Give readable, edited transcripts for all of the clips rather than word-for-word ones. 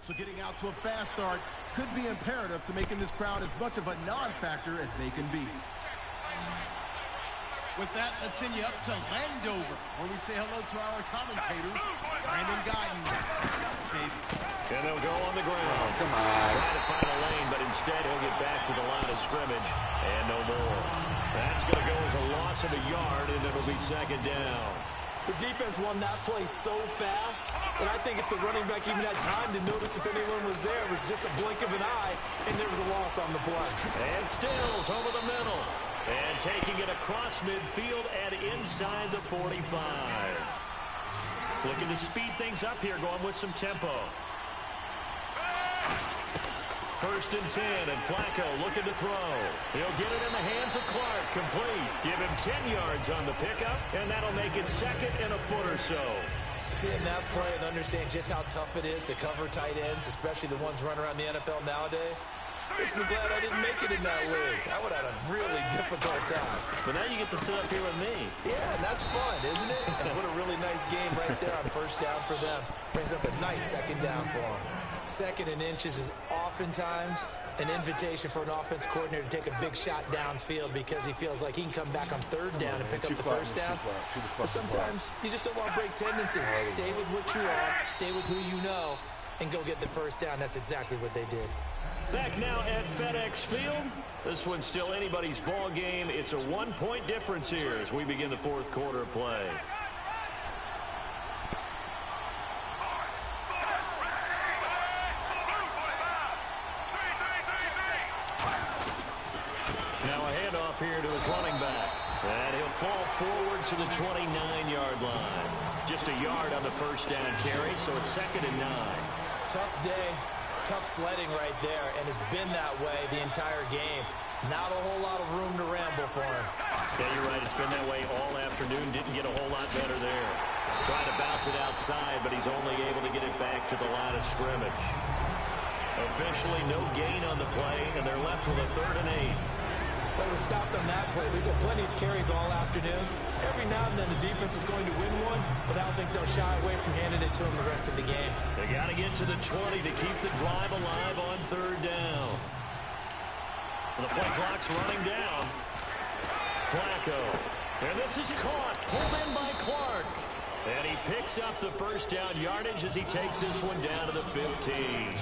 So getting out to a fast start could be imperative to making this crowd as much of a non-factor as they can be. With that, let's send you up to Landover, where we say hello to our commentators, Brandon Guyton, Davis. And they'll go on the ground. Oh, come on. Trying to find a lane, but instead he'll get back to the line of scrimmage, and no more. That's going to go as a loss of a yard, and it'll be second down. The defense won that play so fast that I think if the running back even had time to notice if anyone was there, it was just a blink of an eye, and there was a loss on the play. And Stills over the middle. And taking it across midfield and inside the 45. Looking to speed things up here, going with some tempo. First and 10, and Flacco looking to throw. He'll get it in the hands of Clark, complete. Give him 10 yards on the pickup, and that'll make it second and a foot or so. Seeing that play and understand just how tough it is to cover tight ends, especially the ones running around the NFL nowadays, makes me glad I didn't make it in that league. I would have had a really difficult time. But now you get to sit up here with me. Yeah, and that's fun, isn't it? And what a really nice game right there on first down for them. Brings up a nice second down for them. Second and inches is oftentimes an invitation for an offense coordinator to take a big shot downfield because he feels like he can come back on third down and pick up the first down. But sometimes you just don't want to break tendencies. Stay with what you are, stay with who you know, and go get the first down. That's exactly what they did. Back now at FedEx Field. This one's still anybody's ball game. It's a one-point difference here as we begin the fourth quarter of play. Now a handoff here to his running back. And he'll fall forward to the 29-yard line. Just a yard on the first down carry, so it's second and 9. Tough day. Tough sledding right there, and it's been that way the entire game. Not a whole lot of room to ramble for him. Yeah, you're right. It's been that way all afternoon. Didn't get a whole lot better there. Trying to bounce it outside, but he's only able to get it back to the line of scrimmage. Officially no gain on the play, and they're left with a 3rd and 8. They were stopped on that play. He's had plenty of carries all afternoon. Every now and then the defense is going to win one, but I don't think they'll shy away from handing it to him the rest of the game. They got to get to the 20 to keep the drive alive on 3rd down. The play clock's running down. Flacco. And this is caught. Pulled in by Clark. And he picks up the first down yardage as he takes this one down to the 15.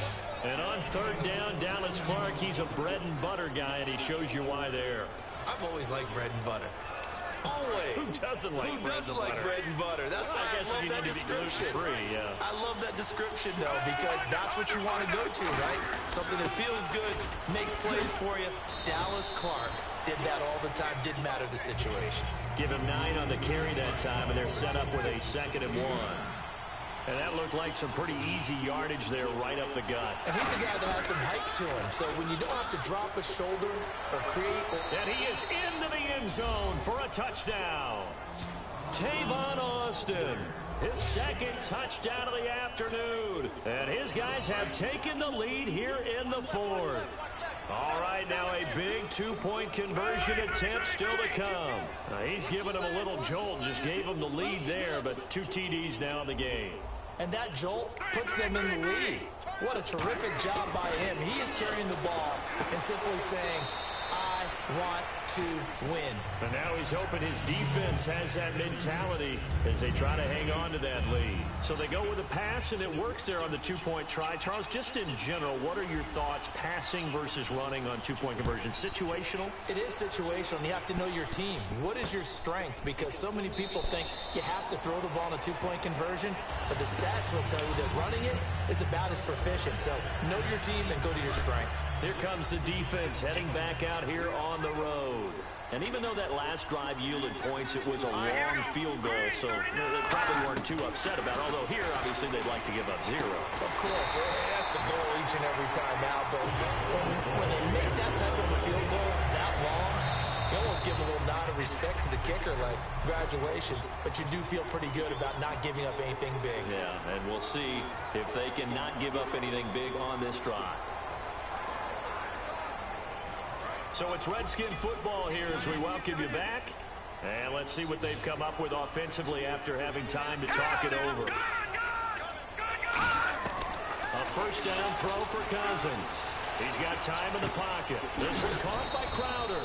And on 3rd down, Dallas Clark, he's a bread and butter guy, and he shows you why there. I've always liked bread and butter. Always. Who doesn't like bread and butter? That's why I love that description. Yeah. I love that description, though, because that's what you want to go to, right? Something that feels good, makes plays for you. Dallas Clark did that all the time. Didn't matter the situation. Give him 9 on the carry that time, and they're set up with a 2nd and 1. And that looked like some pretty easy yardage there right up the gut. And he's a guy that has some height to him, so when you don't have to drop a shoulder or create... And he is into the end zone for a touchdown. Tavon Austin, his 2nd touchdown of the afternoon. And his guys have taken the lead here in the 4th. All right, now a big 2-point conversion attempt still to come. He's given him a little jolt, just gave him the lead there, but 2 TDs now in the game. And that jolt puts them in the lead. What a terrific job by him. He is carrying the ball and simply saying, I want to win. And now he's hoping his defense has that mentality as they try to hang on to that lead. So they go with a pass, and it works there on the 2-point try. Charles, just in general, what are your thoughts passing versus running on 2-point conversion? Situational? It is situational, and you have to know your team. What is your strength? Because so many people think you have to throw the ball in a 2-point conversion, but the stats will tell you that running it is about as proficient. So know your team and go to your strength. Here comes the defense heading back out here on the road. And even though that last drive yielded points, it was a long field goal, so they probably weren't too upset about it. Although here, obviously, they'd like to give up 0. Of course, that's the goal each and every time now. But when they make that type of a field goal that long, you almost give a little nod of respect to the kicker, like, congratulations. But you do feel pretty good about not giving up anything big. Yeah, and we'll see if they can not give up anything big on this drive. So it's Redskin football here as we welcome you back. And let's see what they've come up with offensively after having time to talk it over. A first down throw for Cousins. He's got time in the pocket. This one caught by Crowder.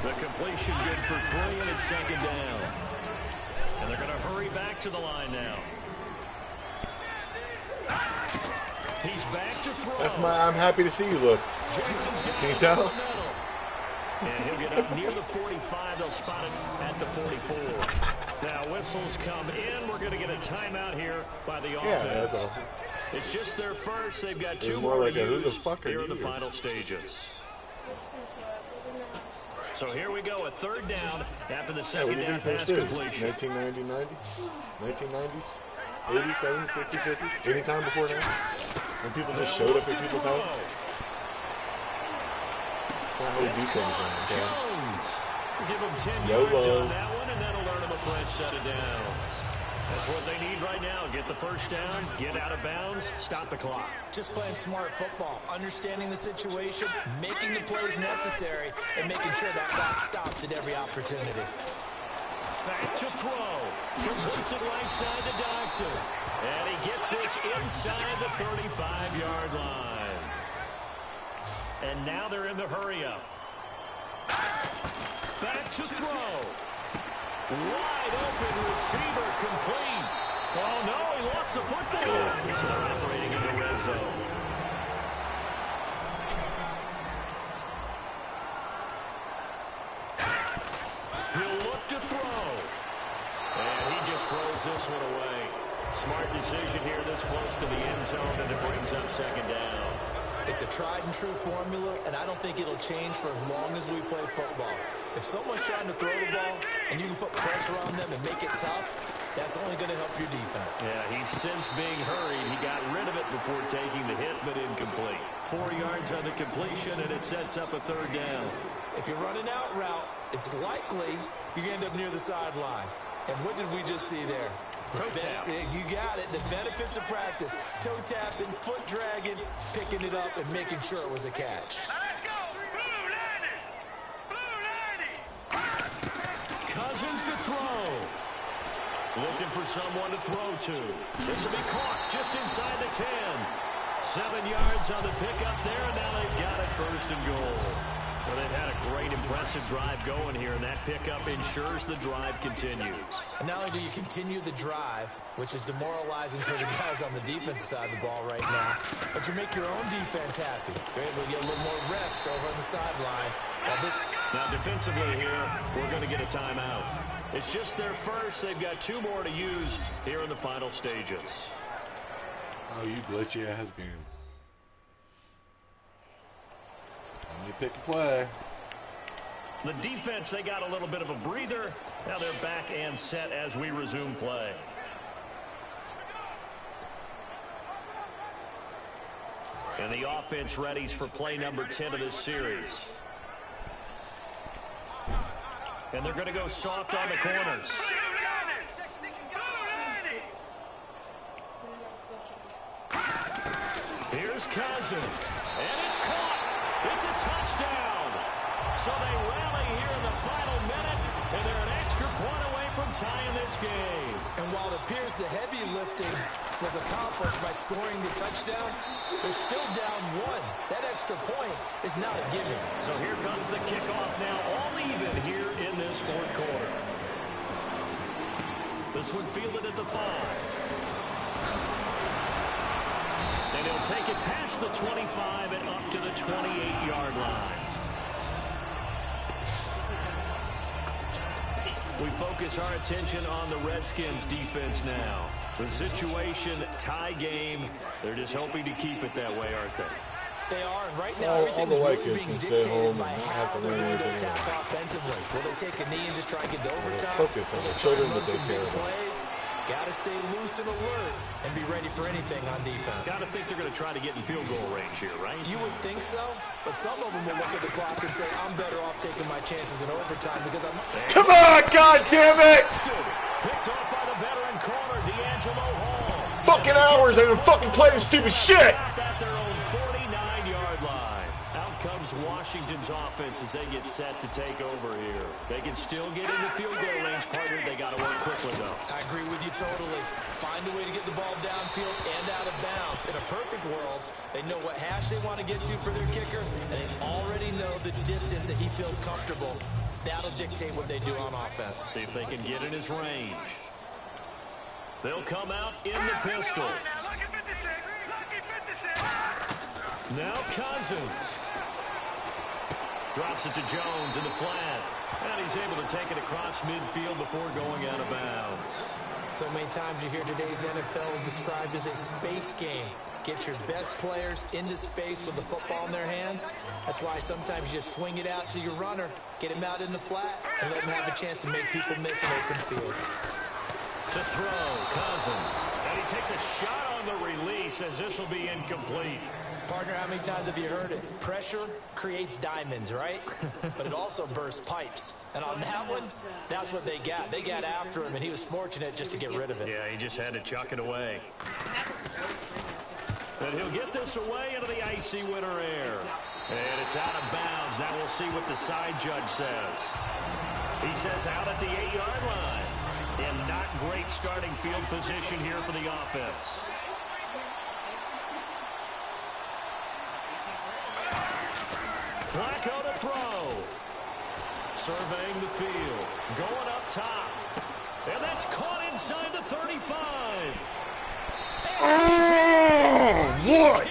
The completion good for 3, and it's second down. And they're going to hurry back to the line now. He's back to throw. That's my I'm happy to see you look. Can you tell? And he'll get up near the 45. They'll spot it at the 44. Now whistles come in. We're going to get a timeout here by the offense. Yeah, that's all. It's just their first. They've got 2 more more like to who the use fuck are here in the you? final stages. So here we go, a third down after the second down pass completion. 1990, 1990s, 80s, 70s, 60s, 50s, anytime before now. When people just showed up at people's house. That's not how we do things now, okay? Jones. Give him 10 yards on that one, and that'll earn him a fresh set of downs. That's what they need right now. Get the first down, get out of bounds, stop the clock. Just playing smart football, understanding the situation, making the plays necessary, and making sure that clock stops at every opportunity. Back to throw. Completes it right side to Dodson. And he gets this inside the 35-yard line. And now they're in the hurry-up. Back to throw. Wide open receiver complete. Oh, no, he lost the football. So they're operating in the red zone. He'll look to throw. And he just throws this one away. Smart decision here this close to the end zone, and it brings up second down. It's a tried-and-true formula, and I don't think it'll change for as long as we play football. If someone's trying to throw the ball and you can put pressure on them and make it tough, that's only going to help your defense. Yeah, he's since being hurried. He got rid of it before taking the hit, but incomplete. 4 yards on the completion, and it sets up a third down. If you're running out route, it's likely you're going to end up near the sideline. And what did we just see there? Toe tap. You got it. The benefits of practice. Toe tapping, foot dragging, picking it up, and making sure it was a catch. Let's go. Blue 90. Cousins to throw. Looking for someone to throw to. This will be caught just inside the 10. 7 yards on the pickup there, and now they've got it first and goal. Well, they've had a great, impressive drive going here, and that pickup ensures the drive continues. And not only do you continue the drive, which is demoralizing for the guys on the defensive side of the ball right now, but you make your own defense happy. They're able to get a little more rest over on the sidelines. Now, defensively here, we're going to get a timeout. It's just their first. They've got 2 more to use here in the final stages. Oh, you glitchy-ass game. You pick a play. The defense, they got a little bit of a breather. Now they're back and set as we resume play. And the offense readies for play number 10 of this series. And they're going to go soft on the corners. Here's Cousins. And it's caught. It's a touchdown. So they rally here in the final minute, and they're an extra point away from tying this game. And while it appears the heavy lifting was accomplished by scoring the touchdown, they're still down 1. That extra point is not a gimme. So here comes the kickoff now, all even here in this fourth quarter. This one fielded at the 5. And he'll take it past the 25 and up to the 28-yard line. We focus our attention on the Redskins defense now. The situation, tie game. They're just hoping to keep it that way, aren't they? They are, and right now everything is really being dictated by how they're going to attack offensively. Will they take a knee and just try and get to overtime? Focus on the children that they care about. Plays? Got to stay loose and alert and be ready for anything on defense. Got to think they're going to try to get in field goal range here, right? You would think so, but some of them will look at the clock and say, I'm better off taking my chances in overtime because I'm... Come on, God damn it! Picked off by the veteran corner, D'Angelo Hall. Fucking hours, they've been fucking playing stupid shit! At their own 49-yard line. Out comes gives Washington's offense as they get set to take over here. They can still get into field goal range, partner. They got to work quickly, though. I agree with you totally. Find a way to get the ball downfield and out of bounds. In a perfect world, they know what hash they want to get to for their kicker, and they already know the distance that he feels comfortable. That'll dictate what they do on offense. See if they can get in his range. They'll come out in the pistol. Now Cousins. Drops it to Jones in the flat. And he's able to take it across midfield before going out of bounds. So many times you hear today's NFL described as a space game. Get your best players into space with the football in their hands. That's why sometimes you swing it out to your runner, get him out in the flat, and let him have a chance to make people miss an open field. To throw, Cousins. And he takes a shot on the release as this will be incomplete. Partner, how many times have you heard it? Pressure creates diamonds, right? But it also bursts pipes. And on that one, that's what they got. They got after him, and he was fortunate just to get rid of it. Yeah, he just had to chuck it away. And he'll get this away into the icy winter air. And it's out of bounds. Now we'll see what the side judge says. He says out at the 8-yard line. And not great starting field position here for the offense. Flacco to throw. Surveying the field. Going up top. And that's caught inside the 35. What?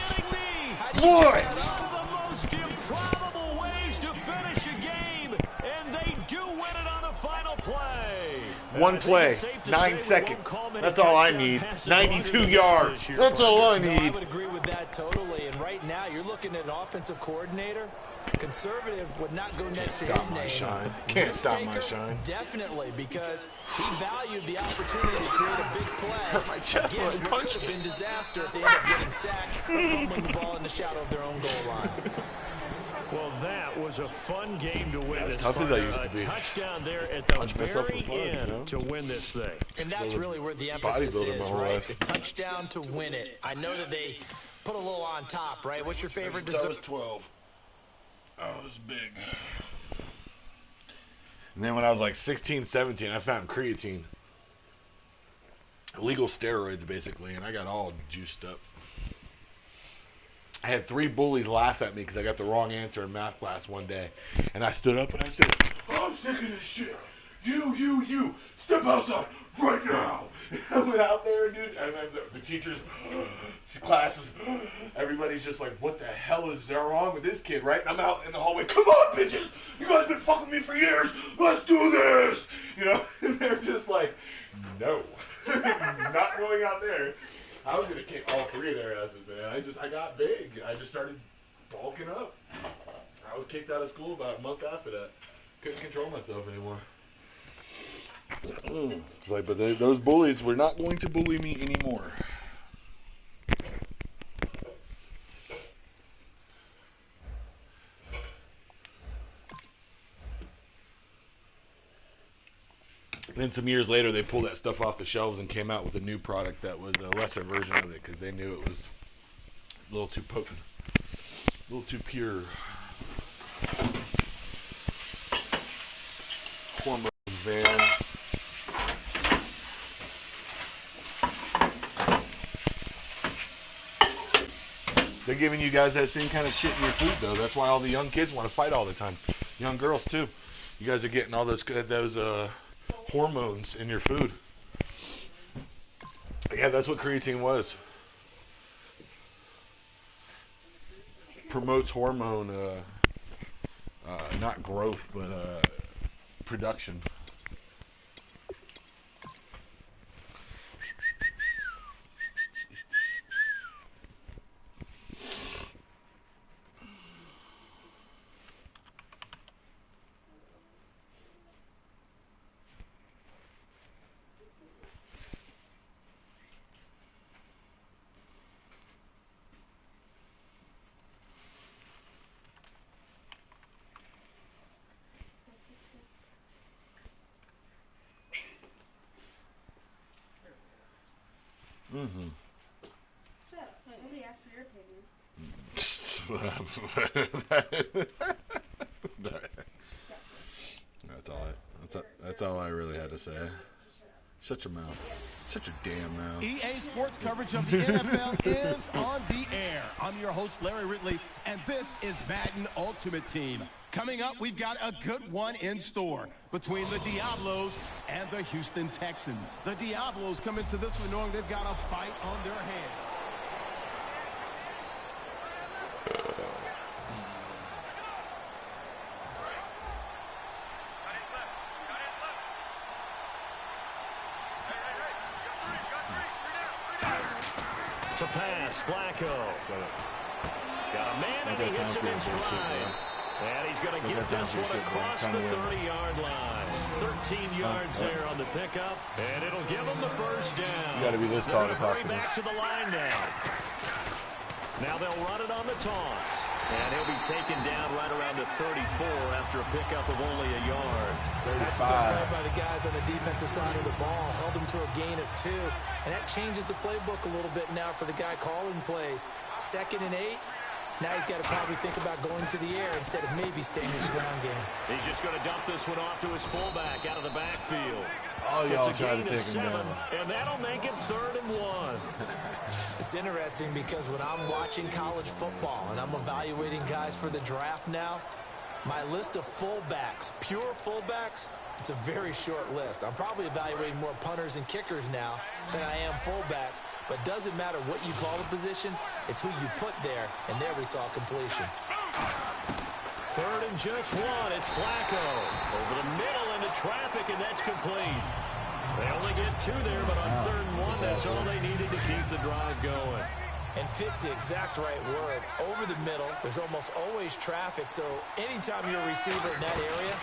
What? One of the most improbable ways to finish a game. And they do win it on the final play. One play, 9 seconds. That's all I need. 92 yards. That's all I need. I would agree with that totally. And right now, you're looking at an offensive coordinator. Conservative would not go next to his name. Shine. Can't stop my shine. Definitely, because he valued the opportunity to create a big play. Hurt my chest when I Against what punched could have been disaster if they end up getting sacked or fumbling the ball in the shadow of their own goal line. Well, that was a fun game to win. As tough as I used to be. A touchdown there at the Punch myself very for fun, end, you know? to win this thing. And that's really where the emphasis Bodybuilding my is, whole right? life. The touchdown to win it. I know that they put a little on top, right? What's your favorite That dessert? was 12. Oh, it was big. And then when I was like 16, 17, I found creatine. Illegal steroids, basically, and I got all juiced up. I had 3 bullies laugh at me because I got the wrong answer in math class one day. And I stood up and I said, I'm sick of this shit. You, step outside right now. And I went out there, dude, and then the teachers, classes, everybody's just like, what the hell is there wrong with this kid, right? And I'm out in the hallway, come on, bitches. You guys been fucking me for years. Let's do this. You know, and they're just like, no. Not going out there. I was going to kick all 3 of their asses, man. I got big. I just started bulking up. I was kicked out of school about a month after that. Couldn't control myself anymore. It's like, but those bullies were not going to bully me anymore. Then some years later, they pulled that stuff off the shelves and came out with a new product that was a lesser version of it because they knew it was a little too potent, a little too pure. Hormone van. They're giving you guys that same kind of shit in your food, though. That's why all the young kids want to fight all the time. Young girls, too. You guys are getting all those hormones in your food. Yeah, that's what creatine was. Promotes hormone, not growth, but production. That's all I really had to say. Such a mouth. Such a damn mouth. EA Sports coverage of the NFL is on the air. I'm your host, Larry Ridley, and this is Madden Ultimate Team. Coming up, we've got a good one in store between the Diablos and the Houston Texans. The Diablos come into this one knowing they've got a fight on their hands. To pass, Flacco. Got a man and he hits him in stride. And he's going to get this one across the 30-yard line. 13 yards there on the pickup, and it'll give him the first down. You got to be this tall to talk to back to the line now. Now they'll run it on the toss. And he'll be taken down right around the 34 after a pickup of only a yard. That's a good play by the guys on the defensive side of the ball. Held him to a gain of 2. And that changes the playbook a little bit now for the guy calling plays. 2nd and 8. Now he's got to probably think about going to the air instead of maybe staying in the ground game. He's just going to dump this one off to his fullback out of the backfield. Oh, y'all try to take him down. And that'll make it 3rd and 1. It's interesting because when I'm watching college football and I'm evaluating guys for the draft now, my list of fullbacks, pure fullbacks, it's a very short list. I'm probably evaluating more punters and kickers now than I am fullbacks. But doesn't matter what you call the position, it's who you put there, and there we saw completion. 3rd and just 1, it's Flacco. Over the middle into traffic, and that's complete. They only get 2 there, but on 3rd and 1, that's all they needed to keep the drive going. And fit's the exact right word. Over the middle, there's almost always traffic, so anytime you're a receiver in that area,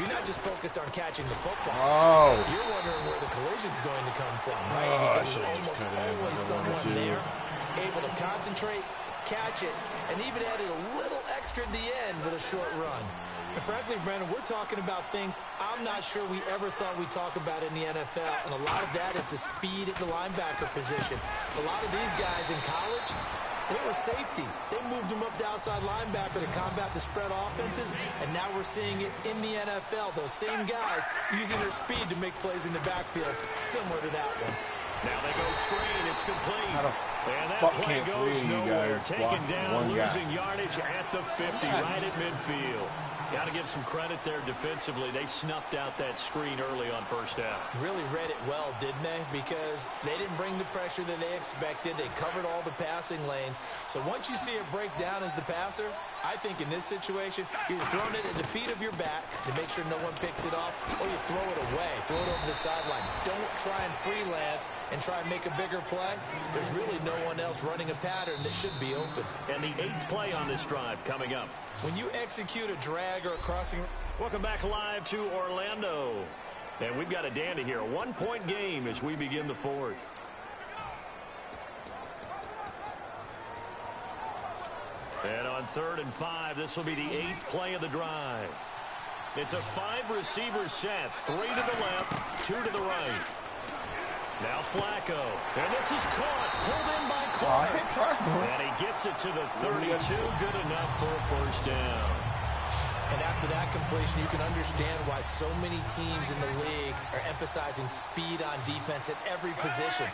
you're not just focused on catching the football. Oh. You're wondering where the collision's going to come from, right? Because there's almost always someone there able to concentrate, catch it, and even added a little extra at the end with a short run. And frankly, Brandon, we're talking about things I'm not sure we ever thought we'd talk about in the NFL, and a lot of that is the speed at the linebacker position. A lot of these guys in college, they were safeties. They moved them up to outside linebacker to combat the spread offenses, and now we're seeing it in the NFL. Those same guys using their speed to make plays in the backfield, similar to that one. Now they go screen. It's complete. And that play can't goes nowhere. Taken down, losing yardage at the 50, right at midfield. Got to give some credit there defensively. They snuffed out that screen early on 1st down. Really read it well, didn't they? Because they didn't bring the pressure that they expected. They covered all the passing lanes. So once you see it break down as the passer, I think in this situation, you're throwing it at the feet of your back to make sure no one picks it off, or you throw it away, throw it over the sideline. Don't try and freelance and try and make a bigger play. There's really no one else running a pattern that should be open. And the 8th play on this drive coming up. When you execute a drag or a crossing... Welcome back live to Orlando. And we've got a dandy here. A 1-point game as we begin the 4th. And on 3rd and 5, this will be the 8th play of the drive. It's a 5-receiver set. 3 to the left, 2 to the right. Now Flacco. And this is caught. Pulled in by Clark. And he gets it to the 32. Good enough for a 1st down. And after that completion, you can understand why so many teams in the league are emphasizing speed on defense at every position.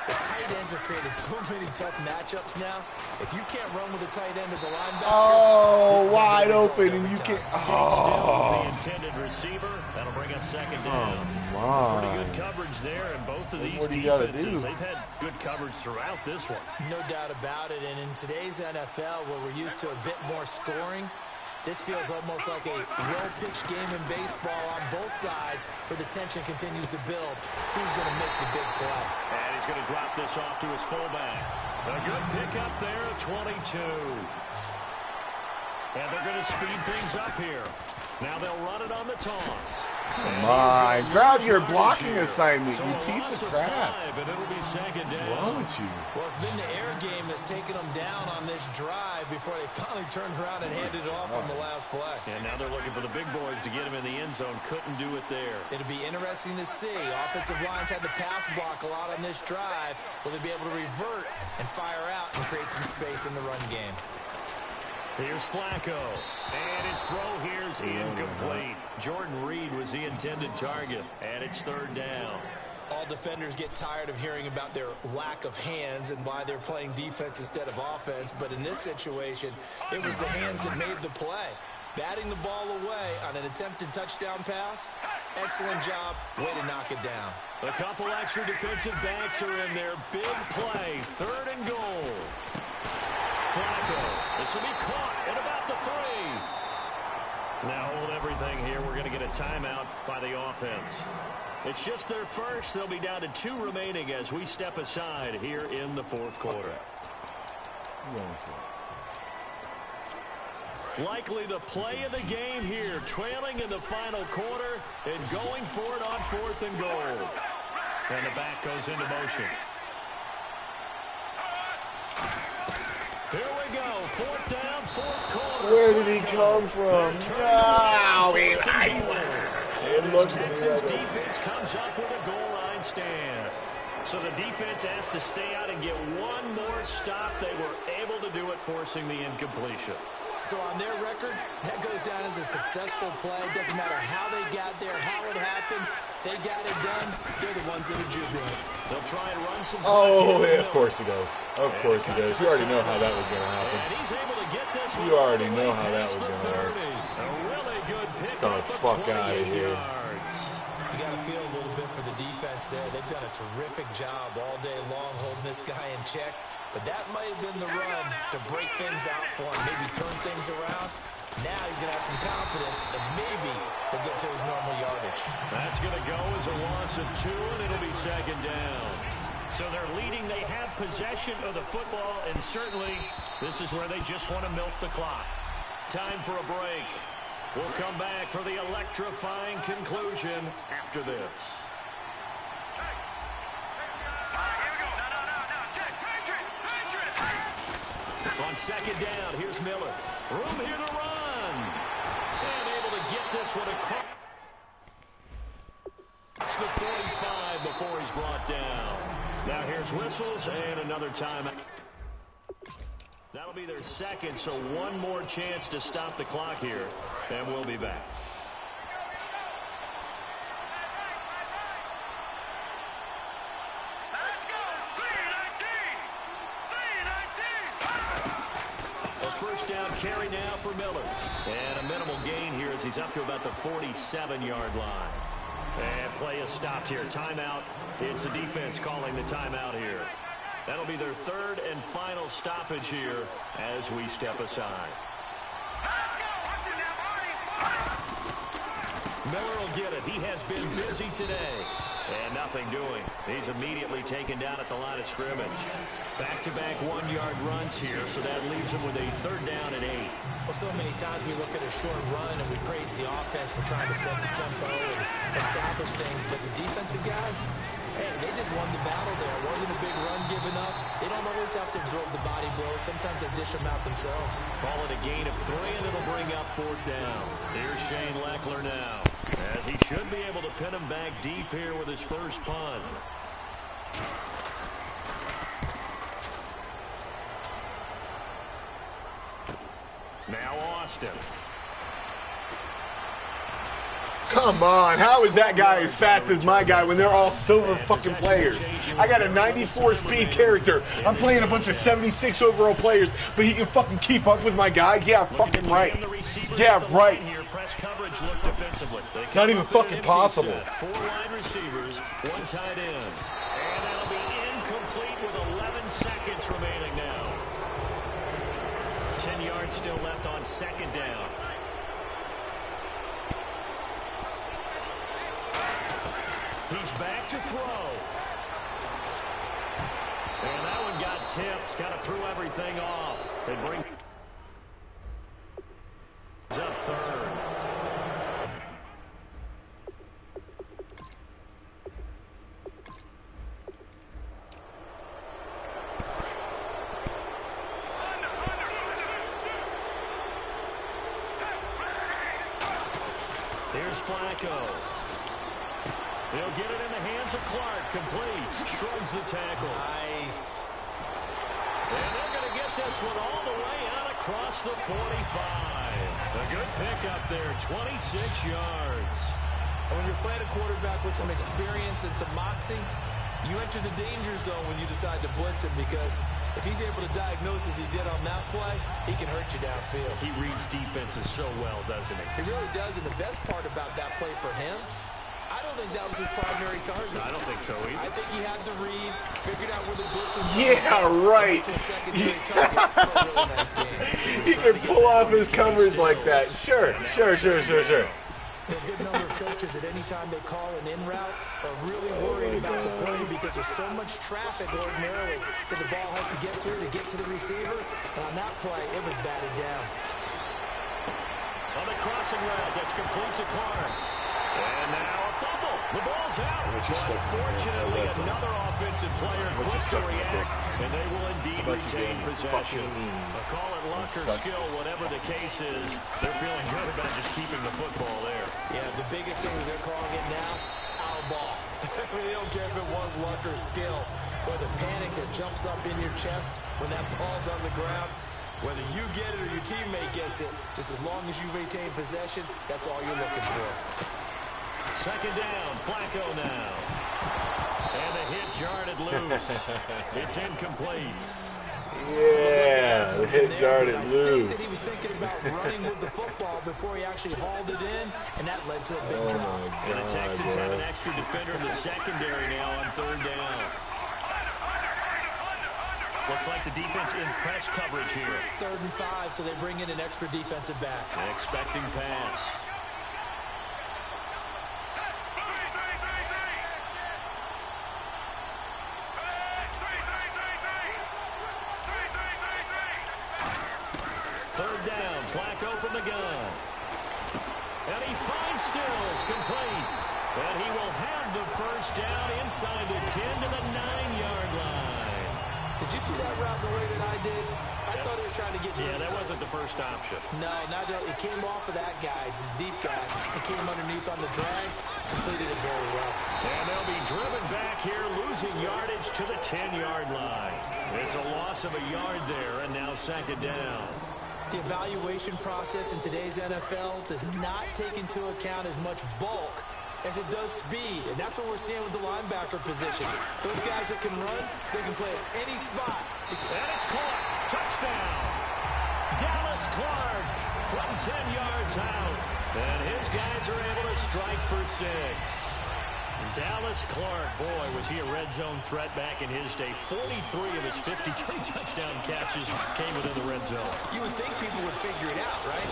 The tight ends are creating so many tough matchups now. If you can't run with a tight end as a linebacker, wide open, and you can't. Stills the intended receiver. That'll bring up 2nd down. Pretty good coverage there, and both of these defenses, they've had good coverage throughout this one. No doubt about it. And in today's NFL, where we're used to a bit more scoring, this feels almost like a well-pitched game in baseball on both sides where the tension continues to build. Who's going to make the big play? And he's going to drop this off to his fullback. A good pickup there at 22. And they're going to speed things up here. Now they'll run it on the toss. Come on, grab your blocking assignment, you piece of crap. And it'll be 2nd down. What's wrong with you? Well, it's been the air game that's taken them down on this drive before they finally turned around and handed it off on the last play. And now they're looking for the big boys to get him in the end zone. Couldn't do it there. It'll be interesting to see. Offensive lines had to pass block a lot on this drive. Will they be able to revert and fire out and create some space in the run game? Here's Flacco. And his throw here's incomplete. Jordan Reed was the intended target. And it's third down. All defenders get tired of hearing about their lack of hands and why they're playing defense instead of offense. But in this situation, it was the hands that made the play. Batting the ball away on an attempted touchdown pass. Excellent job. Way to knock it down. A couple extra defensive backs are in there. Big play. Third and goal. Flacco. This will be caught at about the 3. Now hold everything here. We're going to get a timeout by the offense. It's just their first. They'll be down to 2 remaining as we step aside here in the fourth quarter. Likely the play of the game here, trailing in the final quarter and going for it on 4th and goal. And the back goes into motion. Here we go, 4th down, 4th quarter. Where did he come from? No, Texans defense comes up with a goal line stand. So the defense has to stay out and get one more stop. They were able to do it, forcing the incompletion. So on their record, that goes down as a successful play. Doesn't matter how they got there, how it happened. They got it done. They're the ones that are jubilant. They'll try and run some. Oh, yeah, of course he does. Of course he does. You already know how that was going to happen. And he's able to get this one. You already know how that was going to happen. A really good pick. Get the fuck out of here. You got to feel a little bit for the defense there. They've done a terrific job all day long holding this guy in check. But that might have been the run to break things out for him, maybe turn things around. Now he's going to have some confidence, and maybe he'll get to his normal yardage. That's going to go as a loss of 2, and it'll be second down. So they're leading. They have possession of the football, and certainly this is where they just want to milk the clock. Time for a break. We'll come back for the electrifying conclusion after this. On second down, here's Miller. Room here to run. And able to get this one across. It's the 45 before he's brought down. Now here's whistles and another timeout. That'll be their second, so one more chance to stop the clock here. And we'll be back. Down carry now for Miller. And a minimal gain here as he's up to about the 47-yard line. And play is stopped here. Timeout. It's the defense calling the timeout here. That'll be their third and final stoppage here as we step aside. Miller will get it. He has been busy today. And nothing doing. He's immediately taken down at the line of scrimmage. Back-to-back one-yard runs here, so that leaves him with a third down and 8. Well, so many times we look at a short run and we praise the offense for trying to set the tempo and establish things. But the defensive guys, hey, they just won the battle there. It wasn't a big run given up. They don't always have to absorb the body blows. Sometimes they dish them out themselves. Call it a gain of 3, and it'll bring up 4th down. Here's Shane Leckler now, as he should be able to pin him back deep here with his first punt. Now Austin. Come on, how is that guy as fast as my guy when they're all silver fucking players? I got a 94 speed character. I'm playing a bunch of 76 overall players, but he can fucking keep up with my guy? Yeah, fucking right. Yeah, right. It's not even fucking possible. 4 wide receivers, 1 tight end. And that'll be incomplete with 11 seconds remaining now. 10 yards still left on second down. He's back to throw. And that one got tipped. Kind of threw everything off. They bring up third. Here's Flacco. He'll get it in the hands of Clark. Complete. Shrugs the tackle. Nice. And they're going to get this one all the way out of across the 45. A good pickup there, 26 yards. When you're playing a quarterback with some experience and some moxie, you enter the danger zone when you decide to blitz him, because if he's able to diagnose as he did on that play, he can hurt you downfield. He reads defenses so well, doesn't he? He really does, and the best part about that play for him, I don't think that was his primary target. I don't think so either. I think he had to read, figured out where the blitz was coming Yeah, right. to a secondary target for a really nice game. He can pull off his coverage like that. Sure. A good number of coaches at any time they call an in route are really worried about the play because there's so much traffic ordinarily that the ball has to get through to get to the receiver. And on that play, it was batted down. On the crossing route, that's complete to Clark. And now a fumble. The ball's out. But fortunately, another offensive player quick to react, and they will indeed retain possession. A call it luck or skill, whatever the case is, they're feeling good about just keeping the football there. Yeah, the biggest thing that they're calling it now, our ball. I mean, they don't care if it was luck or skill, or the panic that jumps up in your chest when that ball's on the ground. Whether you get it or your teammate gets it, just as long as you retain possession, that's all you're looking for. Second down, Flacco now. And the hit jarred loose. It's incomplete. Yeah, the hit jarred loose. I think that he was thinking about running with the football before he actually hauled it in, and that led to a big drop. And the Texans have an extra defender in the secondary now on third down. Looks like the defense in press coverage here. 3rd and 5, so they bring in an extra defensive back. Expecting pass. Third down, Flacco from the gun. And he finds Stills, complete. And he will have the first down inside the 10 to the 9-yard line. Did you see that route the way that I did? I thought he was trying to get deep. Yeah, that wasn't the first option. No, not that. It came off of that guy, the deep guy. It came underneath on the drag. Completed it very well. And they'll be driven back here, losing yardage to the 10-yard line. It's a loss of a yard there, and now second down. The evaluation process in today's NFL does not take into account as much bulk as it does speed, and that's what we're seeing with the linebacker position. Those guys that can run, they can play at any spot. And it's caught. Touchdown. Dallas Clark from 10 yards out. And his guys are able to strike for 6. Dallas Clark, boy, was he a red zone threat back in his day. 43 of his 53 touchdown catches came within the red zone. You would think people would figure it out, right?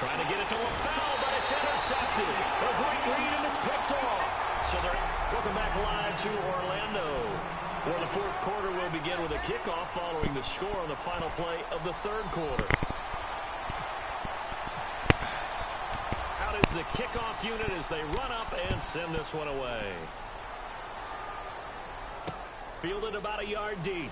Trying to get it to LaFell, but it's intercepted. A great read, and it's picked off. So they're welcome back live to Orlando, where the fourth quarter will begin with a kickoff following the score on the final play of the third quarter. Out is the kickoff unit as they run up and send this one away. Fielded about a yard deep.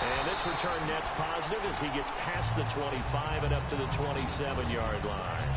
And this return net's positive as he gets past the 25 and up to the 27-yard line.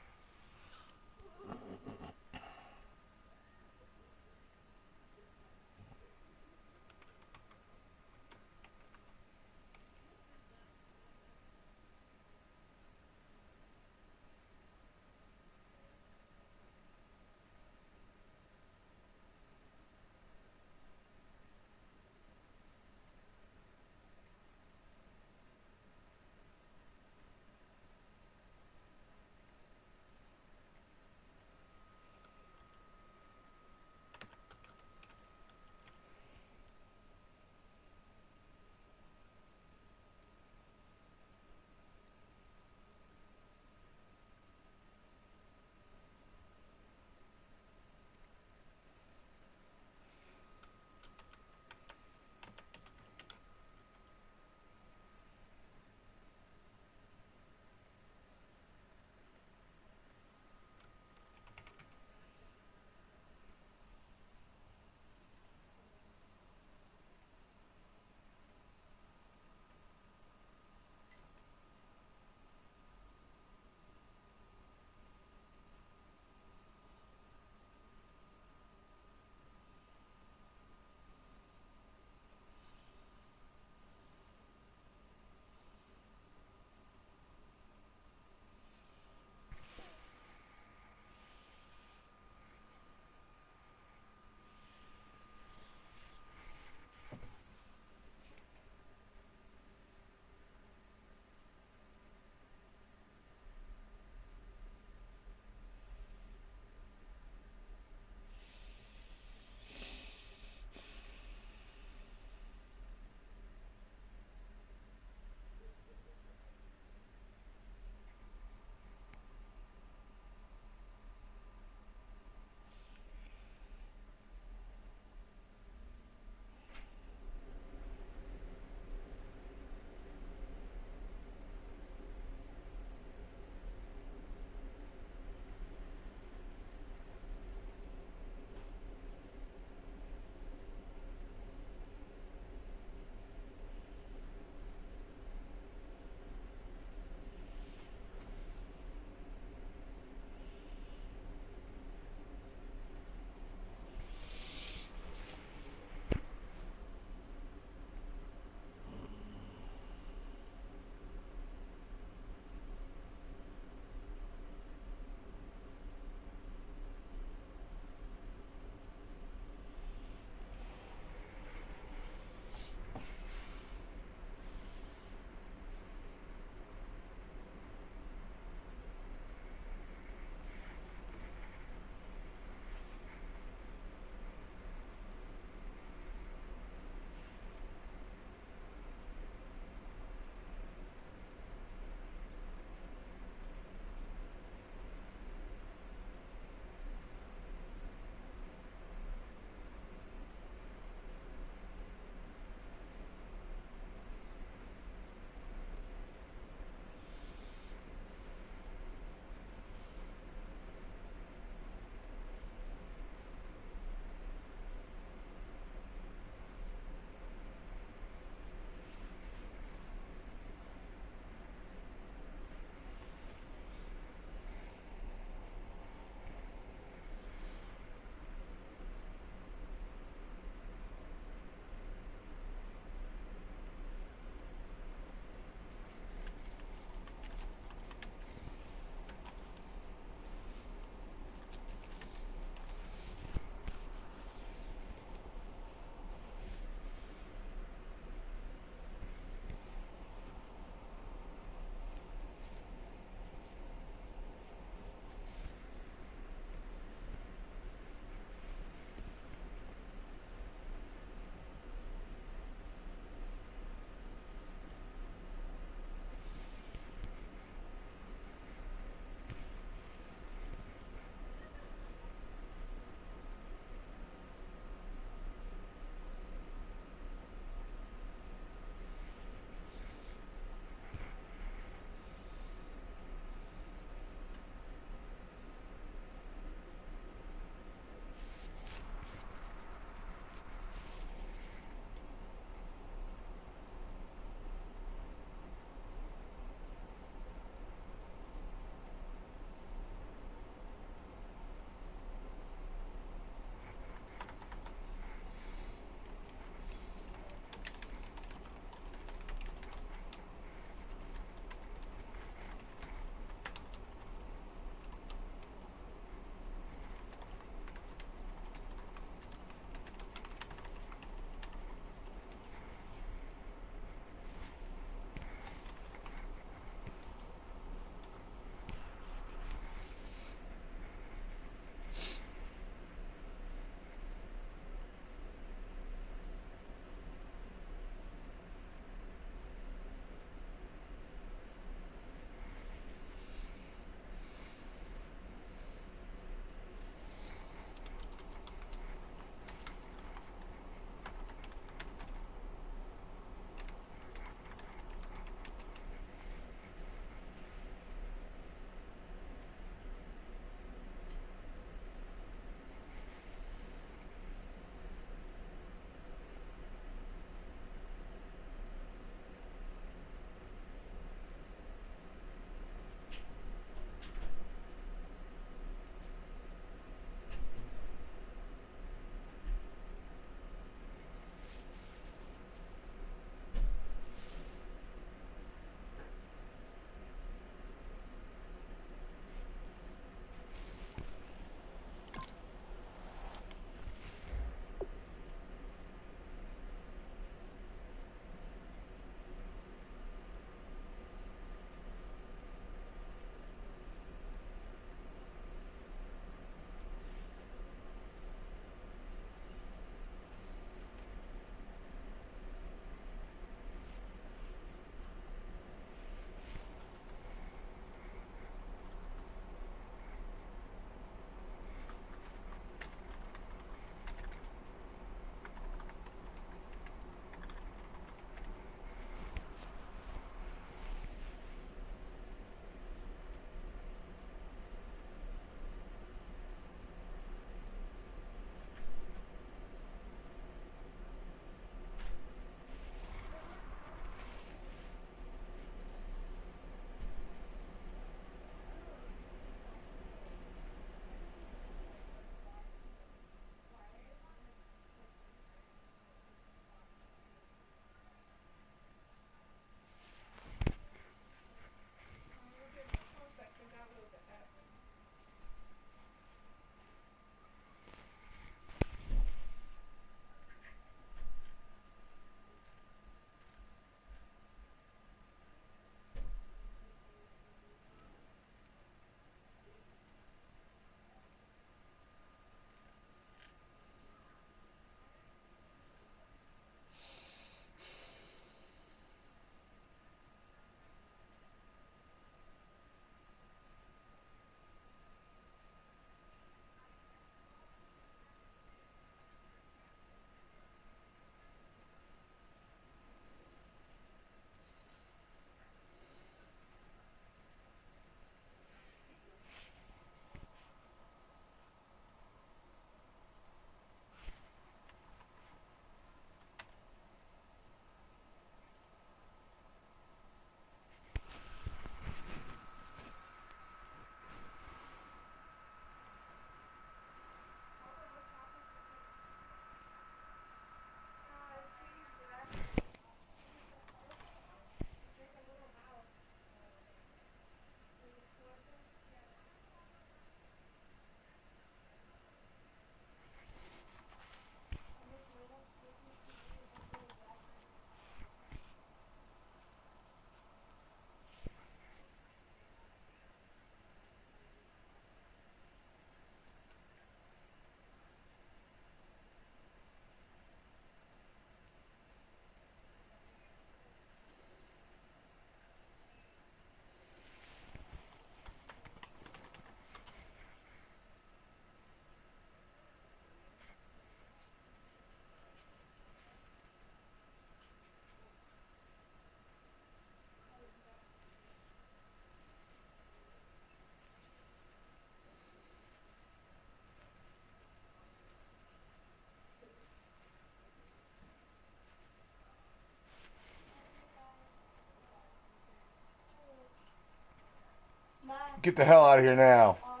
Get the hell out of here now. Oh,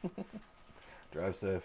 I'm going. Drive safe.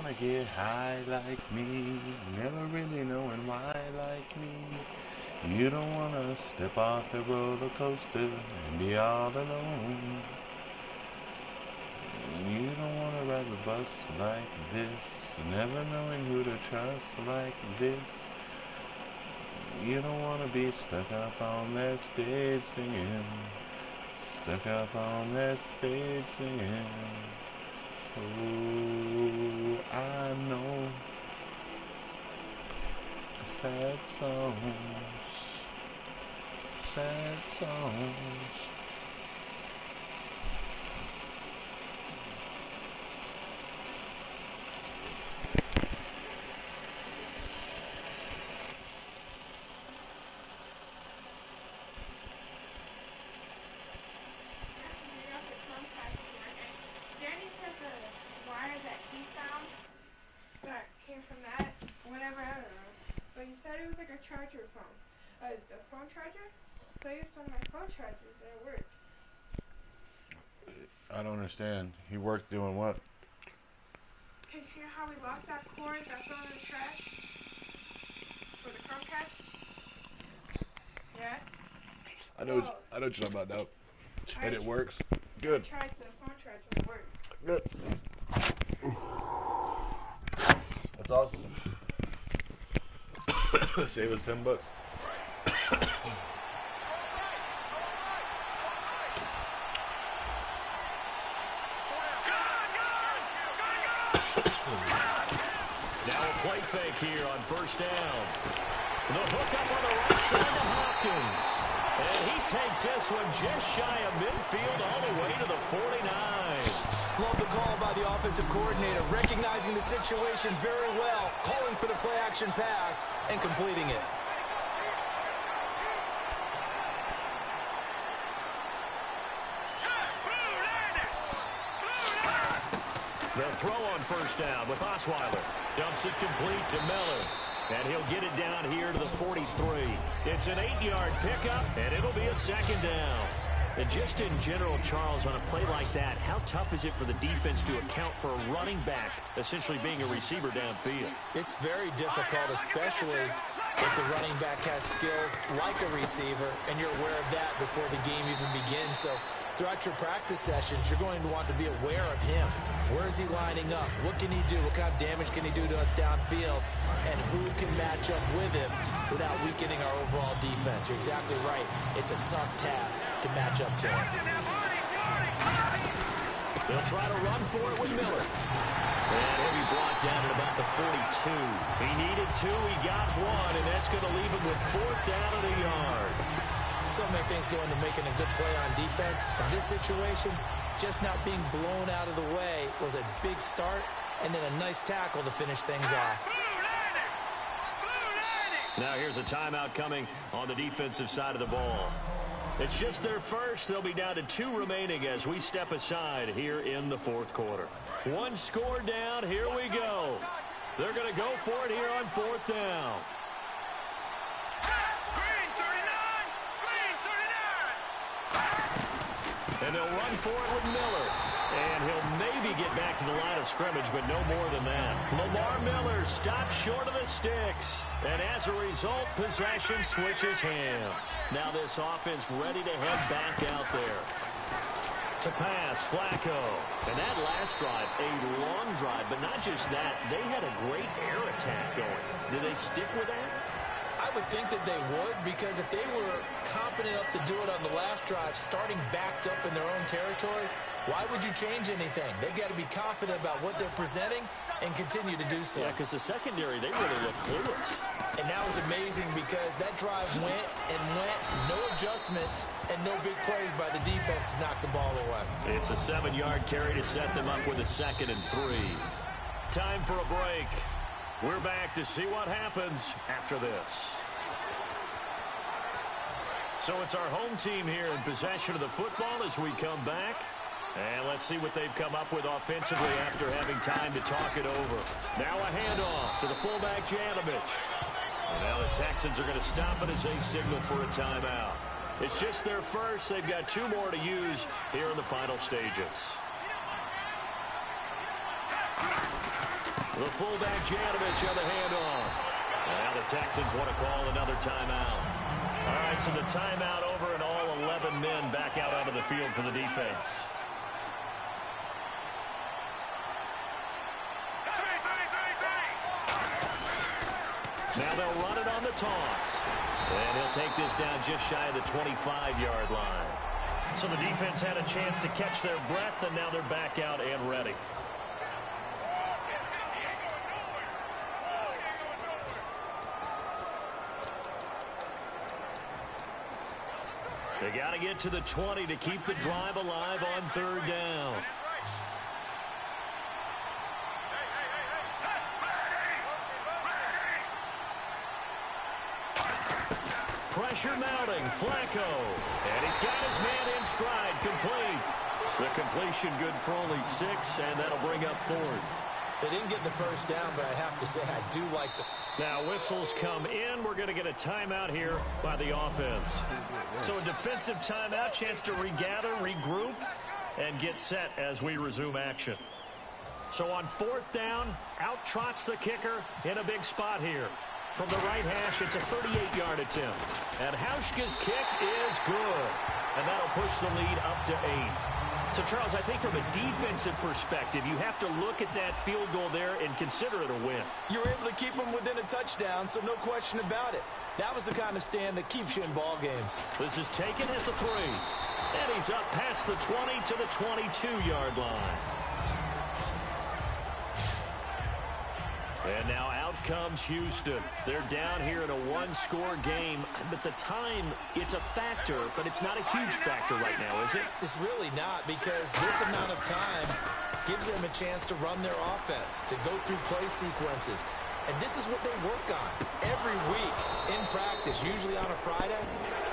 wanna get high like me, never really knowing why like me. You don't wanna step off the roller coaster and be all alone. You don't wanna ride the bus like this, never knowing who to trust like this. You don't wanna be stuck up on that stage singing, stuck up on that stage singing. Oh, I know sad songs, sad songs. Danny said the wire that he found that came from that, whatever, I don't know. But he said it was like a charger phone. A phone charger? So I used one of my phone chargers and it worked. I don't understand. He worked doing what? Cause you know how we lost that cord that fell in the trash? For the Chromecast? Yeah? I know what you're talking about now. And it works. Good. I tried the phone charger and it worked. Good. That's awesome. Save us $10. Now a play fake here on first down. The hook up on the right side to Hopkins. And he takes this one just shy of midfield all the way to the 49. Love the call by the offensive coordinator, recognizing the situation very well, calling for the play-action pass, and completing it. The throw on first down with Osweiler. Dumps it complete to Miller. And he'll get it down here to the 43. It's an 8-yard pickup, and it'll be a second down. And just in general, Charles, on a play like that, how tough is it for the defense to account for a running back essentially being a receiver downfield? It's very difficult, especially if the running back has skills like a receiver, and you're aware of that before the game even begins. So throughout your practice sessions, you're going to want to be aware of him. Where is he lining up? What can he do? What kind of damage can he do to us downfield? And who can match up with him without weakening our overall defense? You're exactly right. It's a tough task to match up to him. They'll try to run for it with Miller. And he'll be brought down at about the 42. He needed 2, he got 1, and that's going to leave him with 4th down at a yard. So many things go into making a good play on defense. In this situation, just not being blown out of the way was a big start, and then a nice tackle to finish things off. Now here's a timeout coming on the defensive side of the ball. It's just their first. They'll be down to 2 remaining as we step aside here in the 4th quarter. 1 score down. Here we go. They're going to go for it here on 4th down. And they'll run for it with Miller. And he'll maybe get back to the line of scrimmage, but no more than that. Lamar Miller stops short of the sticks. And as a result, possession switches hands. Now this offense ready to head back out there. To pass, Flacco. And that last drive, a long drive, but not just that. They had a great air attack going. Do they stick with that? I would think that they would, because if they were competent enough to do it on the last drive, starting backed up in their own territory, why would you change anything? They've got to be confident about what they're presenting and continue to do so. Yeah, because the secondary, they really look clueless. And that was amazing because that drive went and went, no adjustments, and no big plays by the defense to knock the ball away. It's a 7-yard carry to set them up with a 2nd and 3. Time for a break. We're back to see what happens after this. So it's our home team here in possession of the football as we come back. And let's see what they've come up with offensively after having time to talk it over. Now a handoff to the fullback, Janovich. And now the Texans are going to stop it as they signal for a timeout. It's just their first. They've got 2 more to use here in the final stages. The fullback Janovich on the handoff. And now the Texans want to call another timeout. All right, so the timeout over and all 11 men back out onto the field for the defense. Now they'll run it on the toss. And he'll take this down just shy of the 25-yard line. So the defense had a chance to catch their breath, and now they're back out and ready. They got to get to the 20 to keep the drive alive on third down. Pressure mounting. Flacco. And he's got his man in stride. Complete. The completion good for only 6, and that'll bring up 4th. They didn't get the first down, but I have to say I do like the... Now whistles come in. We're going to get a timeout here by the offense. So a defensive timeout, chance to regather, regroup, and get set as we resume action. So on 4th down, out trots the kicker in a big spot here. From the right hash, it's a 38-yard attempt. And Hauschka's kick is good. And that'll push the lead up to 8. So, Charles, I think from a defensive perspective, you have to look at that field goal there and consider it a win. You were able to keep them within a touchdown, so no question about it. That was the kind of stand that keeps you in ball games. This is taken at the 3. And he's up past the 20 to the 22-yard line. And now out comes Houston. They're down here in a 1-score game. But the time, it's a factor, but it's not a huge factor right now, is it? It's really not, because this amount of time gives them a chance to run their offense, to go through play sequences. And this is what they work on every week in practice, usually on a Friday.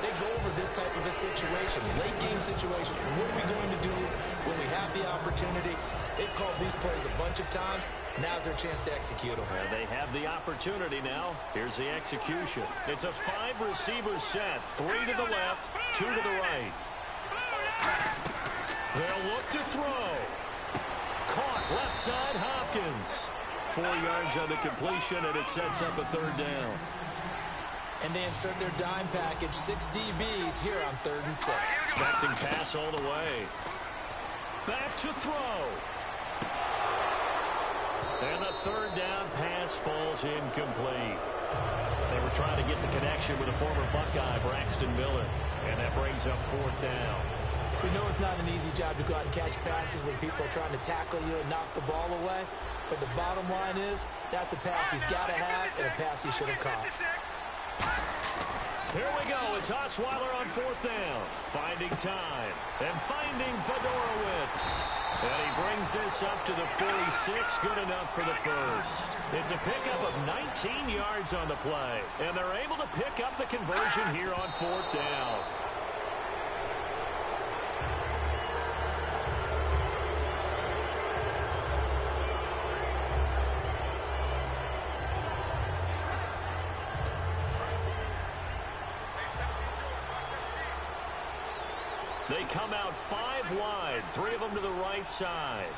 They go over this type of a situation, late game situation. What are we going to do when we have the opportunity? They've called these plays a bunch of times. Now's their chance to execute them. And they have the opportunity now. Here's the execution. It's a 5-receiver set. 3 to the left, 2 to the right. They'll look to throw. Caught left side, Hopkins. 4 yards on the completion, and it sets up a 3rd down. And they insert their dime package, 6 DBs here on 3rd and 6. Expecting pass all the way. Back to throw. And the 3rd down pass falls incomplete. They were trying to get the connection with a former Buckeye, Braxton Miller. And that brings up 4th down. We know it's not an easy job to go out and catch passes when people are trying to tackle you and knock the ball away. But the bottom line is, that's a pass he's got to have and a pass he should have caught. Here we go. It's Osweiler on 4th down. Finding time. And finding Fedorowicz. And he brings this up to the 46. Good enough for the first. It's a pickup of 19 yards on the play. And they're able to pick up the conversion here on 4th down. They come out 5 wide, 3 of them to the right side.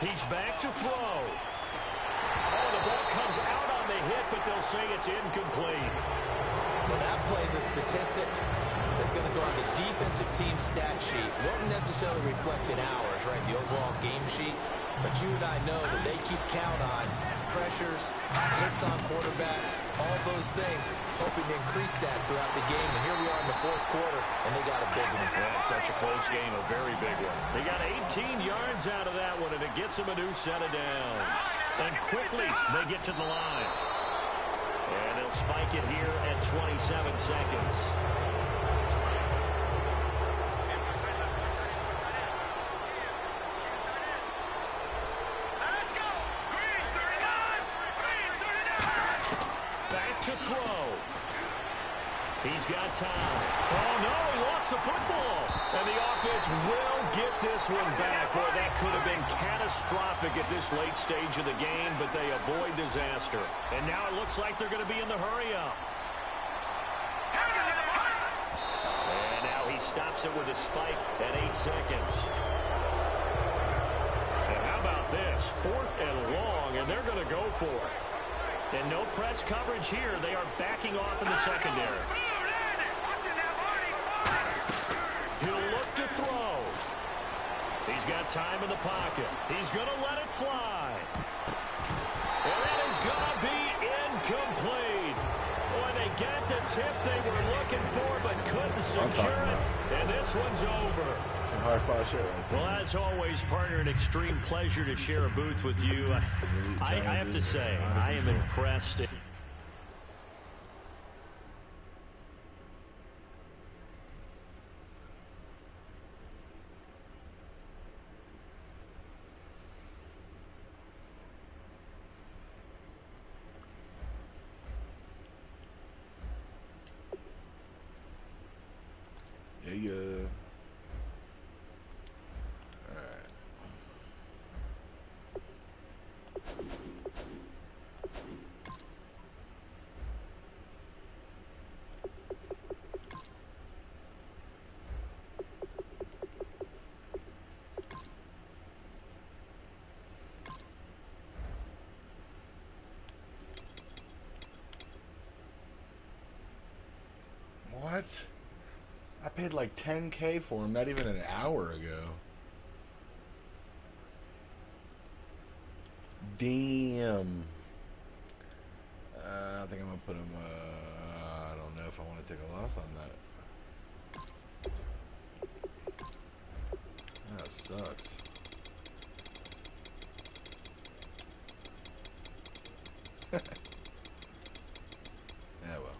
He's back to throw. Oh, the ball comes out on the hit, but they'll say it's incomplete. Well, that play's a statistic that's going to go on the defensive team stat sheet. Won't necessarily reflect in hours, right, the overall game sheet. But you and I know that they keep count on pressures, hits on quarterbacks, all those things, hoping to increase that throughout the game. And here we are in the 4th quarter, and they got a big one. Yeah, it's such a close game, a very big one. They got 18 yards out of that one, and it gets them a new set of downs. And quickly, they get to the line. And they'll spike it here at 27 seconds. To throw. He's got time. Oh, no, he lost the football. And the offense will get this one back. Boy, that could have been catastrophic at this late stage of the game, but they avoid disaster. And now it looks like they're going to be in the hurry-up. And now he stops it with a spike at 8 seconds. And how about this. 4th and long, and they're going to go for it. And no press coverage here. They are backing off in the secondary. He'll look to throw. He's got time in the pocket. He's going to let it fly. And that is going to be incomplete. Boy, they got the tip they were looking for but couldn't secure it. And this one's over. Some high-five shit right there. Well, as always, partner, an extreme pleasure to share a booth with you. I have to say, I am impressed. Yeah. What? I paid like $10K for him not even an hour ago. Damn. I think I'm gonna put him. I don't know if I want to take a loss on that. That sucks. Yeah, well.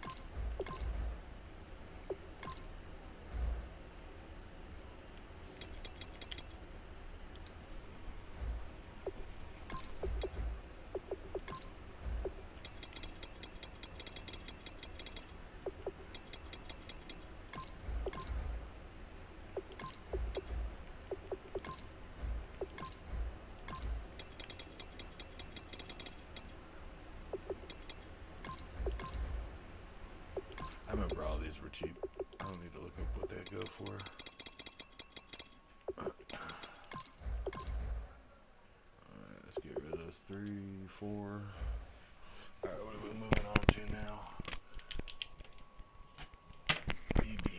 I remember all these were cheap. I don't need to look up what they go for. Alright, let's get rid of those 3, 4. Alright, what are we moving on to now? BB.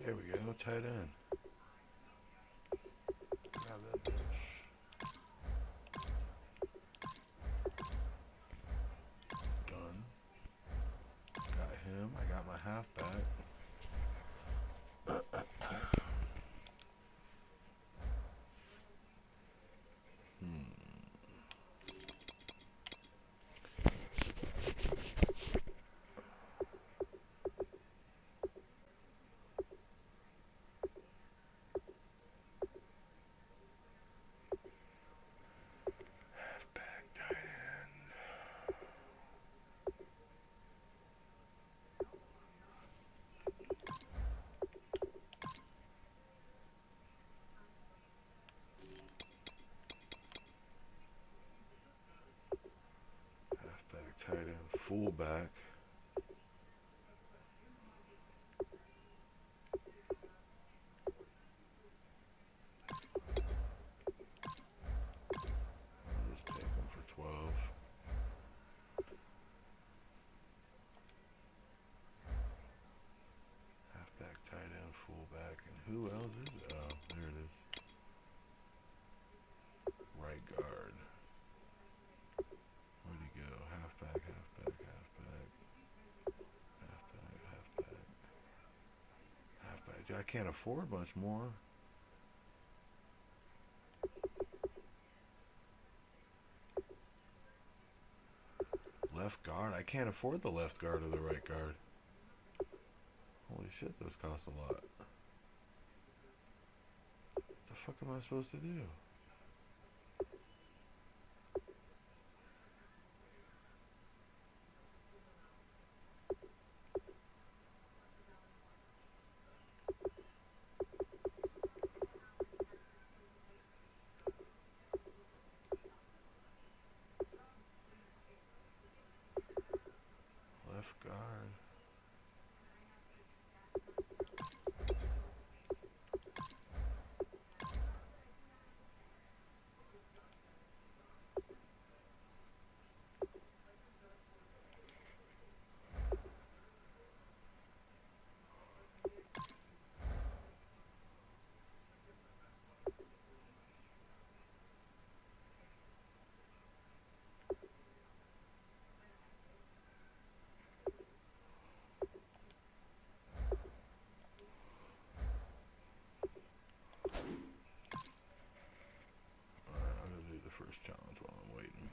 There we go, tight end. Grab that bitch. Done. Got him. I got my halfback. Halfback, tight end. Halfback, tight end, fullback. I'll just take him for 12. Halfback, tight end, fullback, and who else is it? Oh, there it is. Right guard. can't afford much more. Left guard? I can't afford the left guard or the right guard. Holy shit, those cost a lot. What the fuck am I supposed to do? Left guard. First challenge while I'm waiting.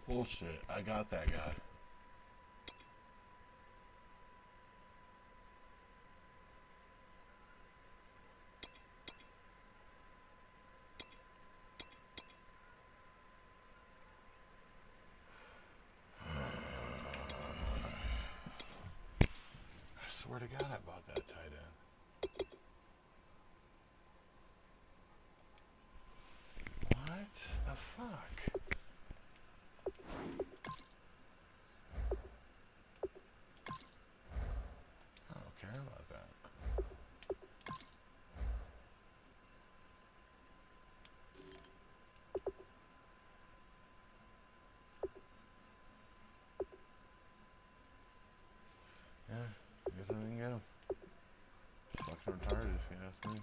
Bullshit, I got that guy. I swear to God I bought that tight end. What the fuck? I don't care about that. Yeah, I guess I didn't get him. Fucking retarded if you ask me.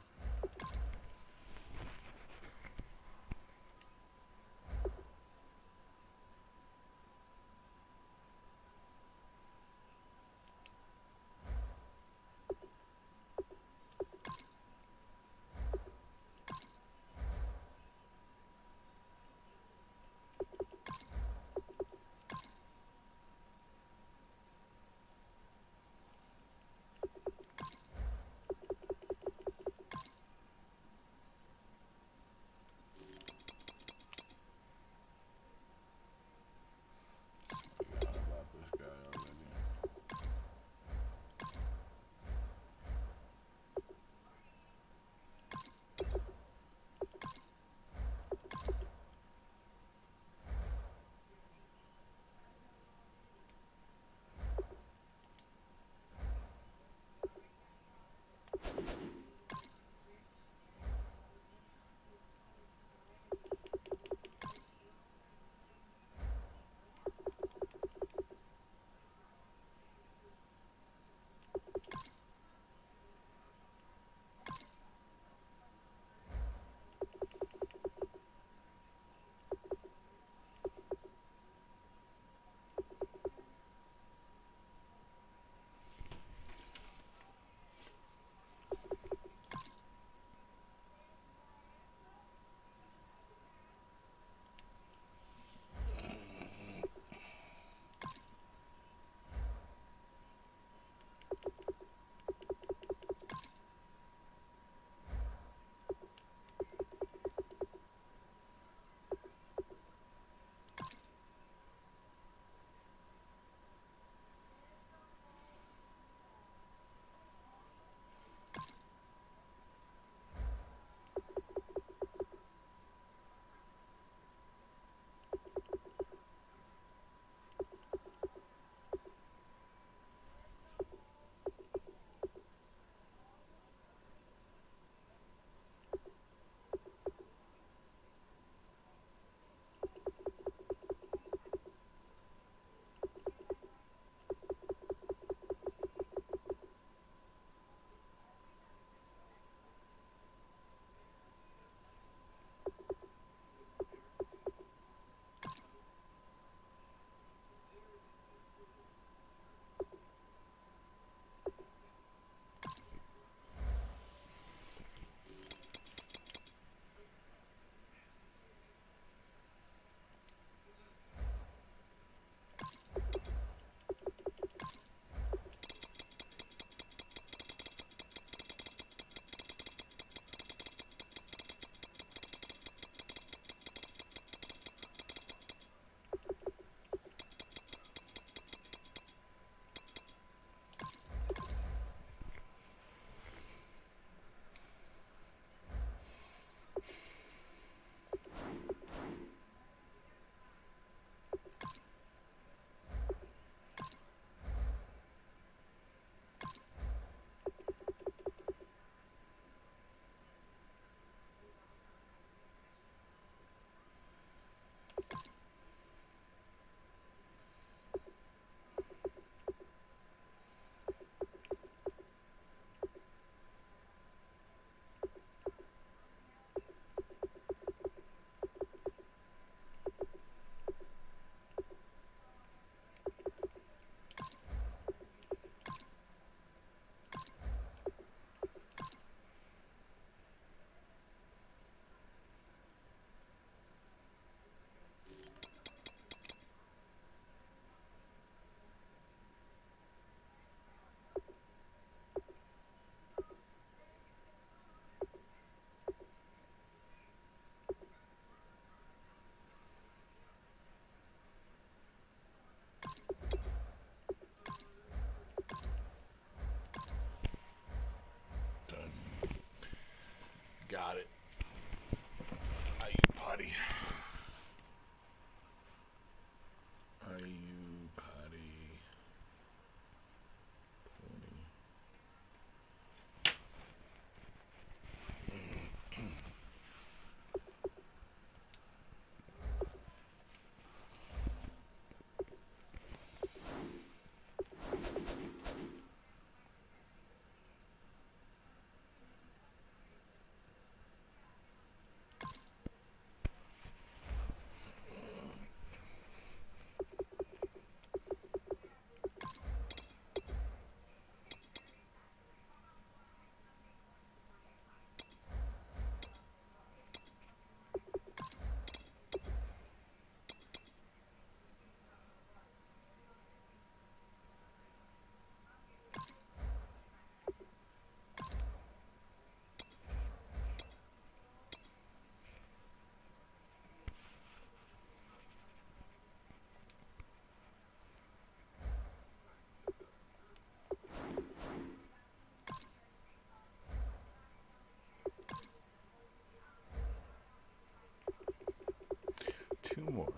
more.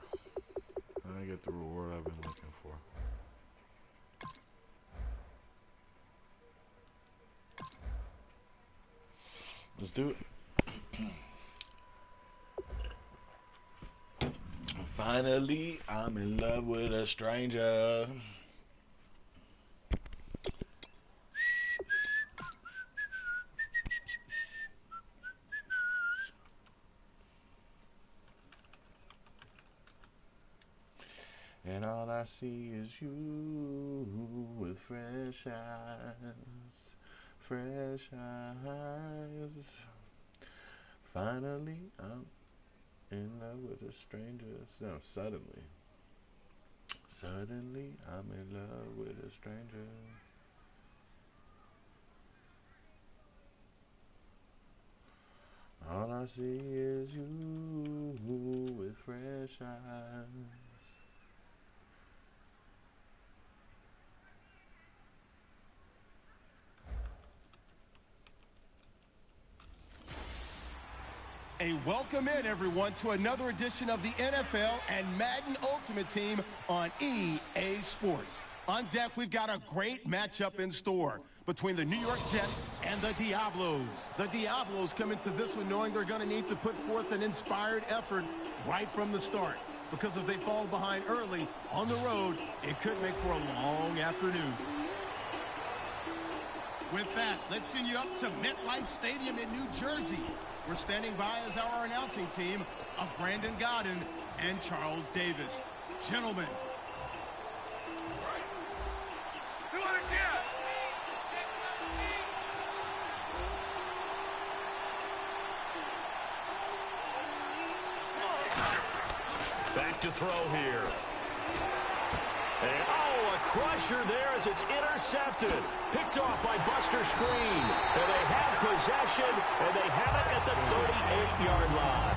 I get the reward I've been looking for. Let's do it. Finally, I'm in love with a stranger. And all I see is you with fresh eyes, fresh eyes. Finally, I'm in love with a stranger. No, suddenly, I'm in love with a stranger. All I see is you with fresh eyes. A welcome in, everyone, to another edition of the NFL and Madden Ultimate Team on EA Sports. On deck, we've got a great matchup in store between the New York Jets and the Diablos. The Diablos come into this one knowing they're going to need to put forth an inspired effort right from the start, because if they fall behind early on the road, it could make for a long afternoon. With that, let's send you up to MetLife Stadium in New Jersey. We're standing by as our announcing team of Brandon Godden and Charles Davis. Gentlemen. Back to throw here. And, oh, a crusher there as it's intercepted. Picked off by Buster Screen. And they have possession, and they have it at the 38-yard line.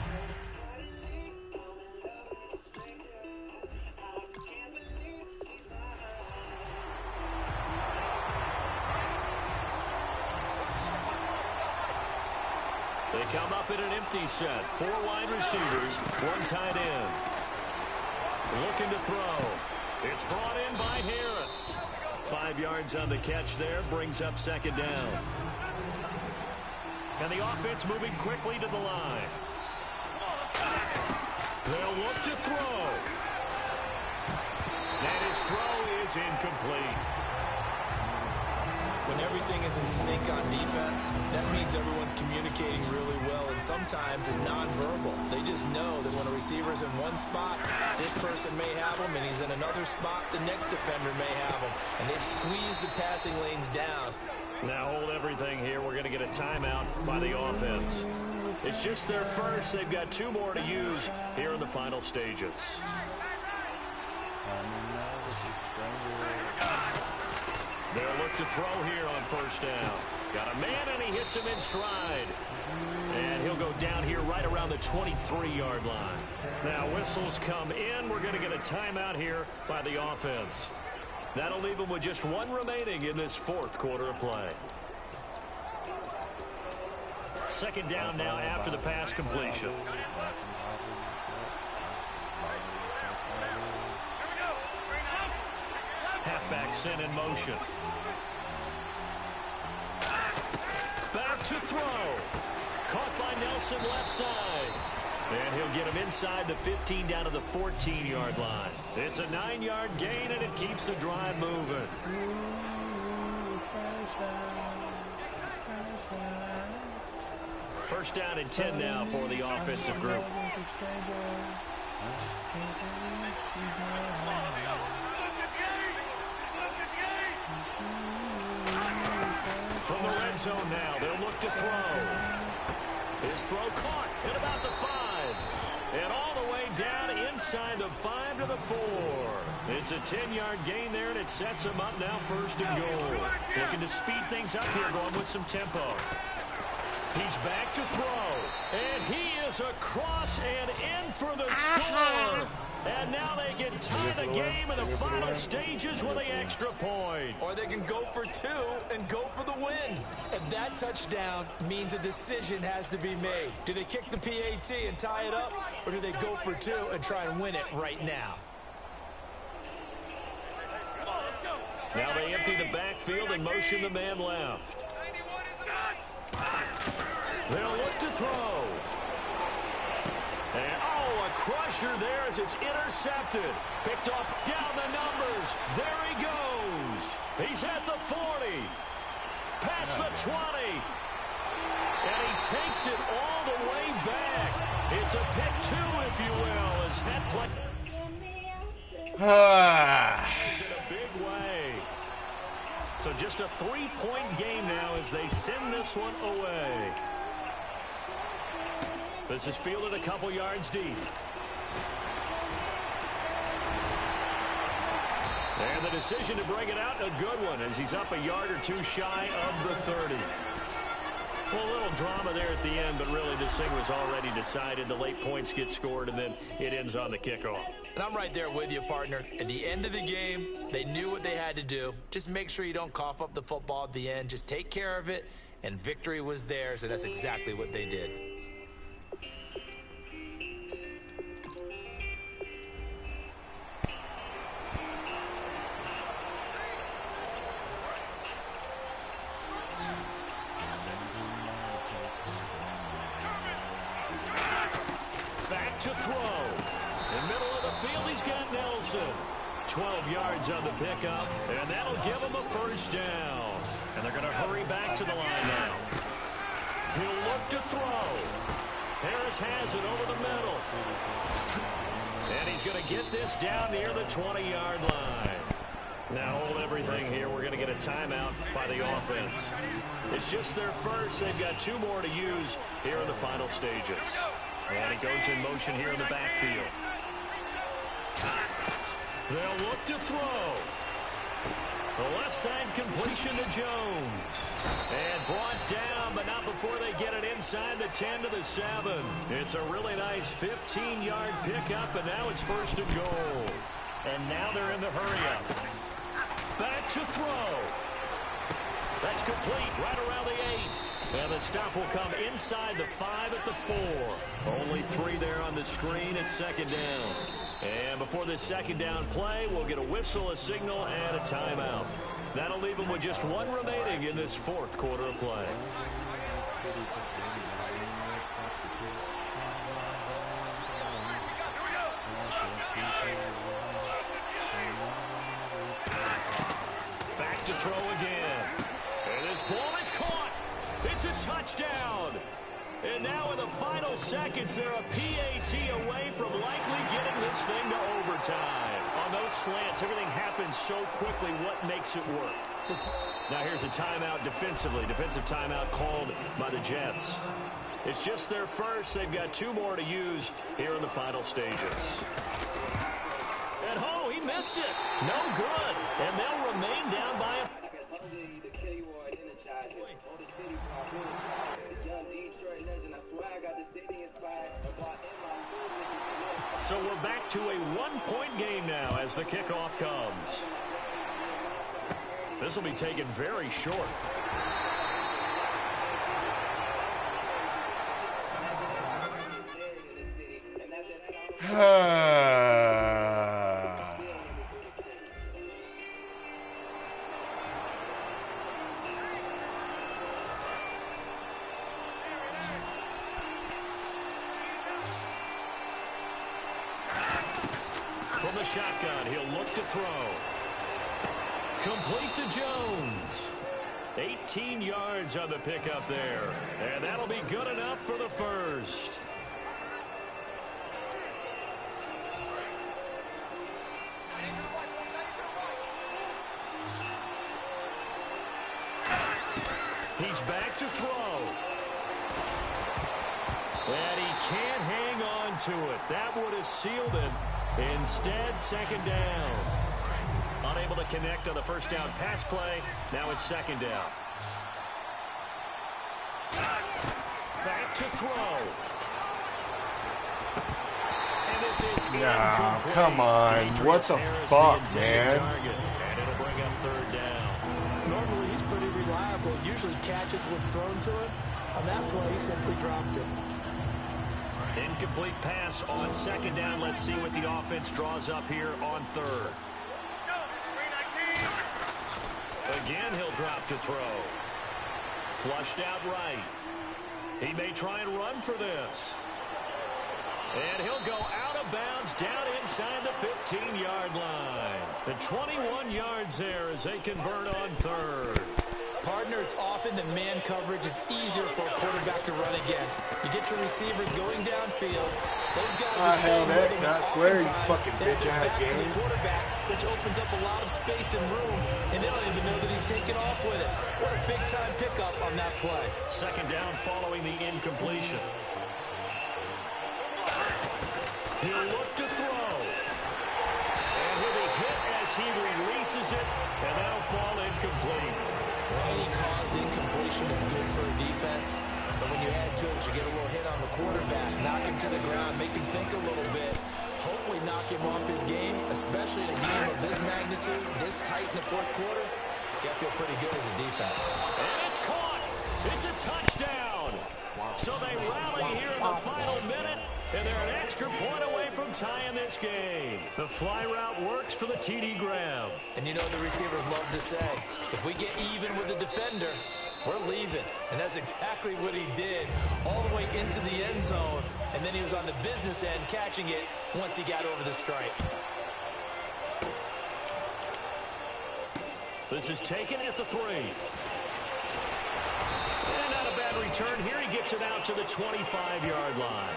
They come up in an empty set. 4 wide receivers, 1 tight end. Looking to throw. It's brought in by Harris. 5 yards on the catch there, brings up second down. And the offense moving quickly to the line. They'll look to throw. And his throw is incomplete. When everything is in sync on defense, that means everyone's communicating really well, and sometimes it's nonverbal. They just know that when a receiver's in one spot, this person may have him, and he's in another spot, the next defender may have him, and they squeeze the passing lanes down. Now hold everything here. We're going to get a timeout by the offense. It's just their first. They've got 2 more to use here in the final stages. They'll look to throw here on first down. Got a man, and he hits him in stride. And he'll go down here right around the 23-yard line. Now whistles come in. We're going to get a timeout here by the offense. That'll leave them with just 1 remaining in this 4th quarter of play. Second down now after the pass completion. Halfback sent in motion. Back to throw. Caught by Nelson left side. And he'll get him inside the 15 down to the 14-yard line. It's a 9-yard gain, and it keeps the drive moving. First down and 10 now for the offensive group. From the red zone now, they'll look to throw. His throw caught at about the 5. And all the way down inside the 5 to the 4. It's a 10-yard gain there, and it sets him up now 1st and goal. Looking to speed things up here, going with some tempo. He's back to throw. And he is across and in for the score. And now they can tie the game in the final stages with the extra point. Or they can go for 2 and go for the win. And that touchdown means a decision has to be made. Do they kick the PAT and tie it up, or do they go for 2 and try and win it right now? Now they empty the backfield and motion the man left. They'll look to throw. And, a crusher there as it's intercepted. Picked up down the numbers. There he goes. He's at the 40. Past the 20. And he takes it all the way back. It's a pick 2, if you will, as that play in a big way. So just a 3-point game now as they send this one away. This is fielded a couple yards deep. And the decision to bring it out, a good one, as he's up a yard or 2 shy of the 30. Well, a little drama there at the end, but really this thing was already decided. The late points get scored, and then it ends on the kickoff. And I'm right there with you, partner. At the end of the game, they knew what they had to do. Just make sure you don't cough up the football at the end. Just take care of it, and victory was theirs, and that's exactly what they did. Back to throw. In the middle of the field, he's got Nelson. 12 yards on the pickup, and that'll give him a first down. And they're going to hurry back to the line now. He'll look to throw. Harris has it over the middle. And he's going to get this down near the 20-yard line. Now hold everything here. We're going to get a timeout by the offense. It's just their first. They've got 2 more to use here in the final stages. And he goes in motion here in the backfield. They'll look to throw. The left side completion to Jones. And brought down, but not before they get it inside the 10 to the 7. It's a really nice 15-yard pickup, and now it's first and goal. And now they're in the hurry-up. Back to throw. That's complete right around the 8. And the stop will come inside the 5 at the 4. Only 3 there on the screen at second down. And before this second down play, we'll get a whistle, a signal, and a timeout. That'll leave them with just 1 remaining in this 4th quarter of play. Back to throw again. And this ball is caught. It's a touchdown. And now in the final seconds, they're a PAT away from likely getting this thing to overtime. On those slants, everything happens so quickly. What makes it work? Now here's a timeout defensively. Defensive timeout called by the Jets. It's just their first. They've got 2 more to use here in the final stages. And he missed it. No good. And they'll remain down by a... So we're back to a 1-point game now as the kickoff comes. This will be taken very short. From the shotgun, he'll look to throw. Complete to Jones. 18 yards on the pickup there. And that'll be good enough for the first. He's back to throw. And he can't hang on to it. That would have sealed him. Instead, second down. Unable to connect on the first down pass play. Now it's second down. to throw. And this is Nah, incomplete. come on. Demetrius What the Harris, fuck, the intended man? target, and it'll bring up third down. Normally, he's pretty reliable. Usually catches what's thrown to him. On that play, he simply dropped it. Incomplete pass on second down. Let's see what the offense draws up here on third. Again, he'll drop to throw. Flushed out right. He may try and run for this. And he'll go out of bounds down inside the 15-yard line. The 21 yards there as they convert on third. Partner, it's often that man coverage is easier for a quarterback to run against. You get your receivers going downfield. Those guys are hell, staying that's with them, not and square, you oftentimes fucking they have to bitch-ass back to the game. quarterback, which opens up a lot of space and room, and they don't even know that he's taking off with it. What a big-time pickup on that play. Second down following the incompletion. He'll look to throw. And he'll be hit as he releases it, and that'll fall incomplete. Any caused incompletion is good for a defense, but when you add to it, you get a little hit on the quarterback, knock him to the ground, make him think a little bit, hopefully knock him off his game, especially in a game of this magnitude, this tight in the fourth quarter. You got to feel pretty good as a defense. And it's caught. It's a touchdown. So they rally here in the final minute, and they're an extra point away from tying this game. The fly route works for the TD Graham. And you know the receivers love to say, if we get even with the defender, we're leaving. And that's exactly what he did all the way into the end zone. And then he was on the business end catching it once he got over the stripe. This is taken at the 3. And not a bad return here. He gets it out to the 25-yard line.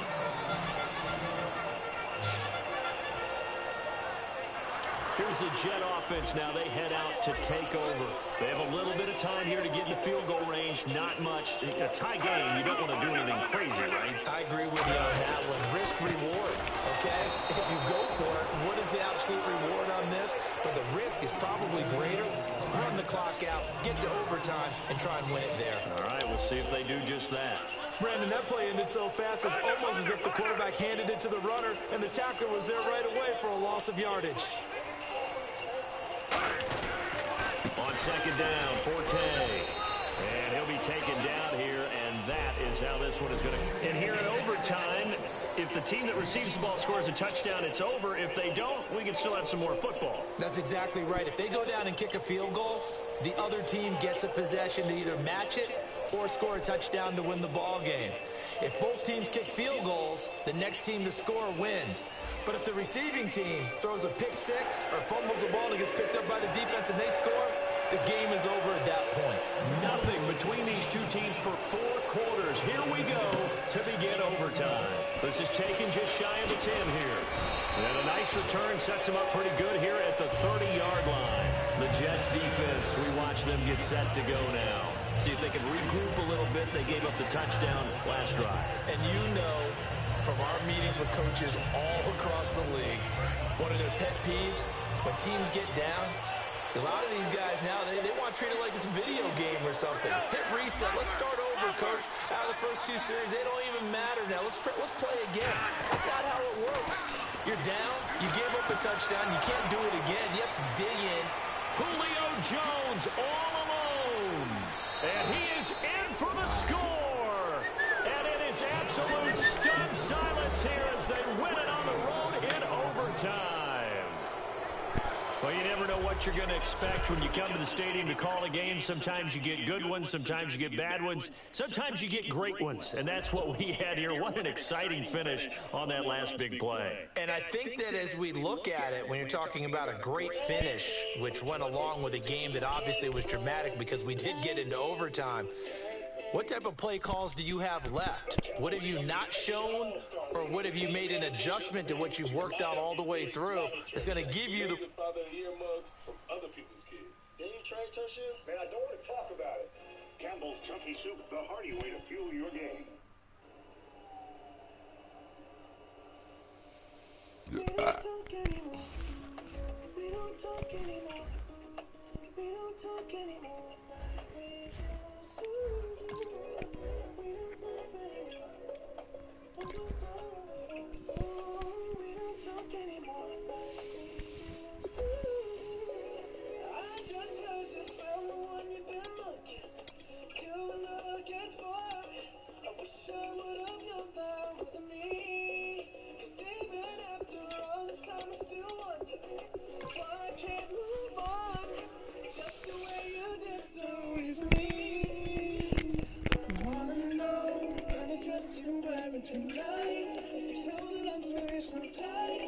Here's the Jet offense now. They head out to take over. They have a little bit of time here to get in the field goal range. Not much. A tie game, you don't want to do anything crazy, right? I agree with you on that one. Risk reward, okay? If you go for it, what is the absolute reward on this? But the risk is probably greater. Run the clock out, get to overtime, and try and win it there. All right, we'll see if they do just that. Brandon, that play ended so fast, it's almost as if the quarterback handed it to the runner, and the tackler was there right away for a loss of yardage. On second down, Forte. And he'll be taken down here, and that is how this one is going to... And here in overtime, if the team that receives the ball scores a touchdown, it's over. If they don't, we can still have some more football. That's exactly right. If they go down and kick a field goal, the other team gets a possession to either match it or score a touchdown to win the ball game. If both teams kick field goals, the next team to score wins. But if the receiving team throws a pick six or fumbles the ball and it gets picked up by the defense and they score, the game is over at that point. Nothing between these two teams for 4 quarters. Here we go to begin overtime. This is taken just shy of the 10 here. And a nice return sets them up pretty good here at the 30-yard line. The Jets defense, we watch them get set to go now. See if they can regroup a little bit. They gave up the touchdown last drive. And you know from our meetings with coaches all across the league, one of their pet peeves, when teams get down, a lot of these guys now, they want to treat it like it's a video game or something. Hit reset. Let's start over, coach. Out of the first 2 series, they don't even matter now. Let's play again. That's not how it works. You're down. You gave up a touchdown. You can't do it again. You have to dig in. Julio Jones all alone. And he is in for the score. And it is absolute stunned silence here as they win it on the road in overtime. Well, you never know what you're going to expect when you come to the stadium to call a game. Sometimes you get good ones. Sometimes you get bad ones. Sometimes you get great ones. And that's what we had here. What an exciting finish on that last big play. And I think that as we look at it, when you're talking about a great finish, which went along with a game that obviously was dramatic because we did get into overtime, what type of play calls do you have left? What have you not shown, or what have you made an adjustment to what you've worked out all the way through? It's going to give you the... earmugs from other people's kids. Did you try to touch you? Man, I don't want to talk about it. Campbell's Chunky Soup, the hearty way to fuel your game. We don't talk anymore. We don't talk anymore. We don't talk anymore. We having tonight. You know that I'm serious, I'm tight.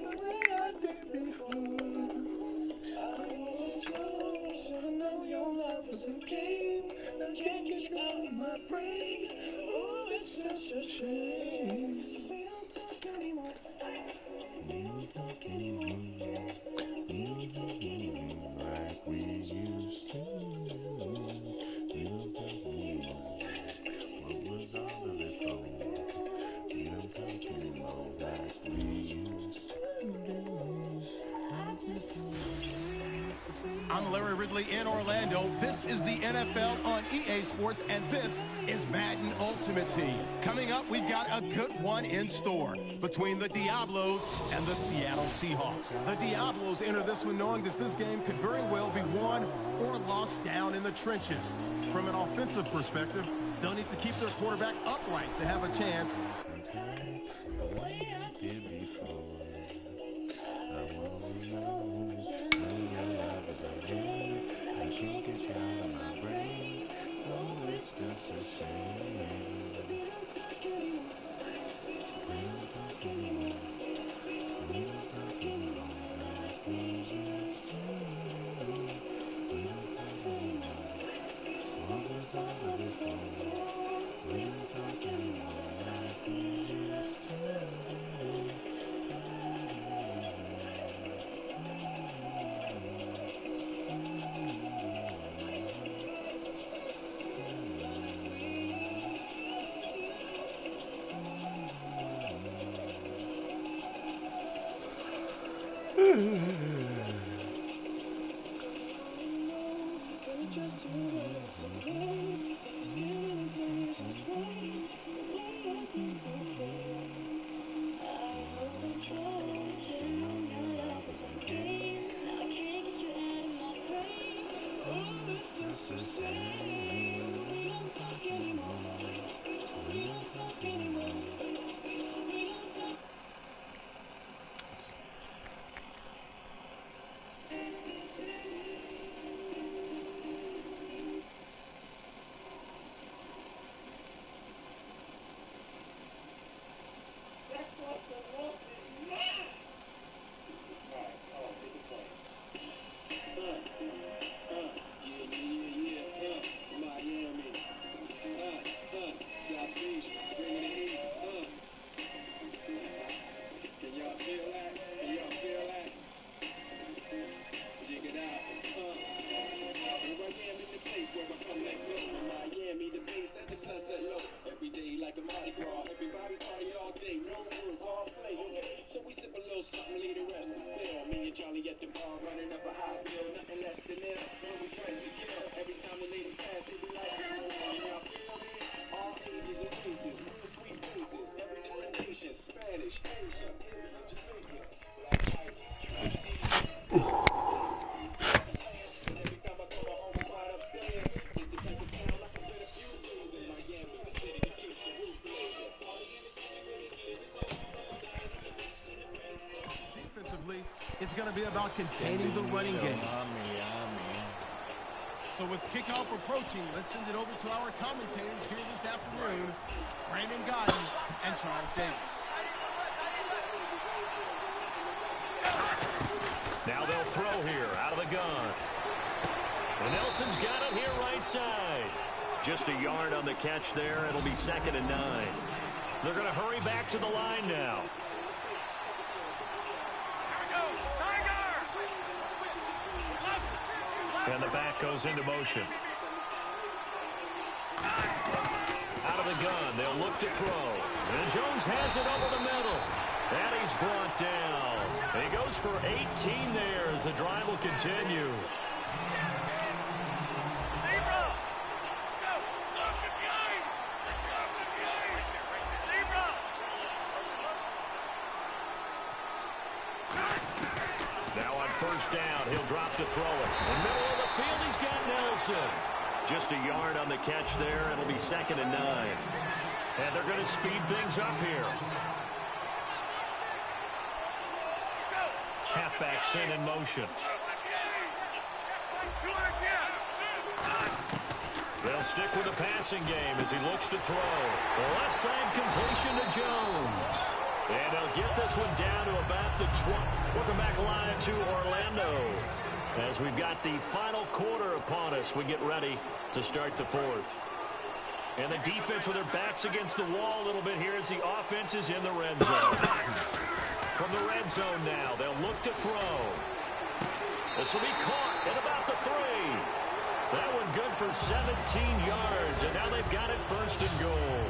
But when I did before, I want you. Should've known your love was a game. I can't get you out of my brain. Oh, it's such a shame. We don't talk anymore. We don't talk anymore. We don't talk anymore like we used to. We don't talk anymore. What was all of it for? We don't talk anymore like we used to do. I just I'm Larry Ridley in Orlando. This is the NFL on EA Sports, and this is Madden Ultimate Team. Coming up, we've got a good one in store between the Diablos and the Seattle Seahawks. The Diablos enter this one knowing that this game could very well be won or lost down in the trenches. From an offensive perspective, they'll need to keep their quarterback upright to have a chance. It's going to be about containing the running game. So with kickoff approaching, let's send it over to our commentators here this afternoon, Brandon Godden and Charles Davis. Now they'll throw here out of the gun. And Nelson's got it here right side. Just a yard on the catch there. It'll be 2nd and 9. They're going to hurry back to the line now. And the back goes into motion. Out of the gun, they'll look to throw. And Jones has it over the middle. And he's brought down. And he goes for 18 there as the drive will continue. Now on first down, he'll drop to throw it. In the middle of the field, he's got Nelson. Just a yard on the catch there. It'll be 2nd and 9. And they're going to speed things up here. Halfback sent in motion. They'll stick with the passing game as he looks to throw. The left side completion to Jones. And they'll get this one down to about the 20. Welcome back live to Orlando. As we've got the final quarter upon us, we get ready to start the fourth. And the defense with their backs against the wall a little bit here as the offense is in the red zone. From the red zone now, they'll look to throw. This will be caught at about the 3. That one good for 17 yards, and now they've got it first and goal.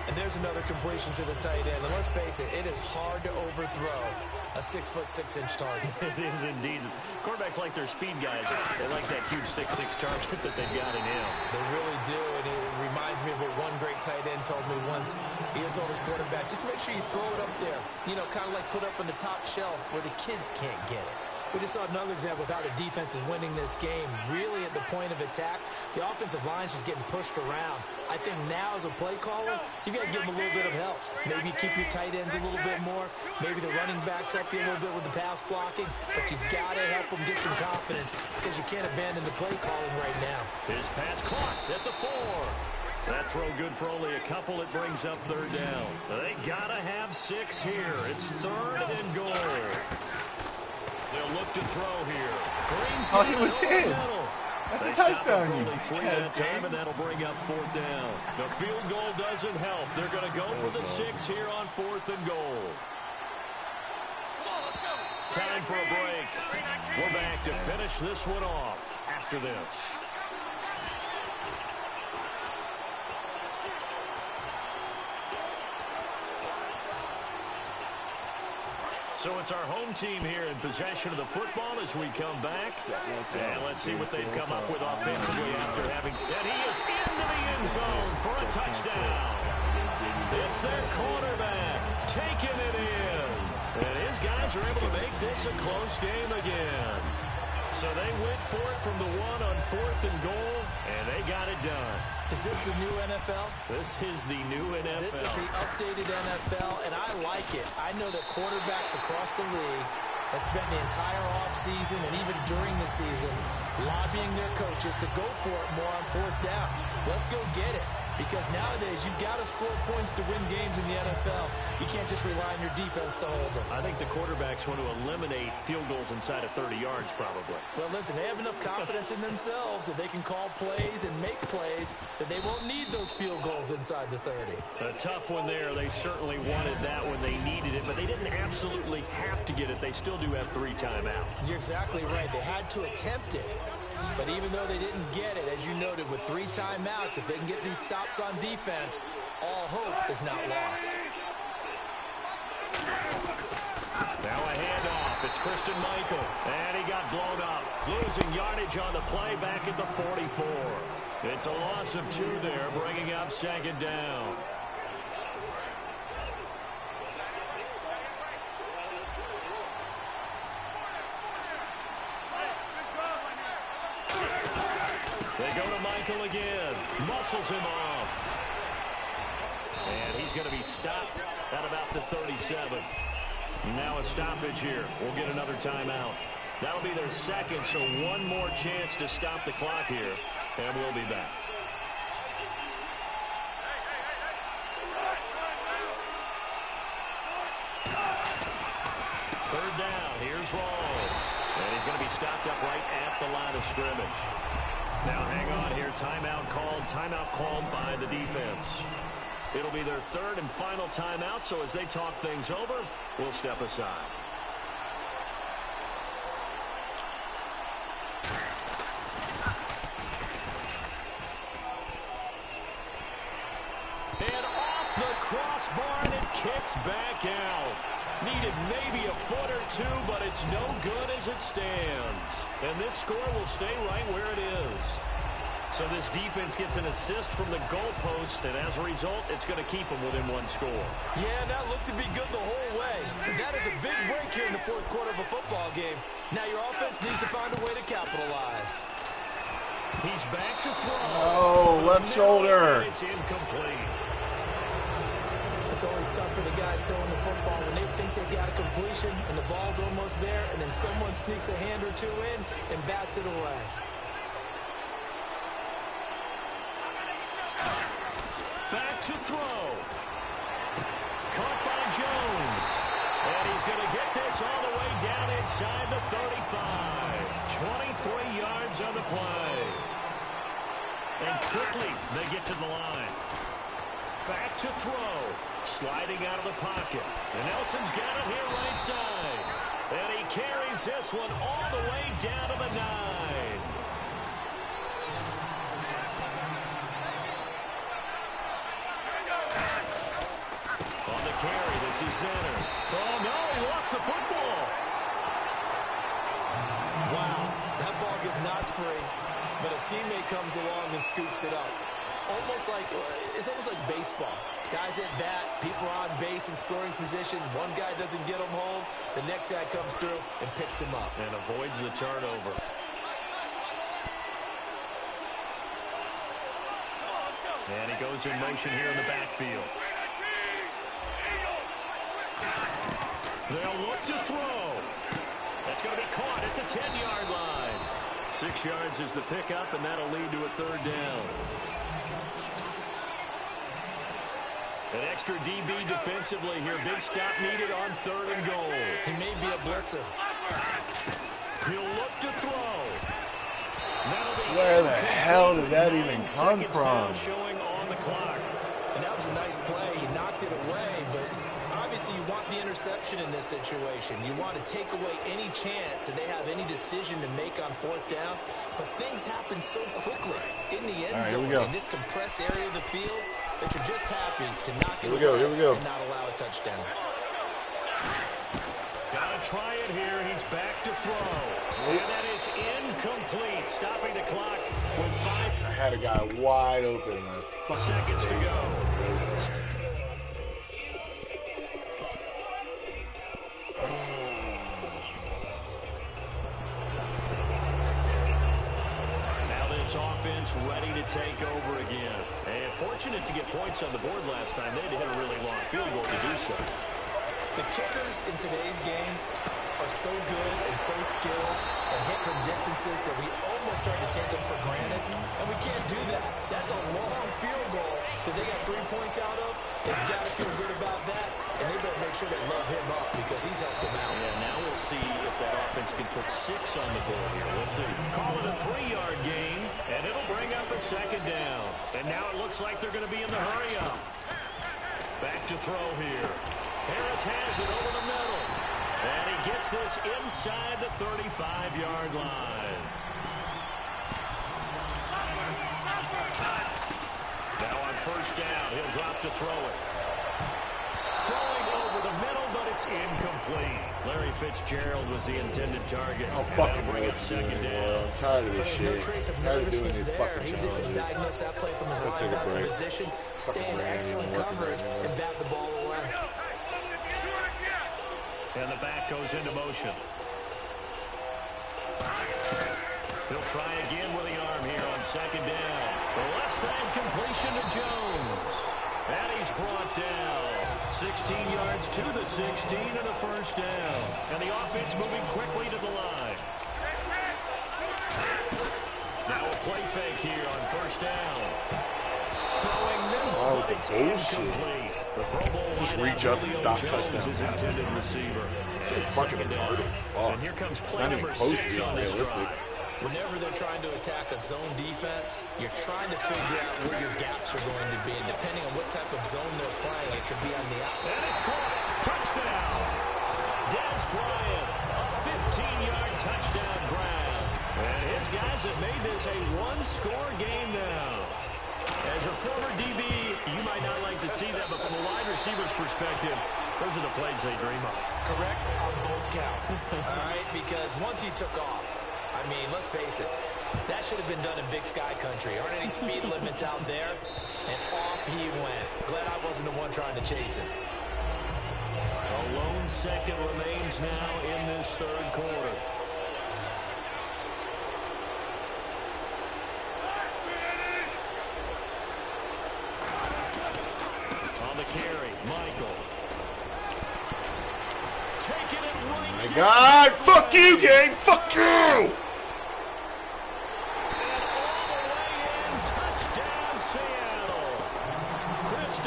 And there's another completion to the tight end. And let's face it, it is hard to overthrow a 6'6" target. It is indeed. Quarterbacks like their speed guys. They like that huge 6'6" target that they've got in him. They really do, and it reminds me of what one great tight end told me once. He had told his quarterback, just make sure you throw it up there. You know, kind of like put up on the top shelf where the kids can't get it. We just saw another example of how the defense is winning this game. Really at the point of attack, the offensive line is just getting pushed around. I think now as a play caller, you've got to give them a little bit of help. Maybe keep your tight ends a little bit more. Maybe the running backs help you a little bit with the pass blocking. But you've got to help them get some confidence because you can't abandon the play calling right now. His pass caught at the 4. That throw good for only a couple. It brings up third down. They got to have 6 here. It's third and goal. They'll look to throw here. Green's Oh, he was in. That's a touchdown. They only 3 that time, and that'll bring up 4th down. The field goal doesn't help. They're going to go for the 6 here on 4th and goal. Time for a break. We're back to finish this one off after this. So it's our home team here in possession of the football as we come back. And let's see what they've come up with offensively after having... And he is into the end zone for a touchdown. It's their quarterback taking it in. And his guys are able to make this a close game again. So they went for it from the 1 on 4th and goal, and they got it done. Is this the new NFL? This is the new NFL. This is the updated NFL, and I like it. I know that quarterbacks across the league have spent the entire offseason and even during the season lobbying their coaches to go for it more on 4th down. Let's go get it. Because nowadays, you've got to score points to win games in the NFL. You can't just rely on your defense to hold them. I think the quarterbacks want to eliminate field goals inside of 30 yards, probably. Well, listen, they have enough confidence in themselves that they can call plays and make plays that they won't need those field goals inside the 30. A tough one there. They certainly wanted that when they needed it, but they didn't absolutely have to get it. They still do have 3 timeouts. You're exactly right. They had to attempt it. But even though they didn't get it, as you noted, with 3 timeouts, if they can get these stops on defense, all hope is not lost. Now a handoff. It's Christian Michael. And he got blown up. Losing yardage on the play back at the 44. It's a loss of 2 there, bringing up 2nd down. They go to Michael again. Muscles him off. And he's going to be stopped at about the 37. Now a stoppage here. We'll get another timeout. That'll be their 2nd, so 1 more chance to stop the clock here. And we'll be back. Third down. Here's Rawls. And he's going to be stopped up right at the line of scrimmage. Now hang on here. Timeout called by the defense. It'll be their 3rd and final timeout, so as they talk things over, we'll step aside. And off the crossbar, and it kicks back out. Needed maybe a foot or 2, but it's no good as it stands. And this score will stay right where it is. So this defense gets an assist from the goalpost, and as a result, it's going to keep them within 1 score. Yeah, and that looked to be good the whole way. And that is a big break here in the 4th quarter of a football game. Now your offense needs to find a way to capitalize. He's back to throw. Oh, left shoulder. It's incomplete. It's always tough for the guys throwing the football when they think they got a completion and the ball's almost there, and then someone sneaks a hand or 2 in and bats it away. to throw. Caught by Jones. And he's going to get this all the way down inside the 35. 23 yards on the play. And quickly they get to the line. Back to throw. Sliding out of the pocket. And Nelson's got it here right side. And he carries this one all the way down to the 9. On the carry, this is Zenner. Oh, no, he lost the football. Wow, that ball is not free, but a teammate comes along and scoops it up. It's almost like baseball. Guys at bat, people are on base in scoring position. One guy doesn't get him home. The next guy comes through and picks him up. And avoids the turnover. And he goes in motion here in the backfield. They'll look to throw. That's going to be caught at the 10-yard line. 6 yards is the pickup, and that'll lead to a 3rd down. An extra DB defensively here. Big stop needed on 3rd and goal. He may be a blitzer. He'll look to throw. Where the hell did that even come from? Showing on the clock. And that was a nice play. He knocked it away, but obviously you want the interception in this situation. You want to take away any chance that they have any decision to make on 4th down. But things happen so quickly in the end zone in this compressed area of the field that you're just happy to knock it away and not allow a touchdown. Gotta try it here. He's back to throw. And that is incomplete. Stopping the clock with 5. I had a guy wide open. Seconds to go. Now this offense ready to take over again. And fortunate to get points on the board last time. They had to hit a really long field goal to do so. The kickers in today's game are so good and so skilled and hit from distances that we almost start to take them for granted. And we can't do that. That's a long field goal that they got 3 points out of. They've got to feel good about that. And they better make sure they love him up because he's helped them out. Yeah, now we'll see if that offense can put 6 on the board here. We'll see. Call it a 3-yard gain, and it'll bring up a 2nd down. And now it looks like they're going to be in the hurry-up. Back to throw here. Harris has it over the middle. And he gets this inside the 35-yard line. Now on 1st down, he'll drop to throw it. Throwing over the middle, but it's incomplete. Larry Fitzgerald was the intended target. Oh, fucking bring up 2nd down. I'm tired of this There's shit. no trace of Tired of doing nervousness these there. fucking He was able to challenges. diagnose that play from his Let's take a linebacker break. position, stay in brain excellent ain't working coverage, right now. and bat the ball away. And the back goes into motion. He'll try again with the arm here on 2nd down. The left side completion to Jones. And he's brought down. 16 yards to the 16 and a 1st down. And the offense moving quickly to the line. Now a play fake here on 1st down. Throwing middle, but it's incomplete. The Pro Bowl Just wideout reach up and Julio stop Jones touchdown is passes. intended receiver. It's fucking retarded as fuck. And here comes It's play not even number close to 6 being on this realistic. drive. Whenever they're trying to attack a zone defense, you're trying to figure out where your gaps are going to be. And depending on what type of zone they're playing, it could be on the out. And it's caught. Touchdown. Des Bryant, a 15-yard touchdown grab. And his guys have made this a one-score game now. As a former DB, you might not like to see that, but from a wide receiver's perspective, those are the plays they dream of. Correct on both counts. All right, because once he took off, I mean, let's face it, that should have been done in Big Sky country. Aren't any speed limits out there? And off he went. Glad I wasn't the one trying to chase him. A lone second remains now in this 3rd quarter. On the carry, Michael. Taking it right My down. God, fuck you, gang, fuck you! Touchdown, Seattle. Chris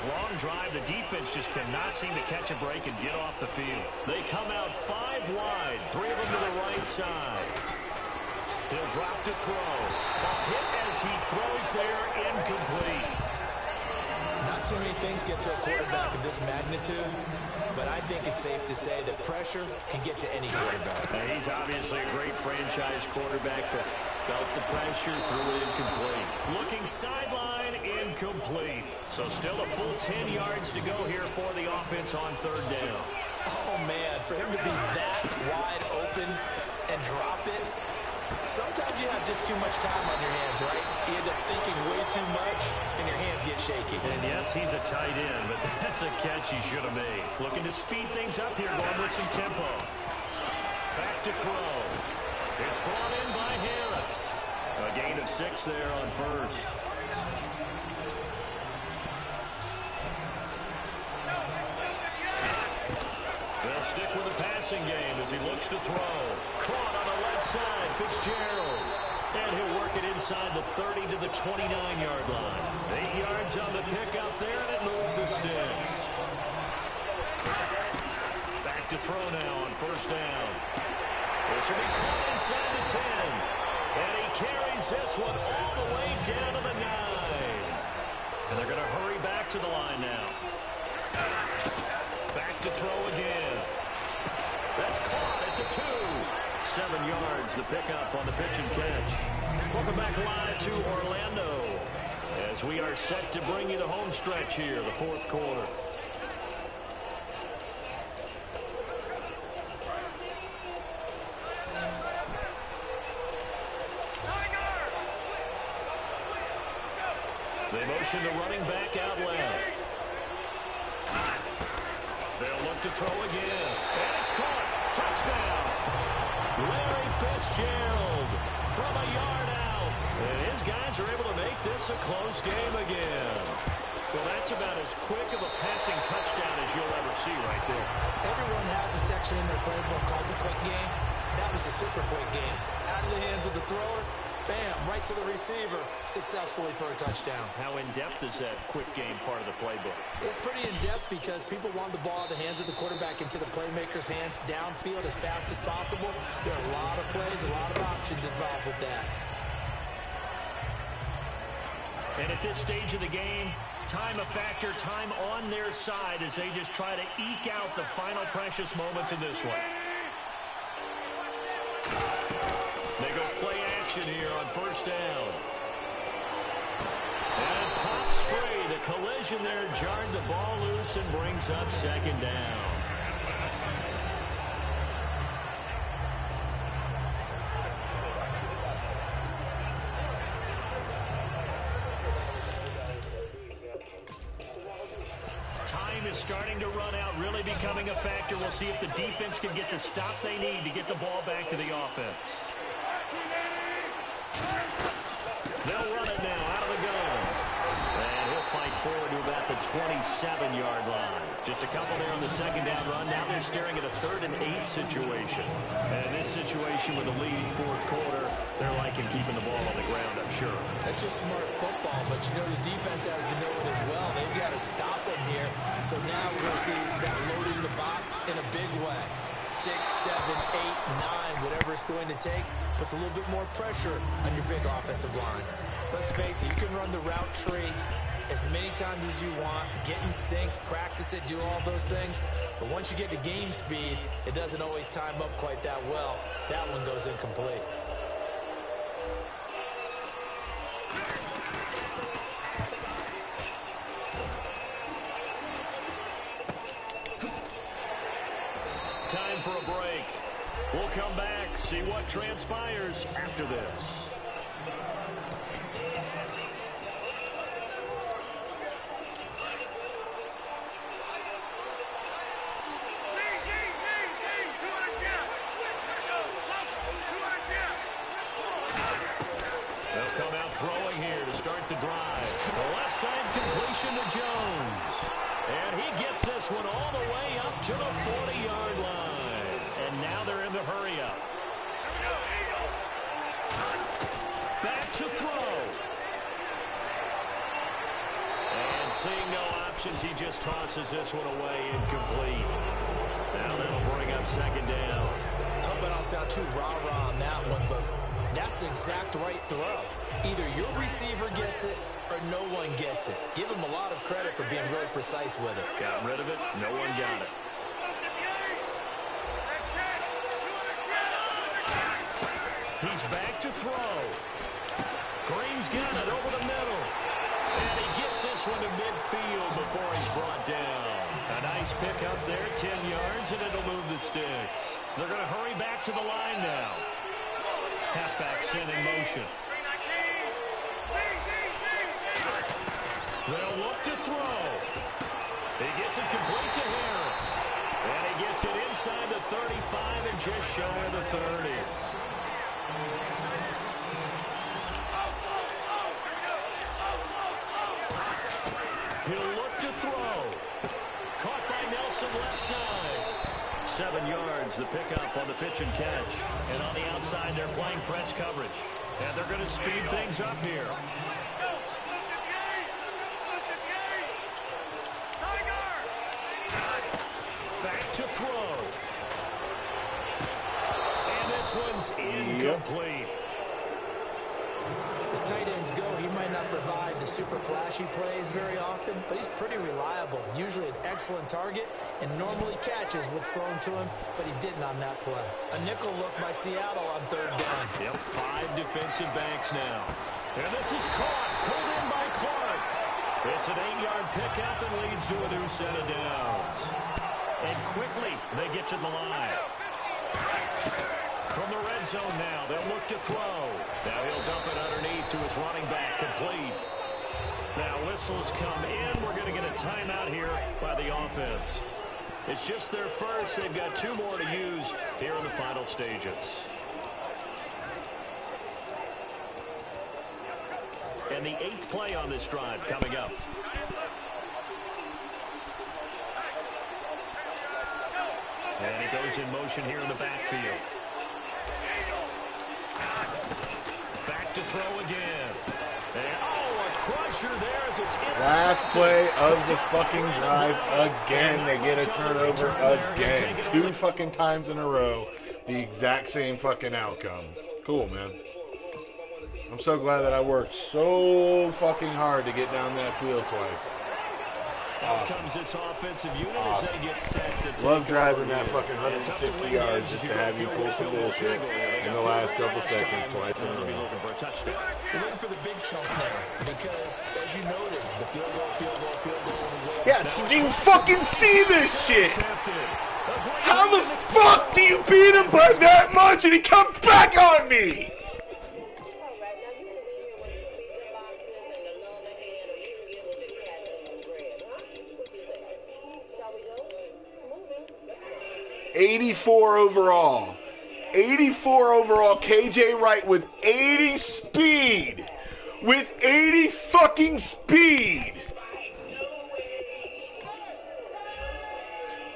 long drive. The defense just cannot seem to catch a break and get off the field. They come out 5 wide, 3 of them to the right side. He'll drop to throw. A hit as he throws there, incomplete. Not too many things get to a quarterback of this magnitude, but I think it's safe to say that pressure can get to any quarterback. And he's obviously a great franchise quarterback, but felt the pressure, threw it incomplete. Looking sideline, incomplete. So still a full 10 yards to go here for the offense on 3rd down. Oh, man, for him to be that wide open and drop it, sometimes you have just too much time on your hands, right? You end up thinking way too much, and your hands get shaky. And yes, he's a tight end, but that's a catch he should have made. Looking to speed things up here, going with some tempo. Back to throw. It's brought in by Harris. A gain of 6 there on 1st. They'll stick with the passing game as he looks to throw. Caught on the left side, Fitzgerald. And he'll work it inside the 30 to the 29-yard line. 8 yards on the pickup there, and it moves the sticks. Back to throw now on 1st down. This will be caught inside the 10. And he carries this one all the way down to the 9. And they're going to hurry back to the line now. Back to throw again. That's caught at the 2. 7 yards, the pickup on the pitch and catch. Welcome back live to Orlando as we are set to bring you the home stretch here, the 4th quarter. They motion the running back out left. They'll look to throw again. And it's caught. Touchdown. Larry Fitzgerald from a yard out. And his guys are able to make this a close game again. Well, that's about as quick of a passing touchdown as you'll ever see right there. Everyone has a section in their playbook called the quick game. That was a super quick game. Out of the hands of the thrower, bam, right to the receiver, successfully for a touchdown. How in-depth is that quick game part of the playbook? It's pretty in-depth because people want the ball in the hands of the quarterback into the playmaker's hands downfield as fast as possible. There are a lot of plays, a lot of options involved with that. And at this stage of the game, time a factor, time on their side as they just try to eke out the final precious moments in this one. They go play action here on 1st down. And pops free. The collision there jarred the ball loose and brings up 2nd down. Time is starting to run out, really becoming a factor. We'll see if the defense can get the stop they need to get the ball back to the offense. They'll run it now out of the gun. And he'll fight forward to about the 27-yard line. Just a couple there on the 2nd down run. Now they're staring at a 3rd and 8 situation. And in this situation with a lead 4th quarter, they're liking keeping the ball on the ground, I'm sure. That's just smart football, but you know the defense has to know it as well. They've got to stop them here. So now we're going to see that loading the box in a big way. 6, 7, 8, 9, whatever it's going to take, puts a little bit more pressure on your big offensive line. Let's face it, you can run the route tree as many times as you want, get in sync, practice it, do all those things. But once you get to game speed, it doesn't always time up quite that well. That one goes incomplete. Time for a break. We'll come back, see what transpires after this. They'll come out throwing here to start the drive. The left side completion to Jones. And he gets this one all the way up to the 40-yard line. And now they're in the hurry-up. Back to throw. And Seeing no options, he just tosses this one away, incomplete. Now that'll bring up second down. Hope I don't sound too rah-rah on that one, but that's the exact right throw. Either your receiver gets it or no one gets it. Give him a lot of credit for being really precise with it. Got rid of it. No one got it. He's back to throw. Green's got it over the middle. And he gets this one to midfield before he's brought down. A nice pick up there, 10 yards, and it'll move the sticks. They're going to hurry back to the line now. Halfback sent in motion. They'll look to throw. He gets it complete to Harris. And he gets it inside the 35 and just shy of the 30. He'll look to throw. Caught by Nelson left side. 7 yards, the pickup on the pitch and catch. And on the outside, they're playing press coverage. And they're going to speed things up here. Back to throw. And this one's incomplete. As tight ends go, he might not provide the super flashy plays very often, but he's pretty reliable. Usually an excellent target and normally catches what's thrown to him, but he didn't on that play. A nickel look by Seattle on third down. Yep, 5 defensive backs now. And this is caught, pulled in by Clark. It's an 8-yard pickup and leads to a new set of downs. And quickly, they get to the line. From the red zone now, they'll look to throw. Now he'll dump it underneath to his running back, complete. Now whistles come in. We're going to get a timeout here by the offense. It's just their first. They've got 2 more to use here in the final stages. And the 8th play on this drive coming up. And he goes in motion here in the backfield. Back to throw again. And, oh, a crusher there as it's intercepted. Last play of the fucking drive again. They get a turnover again. 2 fucking times in a row. The exact same fucking outcome. Cool, man. I'm so glad that I worked so fucking hard to get down that field twice. Out comes this offensive unit as they get set to take Love driving that fucking 160 yards just to have you pull some bullshit in the last couple seconds twice in a row. You're looking for the big chunk there because, as you noted, the field goal. Yes, do you fucking see this shit? How the fuck do you beat him by that much and he comes back on me? '84 overall. 84 overall. KJ Wright with 80 speed. With 80 fucking speed.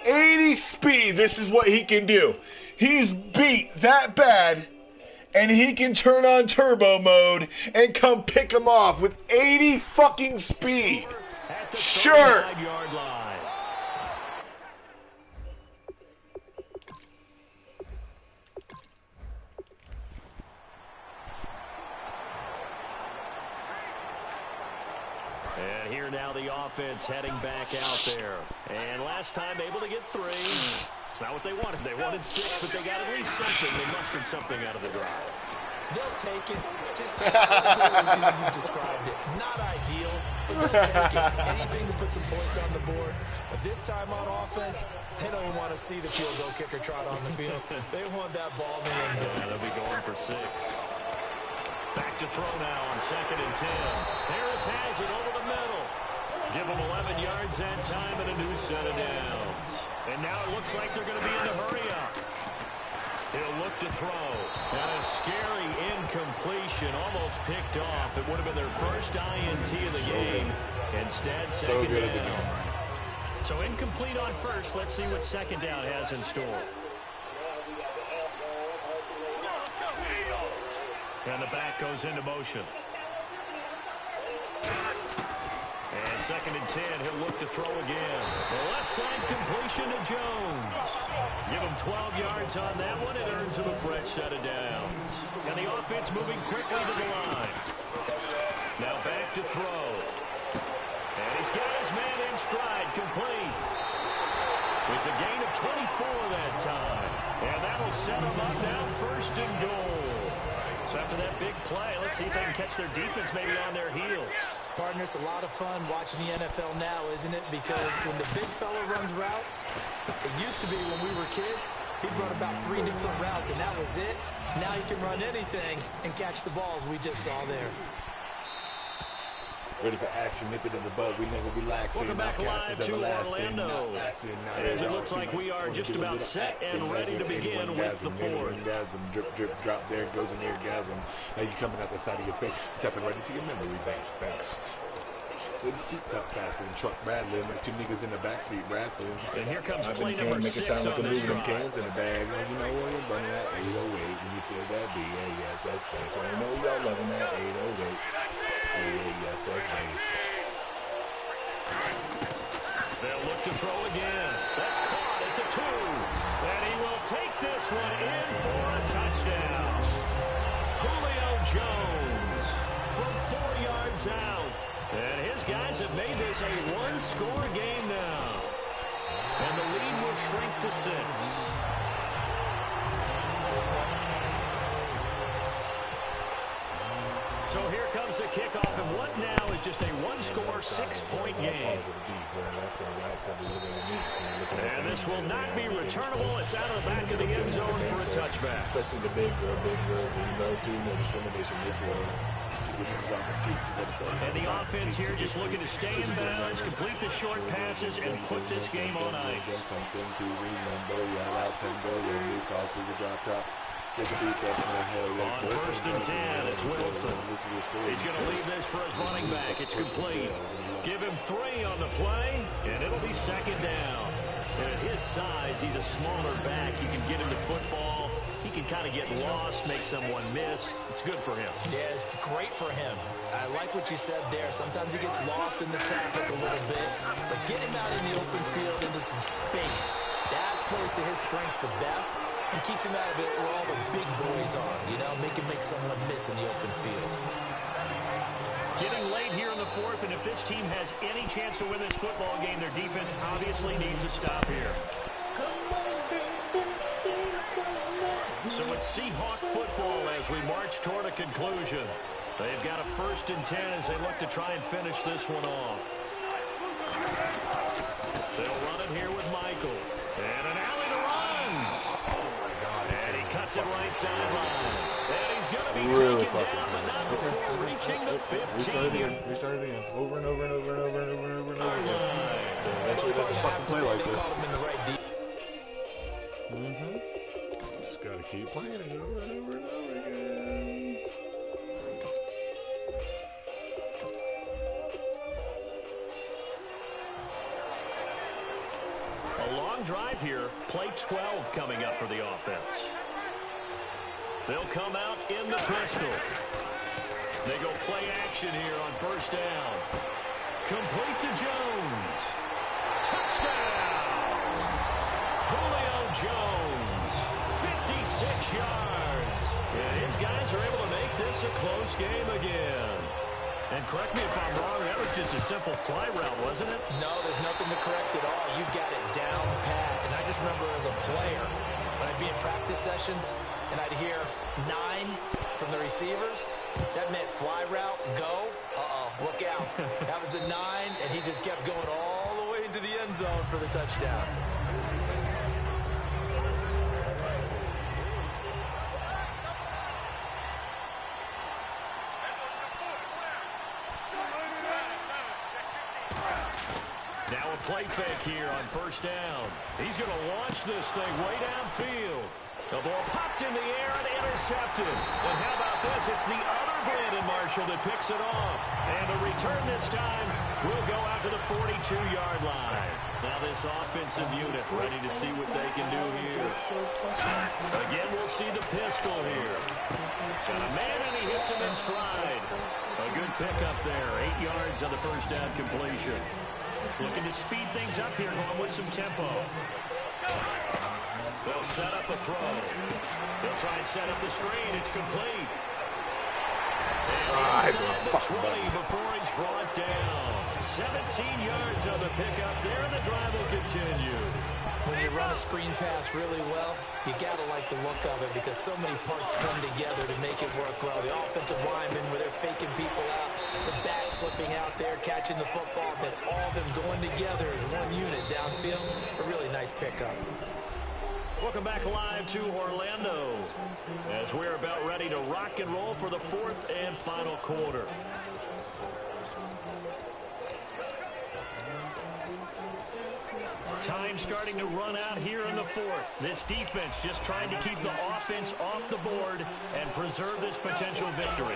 80 speed. This is what he can do. He's beat that bad, and he can turn on turbo mode and come pick him off with 80 fucking speed. Sure. And here now the offense heading back out there. And last time able to get 3. It's not what they wanted. They wanted 6, but they got at least something. They mustered something out of the drive. They'll take it. Just the way you described it. Not ideal, but they'll take it. Anything to put some points on the board. But this time on offense, they don't even want to see the field goal kicker trot on the field. They want that ball in the end zone. Yeah, they'll be going for 6. Back to throw now on 2nd and 10. Harris has it over the middle. Give them 11 yards that time and a new set of downs. And now it looks like they're going to be in the hurry-up. He'll look to throw. And a scary incompletion, almost picked off. It would have been their first INT of the game. Instead, second down. So incomplete on first. Let's see what second down has in store. And the back goes into motion. And 2nd and 10. He'll look to throw again. The left side completion to Jones. Give him 12 yards on that one. It earns him a fresh set of downs. And the offense moving quickly to the line. Now back to throw. And he's got his man in stride, complete. It's a gain of 24 that time. And that'll set him up now, 1st and goal. So after that big play, let's see if they can catch their defense maybe on their heels. Partner, it's a lot of fun watching the NFL now, isn't it? Because when the big fella runs routes, it used to be when we were kids, he'd run about 3 different routes, and that was it. Now he can run anything and catch the balls we just saw there. Ready for action, nip it in the bud. We never relax. Welcome back live to Orlando. As it looks like we are just about set and ready to begin with the 4th. Drip, drip, drop there, goes in there, gasm. Now you're coming out the side of your face, stepping right into your memory banks. The seat cut fast and truck rattling like 2 niggas in the backseat wrestling. And here comes play number 6 on this drive. Cans in the bag. Well, you know what? You're running that 808 when you feel that B-A-S. That's space. So I know y'all loving that 808. Yes, that's nice. They'll look to throw again. That's caught at the 2. And he will take this one in for a touchdown. Julio Jones from 4 yards out. And his guys have made this a 1-score game now. And the lead will shrink to 6. So here comes the kickoff, and what now is just a 1-score, 6-point game. And this will not be returnable. It's out of the back of the end zone for a touchback. Especially the big girl, no discrimination this world. And the offense here just looking to stay in bounds, complete the short passes, and put this game on ice. Something to remember, yell out 10 billion, we call through the drop top. On 1st and 10, it's Wilson. He's going to leave this for his running back. It's complete. Give him 3 on the play, and it'll be 2nd down. And at his size, he's a smaller back. You can get him to football. He can kind of get lost, make someone miss. It's good for him. Yeah, it's great for him. I like what you said there. Sometimes he gets lost in the traffic a little bit. But get him out in the open field into some space. That plays to his strengths the best and keeps him out of it where all the big boys are. You know, make someone miss in the open field. Getting late here in the 4th, and if this team has any chance to win this football game, their defense obviously needs a stop here. So it's Seahawk football as we march toward a conclusion. They've got a 1st and 10 as they look to try and finish this one off. They'll run it here with Michael. And an alley to run. And he cuts it right sideline. And he's going to be taken down, but not before reaching the 15. Restart it again. Over and over and over and over and over and over and over again. Actually, doesn't fucking play like this. Just got to keep playing it over and over and over again. A long drive here. Play 12 coming up for the offense. They'll come out in the pistol. They go play action here on 1st down. Complete to Jones. Touchdown! Julio Jones, 56 yards. And his guys are able to make this a close game again. And correct me if I'm wrong, that was just a simple fly route, wasn't it? No, there's nothing to correct at all. You got it down pat. And I just remember as a player, when I'd be in practice sessions, and I'd hear 9 from the receivers, that meant fly route, go, look out. That was the 9, and he just kept going all the way into the end zone for the touchdown. Now a play fake here on 1st down. He's going to launch this thing way downfield. The ball popped in the air and intercepted. And how about this? It's the other Brandon Marshall that picks it off. And the return this time will go out to the 42-yard line. Now Now this offensive unit ready to see what they can do here. Again, we'll see the pistol here. Got a man, and he hits him in stride. A good pickup there. 8 yards on the first down completion. Looking to speed things up here, going with some tempo. They'll set up a throw. They'll try and set up the screen. It's complete. And inside the 20 before he's brought down. 17 yards on the pickup there, and the drive will continue. When you run a screen pass really well, you got to like the look of it because so many parts come together to make it work well. The offensive linemen, where they're faking people out, the back slipping out there, catching the football, then all of them going together as one unit downfield. A really nice pickup. Welcome back live to Orlando as we're about ready to rock and roll for the fourth and final quarter. Time starting to run out here in the fourth. This defense just trying to keep the offense off the board and preserve this potential victory.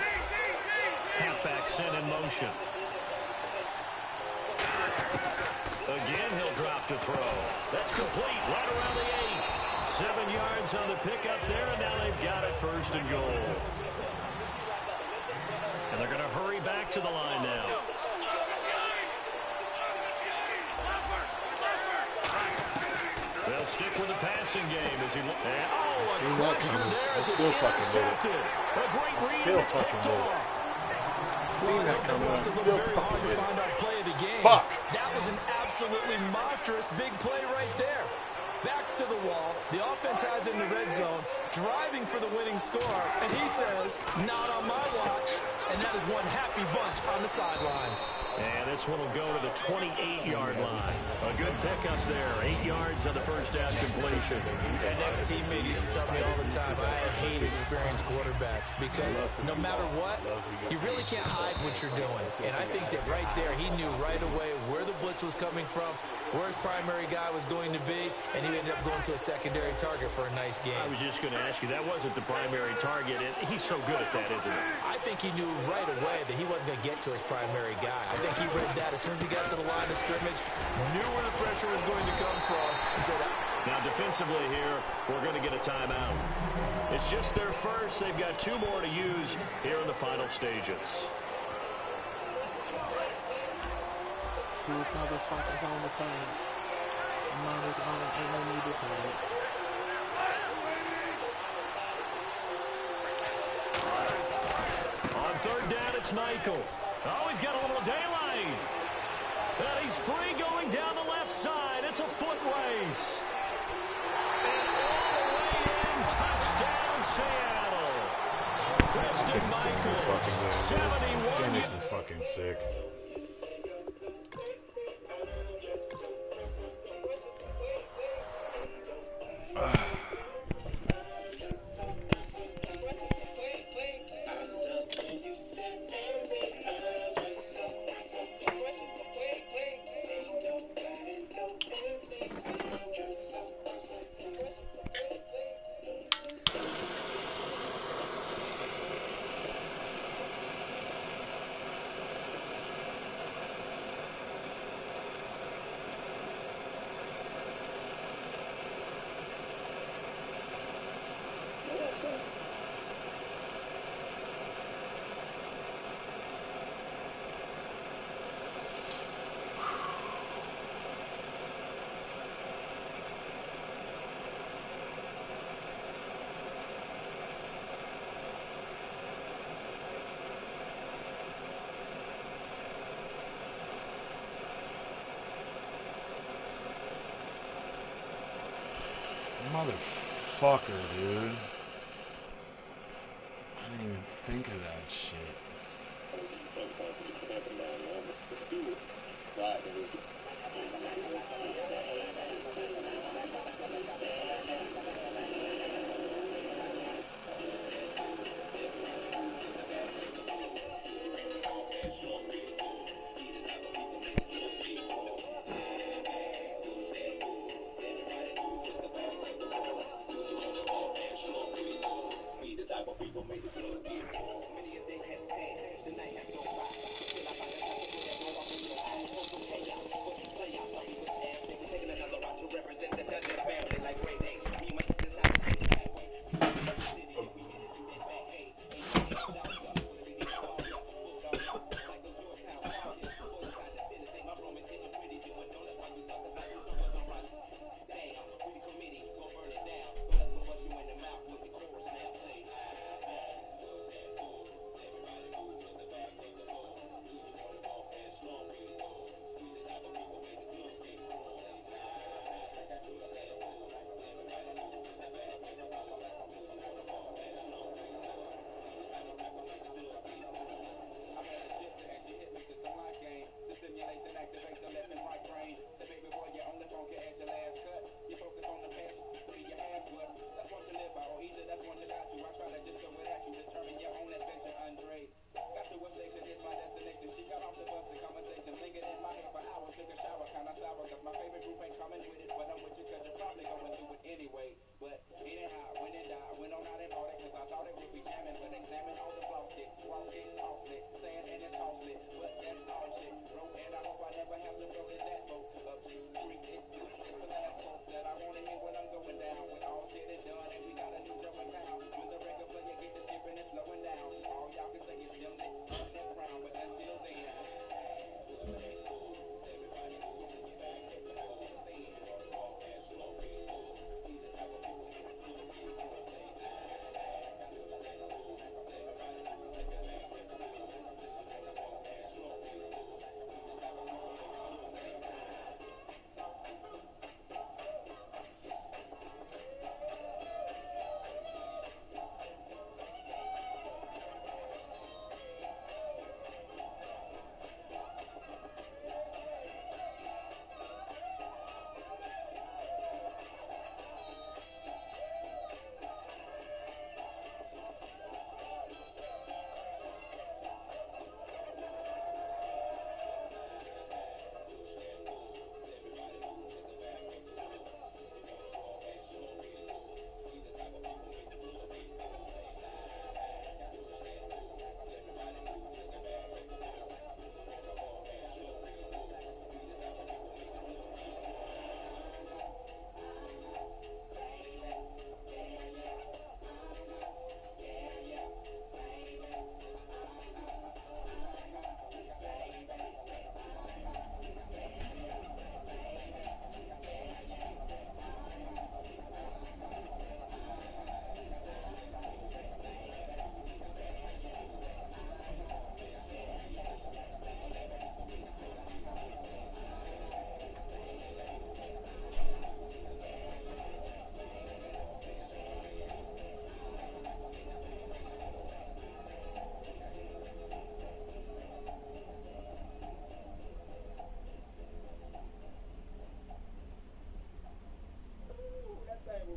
Halfback sent in motion. Again, he'll drop to throw. That's complete right around the 8. 7 yards on the pickup there, and now they've got it first and goal. And they're going to hurry back to the line now. They'll stick with the passing game as he... a crusher there as it's intercepted. A great read, and it's picked off. Seen that coming on. To look very hard to find our play of the game. Fuck. That was an absolutely monstrous big play right there. Backs to the wall. The offense has it in the red zone, driving for the winning score, and he says, not on my watch. And that is one happy bunch on the sidelines. And this one will go to the 28-yard line. A good pickup there. 8 yards on the first down completion. An ex-teammate used to tell me all the time, I hate experienced quarterbacks because no matter what, you really can't hide what you're doing. And I think that right there, he knew right away where the blitz was coming from, where his primary guy was going to be, and he ended up going to a secondary target for a nice game. I was just going to ask you, that wasn't the primary target. He's so good at that, isn't he? I think he knew right away that he wasn't going to get to his primary guy. I think he read that as soon as he got to the line of scrimmage, knew where the pressure was going to come from, and said, now defensively here, we're going to get a timeout. It's just their first. They've got 2 more to use here in the final stages. These motherfuckers on the phone. Mama's on it, ain't no need to play. On third down, it's Michael. Oh, he's got a little daylight. And he's free going down the left side. It's a foot race. And all the way in, touchdown Seattle. Christian Michael, 71. That makes me fucking sick. Motherfucker, dude. I didn't even think of that shit.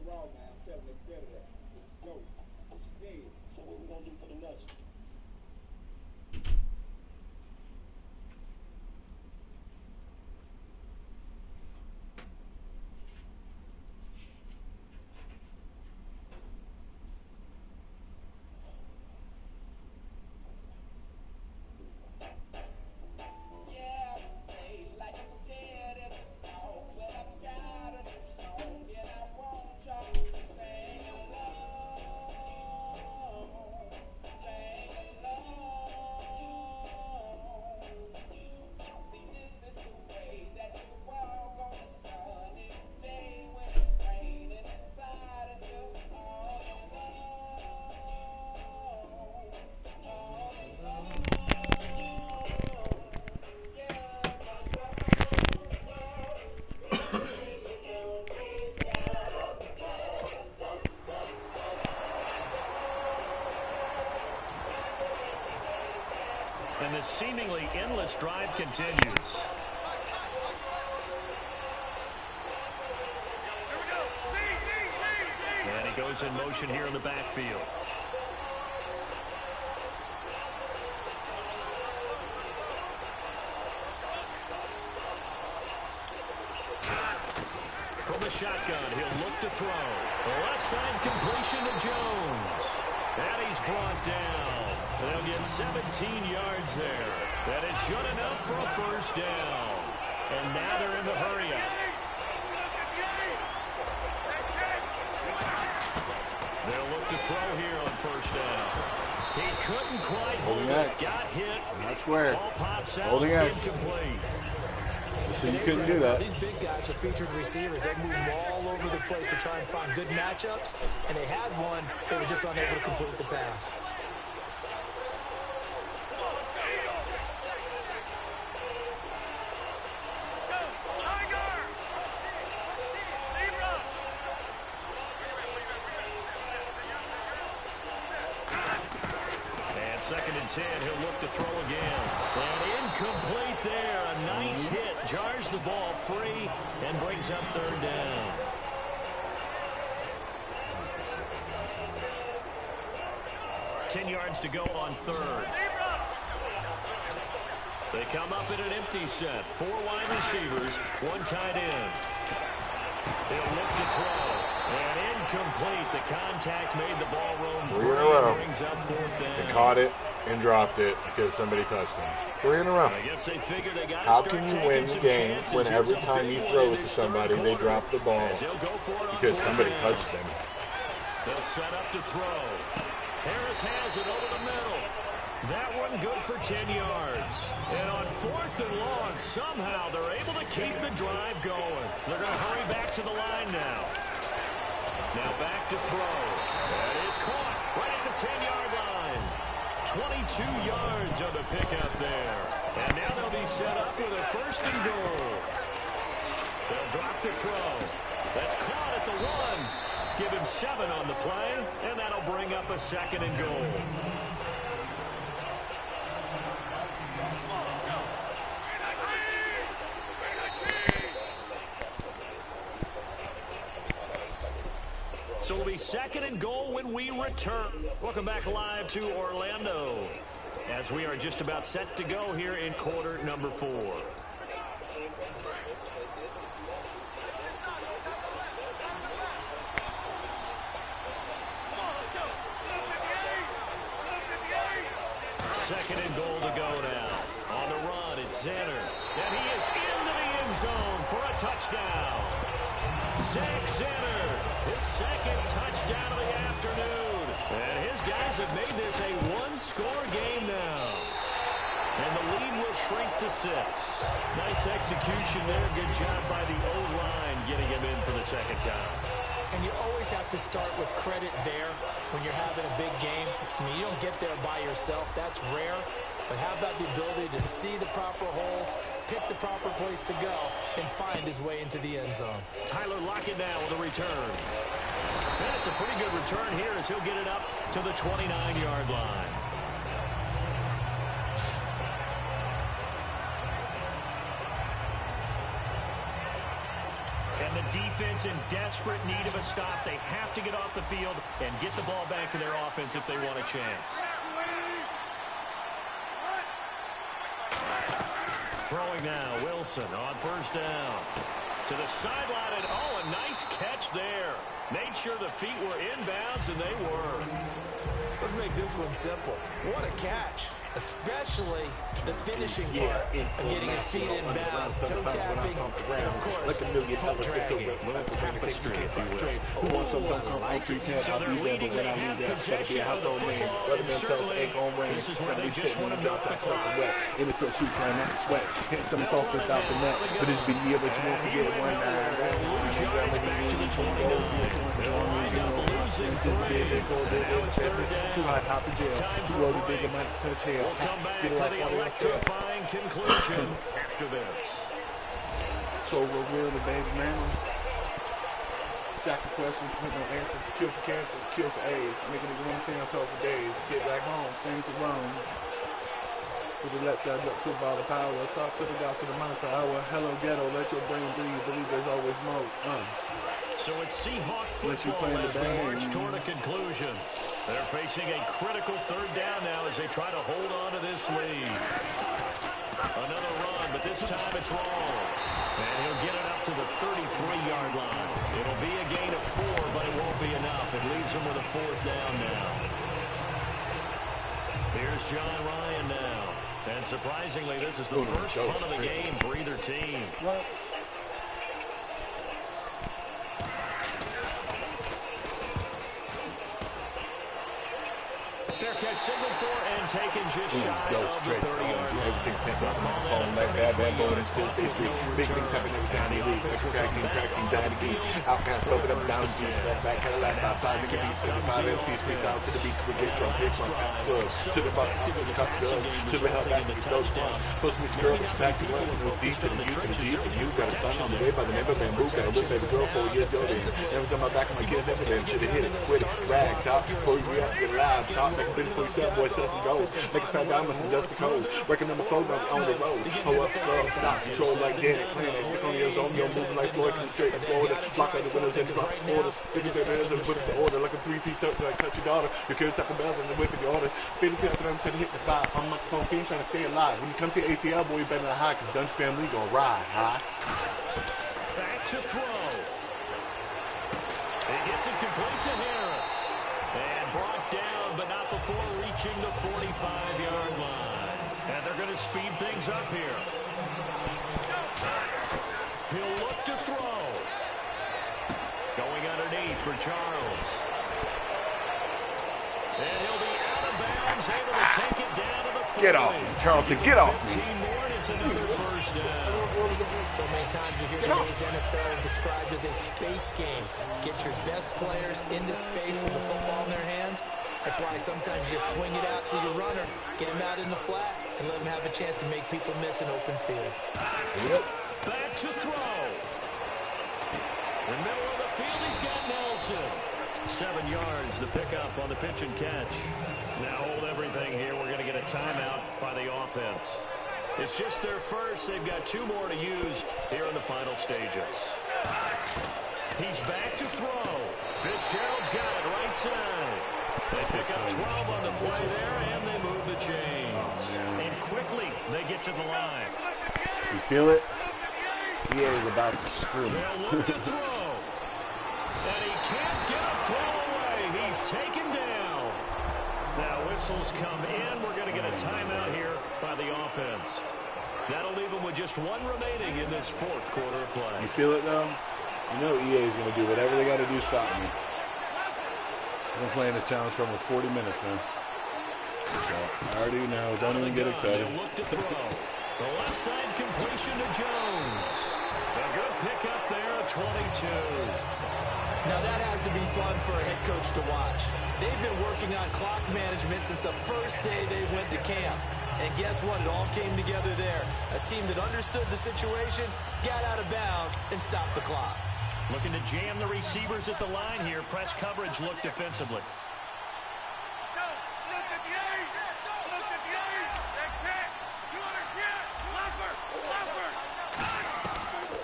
wrong, man. I'm telling you, they're scared of that. Let's go. They're scared. So what we gonna do for the next one? And this seemingly endless drive continues. And he goes in motion here in the backfield. From the shotgun, he'll look to throw. Left side completion to Jones. And he's brought down. They'll get 17 yards there. That is good enough for a first down. And now they're in the hurry-up. They'll look to throw here on first down. He couldn't quite hold it. Got hit. Not square. Ball pops out. Holding X. Incomplete. So you couldn't do that. These big guys are featured receivers. They move all over the place to try and find good matchups. And they had one. They were just unable to complete the pass. Second and 10, he'll look to throw again. And incomplete there. A nice hit. Jars the ball free and brings up third down. Ten yards to go on third. They come up in an empty set. 4 wide receivers, 1 tight end. He'll look to throw. And incomplete. The contact made the ball roam free. 3 in a row. Brings up fourth down. They caught it and dropped it because somebody touched them. 3 in a row. I guess they figure they got How can you win the game when every time you throw it to somebody, they drop the ball because somebody touched them? They'll set up to throw. Harris has it over the middle. That one good for 10 yards. And on 4th and long, somehow they're able to keep the drive going. They're going to hurry back to the line now. Now back to throw. That is caught right at the 10-yard line. 22 yards on the pickup there. And now they'll be set up with a first and goal. They'll drop the throw. That's caught at the 1. Give him 7 on the play, and that'll bring up a second and goal. So it'll be second and goal when we return. Welcome back live to Orlando as we are just about set to go here in quarter number 4. Second and goal to go now. On the run, it's Zenner. And he is into the end zone for a touchdown. Zach Zenner, his second touchdown of the afternoon. And his guys have made this a one-score game now. And the lead will shrink to 6. Nice execution there. Good job by the O-line getting him in for the second time. And you always have to start with credit there when you're having a big game. I mean, you don't get there by yourself. That's rare. But how about the ability to see the proper holes, pick the proper place to go, and find his way into the end zone? Tyler Lockett now with a return. And it's a pretty good return here as he'll get it up to the 29-yard line. And the defense in desperate need of a stop. They have to get off the field and get the ball back to their offense if they want a chance. Throwing now, Wilson on first down. To the sideline, and oh, a nice catch there. Made sure the feet were inbounds, and they were. Let's make this one simple. What a catch. Especially the finishing part of getting his feet in bounds, toe tapping, and of course, foot dragging. Tapestry, if you will. Oh, I like it. So they're leading, they have possession of the football, and certainly this is where they just want to milk the clock. Innocent shoots right now, sweat. Hit some soft without the net. But it's been year, but you won't forget one night. Lose yards back to the 29. They'll wind up losing 3. Now it's third down. Too high, hop in jail. Too low to dig, might touch here. We'll come back for the electrifying conclusion after this. So we're really the baby man. Stack of questions with no answers. Kill for cancer, kill for AIDS. Making it one thing on top for days. Get back home, things are wrong. With the left side up to about the power. Talk to the guy to the mind for hour. Hello ghetto, let your brain breathe. Believe there's always more. So it's Seahawk football as we march toward a conclusion. They're facing a critical third down now as they try to hold on to this lead. Another run, but this time it's Rawls. And he'll get it up to the 33-yard line. It'll be a gain of 4, but it won't be enough. It leaves them with a fourth down now. Here's John Ryan now. And surprisingly, this is the first punt of the game for either team. Fair catch signaled for and taken just shy of the 30-yard line. Everything picked up on the phone like that, bad boy, and still stay street. Big things happen every time they leave. Cracking, down again. Outcast, broken up, down the street, step back, had a laugh, about 5 nigga beats, 75 MPs, freestyle to the beat, we get drunk, hit from half good. To the buck, to the cup good. To the hell back, we get those ones. Post me to girl, it's back to one, go deep to the youth, to the deep, and you got a son on the way by the name of Bamboo, got a little baby girl 4 years old. Every time I back on my kid, never been, should've hit it, quit it, rag, top, before you react, get live, top, make a bitch for yourself, boy, sets and goes. Make a fat diamonds and dust the codes. Working on the phone on the road. Hold up, girl, stop, control like Janet. Playing that stick on your zone, you're moving like Floyd, come straight to Florida. Block out the windows and drop orders. If you say there's a put it to order, like a 3-piece touch, like touch your daughter. Your kids Taco Bells and the whip in your order. Feeding people after them, said hit the 5. I'm not the phone fiend trying to stay alive. When you come to your ATL, boy, you better not hide, cause Dunge family gonna ride, huh? Back to throw. He gets it complete to Harris. And brought down, but not before reaching the 45-yard line. And they're going to speed things up here. He'll look to throw. Going underneath for Charles. And he'll be out of bounds, able to take it down to the 40. Get off me, Charleston, get off me. 15 more, it's another first down. So many times you hear today's NFL described as a space game. Get your best players into space with the football in their hands. That's why sometimes you swing it out to your runner, get him out in the flat, and let him have a chance to make people miss an open field. Back to throw. In the middle of the field, he's got Nelson. 7 yards, the pickup on the pitch and catch. Now hold everything here. We're going to get a timeout by the offense. It's just their first. They've got 2 more to use here in the final stages. He's back to throw. Fitzgerald's got it right side. They pick up 12 on the play there, and they move the chains. And quickly, they get to the line. You feel it? EA is about to screw me. They'll look to throw. And he can't get a throw away. He's taken down. Now whistles come in. We're going to get a timeout here by the offense. That'll leave them with just 1 remaining in this 4th quarter of play. You feel it, though? You know EA is going to do whatever they got to do to stop me. I've been playing this challenge for almost 40 minutes now. So I already know. Don't even get excited. Look to throw. The left side completion to Jones. A good pickup there at 22. Now that has to be fun for a head coach to watch. They've been working on clock management since the first day they went to camp. And guess what? It all came together there. A team that understood the situation, got out of bounds, and stopped the clock. Looking to jam the receivers at the line here. Press coverage look defensively.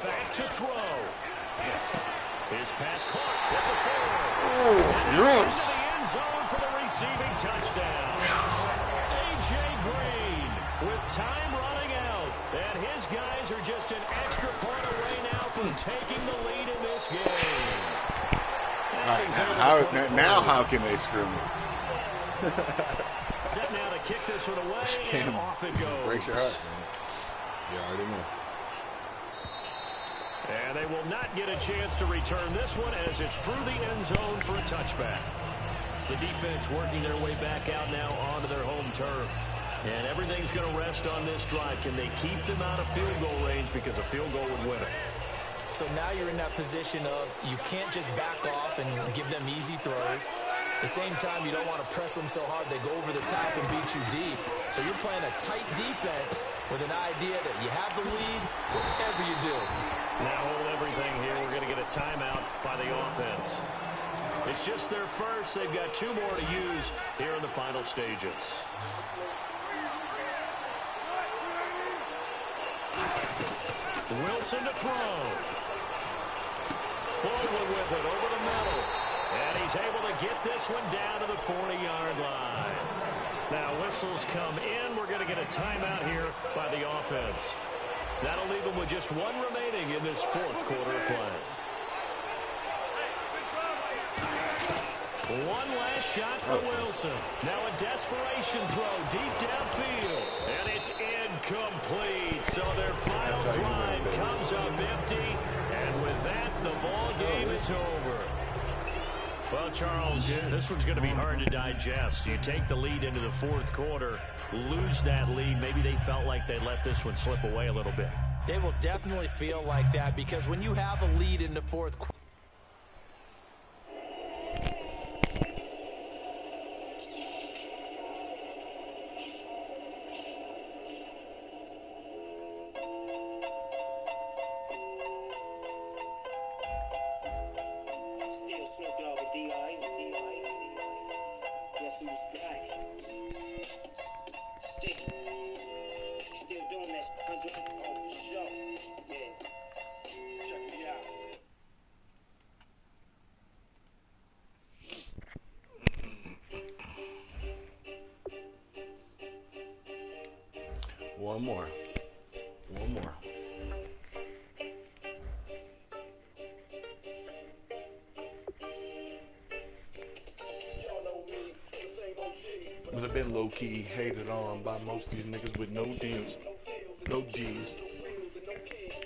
Back to throw. Yes. His pass caught at the 4. Oh, yes. Into the end zone for the receiving touchdown. A.J. Green with time running out. And his guys are just an extra point away now from taking the lead in this game. All right, now how can they screw me? Set now to kick this one away, and off it goes. Breaks your heart, man. You already know. And they will not get a chance to return this one as it's through the end zone for a touchback. The defense working their way back out now onto their home turf. And everything's going to rest on this drive. Can they keep them out of field goal range, because a field goal would win it? So now you're in that position of you can't just back off and give them easy throws. At the same time, you don't want to press them so hard they go over the top and beat you deep. So you're playing a tight defense with an idea that you have the lead whatever you do. Now hold everything here. We're going to get a timeout by the offense. It's just their first. They've got 2 more to use here in the final stages. Wilson to throw. Baldwin with it over the middle. And he's able to get this one down to the 40-yard line. Now whistles come in. We're going to get a timeout here by the offense. That'll leave them with just 1 remaining in this 4th quarter of play. One last shot for Wilson. Now a desperation throw deep downfield. And it's incomplete. So their final drive comes up empty. And with that, the ball game is over. Well, Charles, this one's going to be hard to digest. You take the lead into the 4th quarter, lose that lead. Maybe they felt like they let this one slip away a little bit. They will definitely feel like that, because when you have a lead in the 4th quarter, One more. But I've been low-key hated on by most of these niggas with no deals, no G's.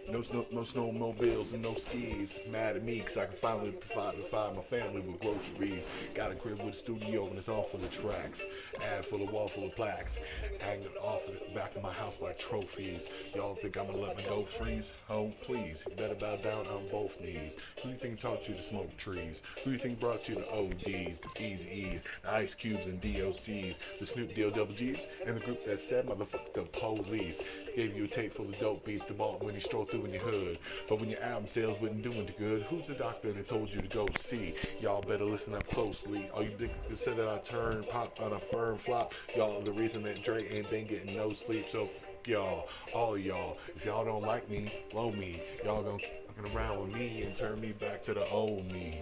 No snowmobiles and no skis. Mad at me because I can finally provide my family with groceries. Got a crib with a studio and it's all full of tracks. Ad full of wall full of plaques. Hanging off the back of my house like trophies. Y'all think I'm gonna let my dope freeze? Oh please, you better bow down on both knees. Who do you think taught you to smoke trees? Who do you think brought you the ODs, the Easy E's, the Ice Cubes and DOCs, the Snoop Deal Double G's, and the group that said motherfuck the police? Gave you a tape full of dope beats to bought when you strolled through in your hood. But when your album sales wasn't doing too good, who's the doctor that told you to go see? Y'all better listen up closely. All you niggas said that I turned pop on a firm flop. Y'all are the reason that Dre ain't been getting no sleep. So y'all, all y'all, if y'all don't like me, blow me. Y'all gonna fucking around with me and turn me back to the old me.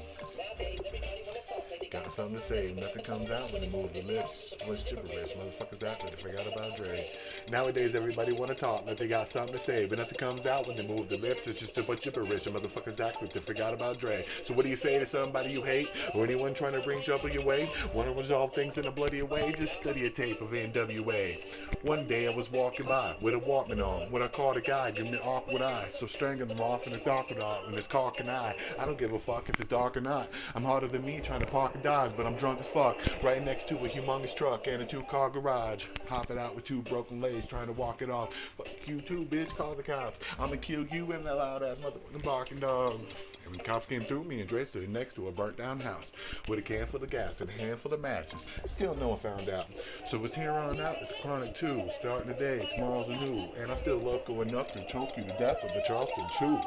Got something to say, nothing comes out when you move the lips. Too much gibberish, motherfuckers after they forgot about Dre. Nowadays everybody wanna talk that they got something to say, but nothing comes out when they move the lips. It's just a bunch of gibberish and motherfuckers act like they forgot about Dre. So what do you say to somebody you hate, or anyone trying to bring trouble your way? Wanna resolve things in a bloodier way? Just study a tape of NWA. One day I was walking by with a Walkman on when I caught a guy giving me an awkward eye. So strangling him off in the dark in his car can I don't give a fuck if it's dark or not. I'm harder than me trying to park a Dodge, but I'm drunk as fuck. Right next to a humongous truck and a 2-car garage. Hopping out with 2 broken legs trying to walk it off. Fuck you too, bitch, call the cops. I'ma kill you and that loud ass motherfucking barking dog. And when the cops came through, me and Dre stood next to a burnt down house with a can full of gas and a handful of matches. Still no one found out. So it's here on out, it's chronic too. Starting today, tomorrow's anew. And I'm still local enough to choke you to death with the Charleston Chew.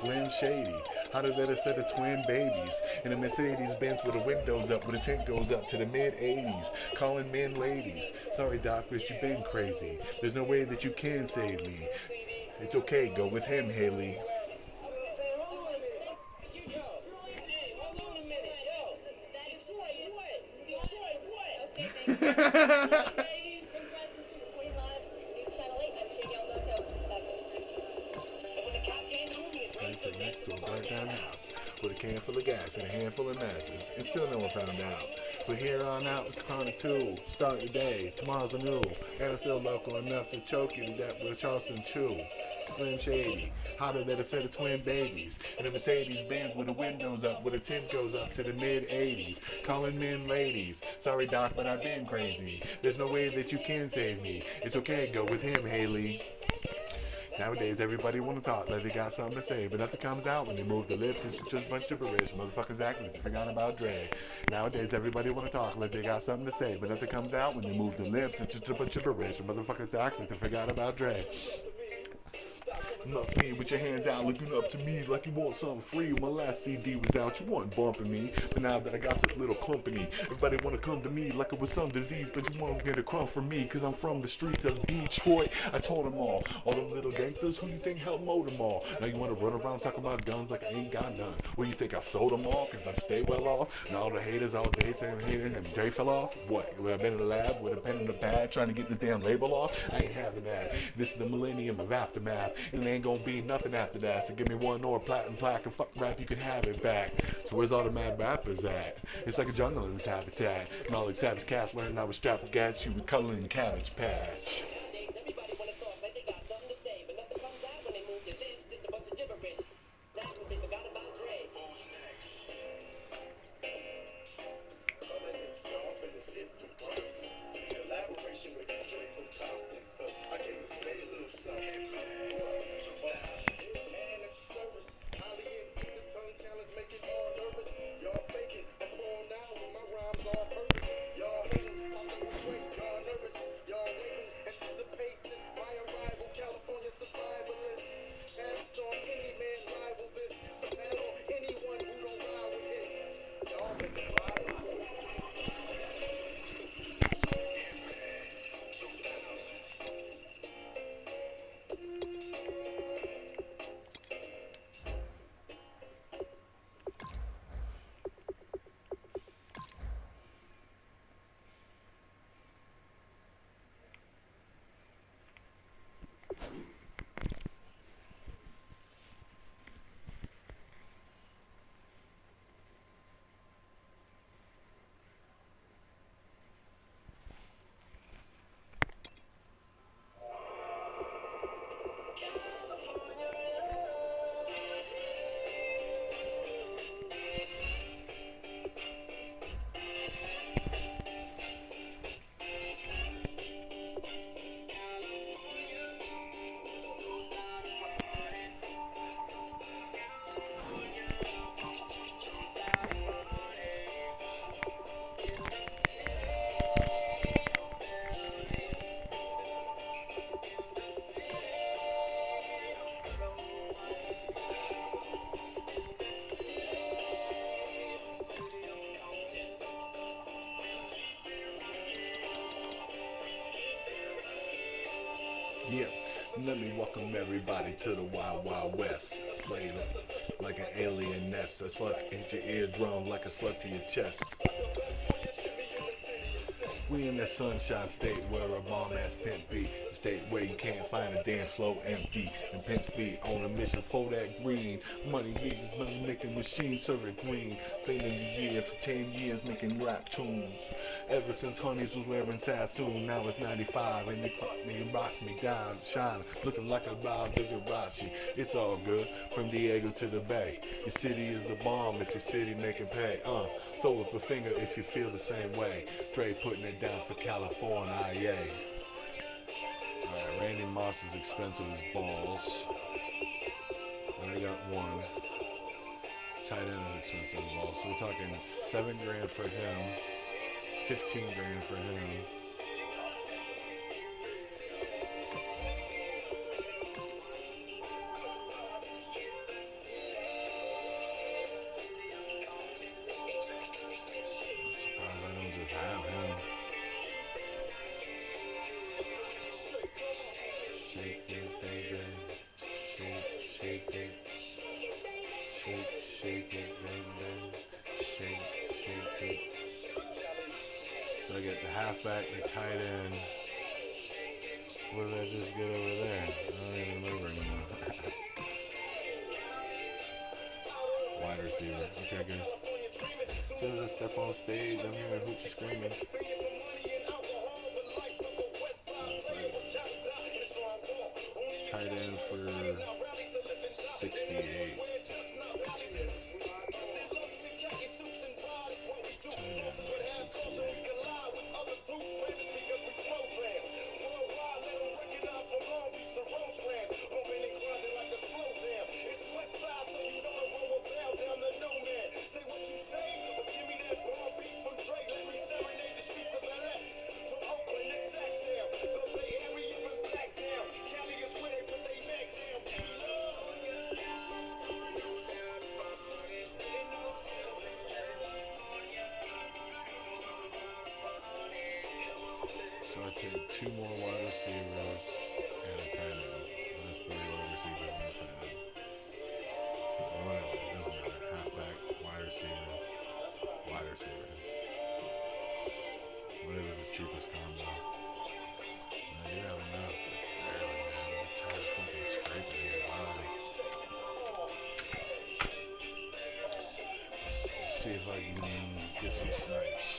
Slim Shady, how did that a set of twin babies in a Mercedes Benz with the windows up, where the tent goes up to the mid-80s, calling men ladies. Sorry doc, but you've been crazy. There's no way that you can save me. It's okay, go with him, Haley. Sit next to a burnt down house with a can full of gas and a handful of matches, and still no one found out. But here on out, it's the Chronic 2. Start your day, tomorrow's anew, and I'm still local enough to choke you to death with a Charleston Chew. Slim Shady, hotter than a set of twin babies, and a Mercedes Benz with the windows up, where the tint goes up to the mid-80s. Calling men ladies, sorry Doc, but I've been crazy. There's no way that you can save me. It's okay, go with him, Haley. Nowadays, everybody want to talk like they got something to say, but nothing comes out when they move their lips. It's just a bunch of gibberish. Motherfuckers act like they forgot about Dre. Nowadays, everybody want to talk like they got something to say, but nothing comes out when they move their lips. It's just a bunch of gibberish. Motherfuckers act like they forgot about Dre. Not to me with your hands out, looking up to me like you want something free. When my last CD was out, you weren't bumping me, but now that I got this little company, everybody wanna come to me like it was some disease, but you won't get a crumb from me, cause I'm from the streets of Detroit. I told them all them little gangsters, who you think helped mold them all? Now you wanna run around talking about guns like I ain't got none. Well, you think I sold them all, cause I stay well off? And all the haters all day saying hating and Dre fell off? What, I've been in the lab with a pen and a pad trying to get this damn label off? I ain't having that. This is the millennium of aftermath, and it ain't gonna be nothing after that. So give me one more platinum plaque and fuck rap, you can have it back. So where's all the mad rappers at? It's like a jungle in this habitat, and all these savage cats learned I was strapped with gas, she was coloring the Cabbage Patch. Yeah, let me welcome everybody to the Wild Wild West. Slayed like an alien nest. A slug hit your eardrum like a slug to your chest. We in that sunshine state where a bomb ass pimp be. The state where you can't find a dance floor empty. And pimps be on a mission for that green. Money making machines serving green. Been in the year for 10 years making rap tunes. Ever since Honeys was wearing Sassoon, now it's 95 and they fuck me and rocks me down, shine, looking like a Bob Liberace. It's all good, from Diego to the Bay. Your city is the bomb if your city making pay. Throw up a finger if you feel the same way. Dre putting it down for California, yeah. Alright, Randy Moss is expensive as balls. I got one. Tight end is expensive as balls. So we're talking $7 grand for him. 15 grand for him. I'm surprised I don't just have him. Shake it, baby. Shake it. Shake it, baby. Shake it. So I get the halfback, the tight end. What did I just get over there? I don't even remember anymore. Wide receiver. Okay, good. As soon as I step on stage, I'm hearing hoochie screaming. Tight end for 68. So I take 2 more wide receivers and a tight end. That's 3 wide receivers and a tight end. Whatever, it doesn't matter. Halfback, wide receiver, wide receiver. Whatever the cheapest combo. I do have enough, but barely, man. I'm tired of fucking scraping here. Let's see if I can get some snipes.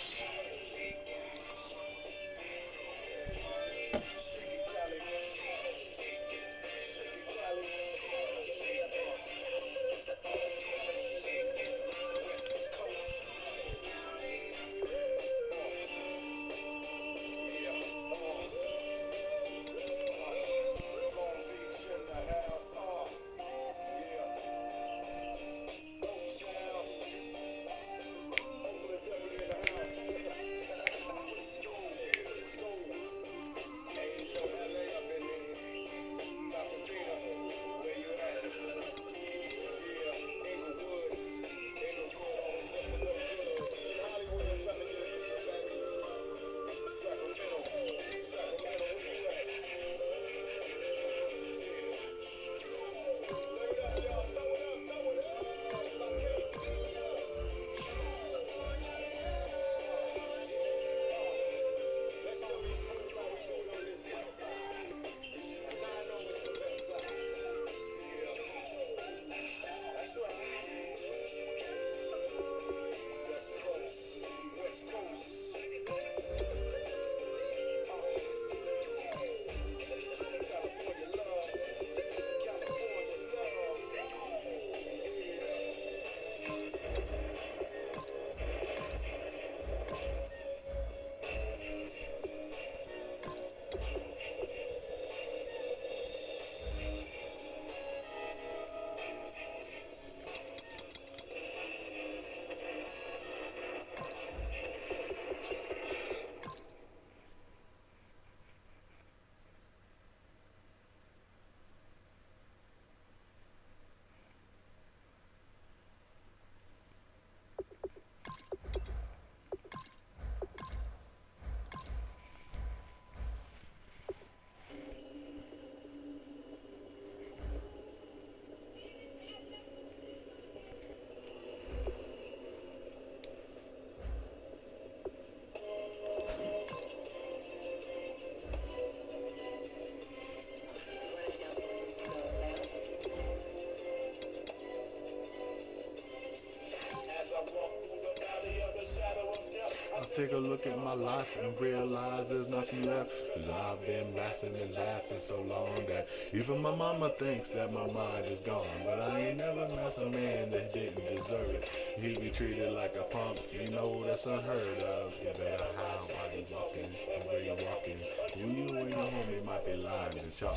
Take a look at my life and realize there's nothing left. Cause I've been blasting and lasting so long that even my mama thinks that my mind is gone. But I ain't never met a man that didn't deserve it. He be treated like a punk, you know that's unheard of. You better how while you walking and where you walking. You and your homie might be lying and chalk.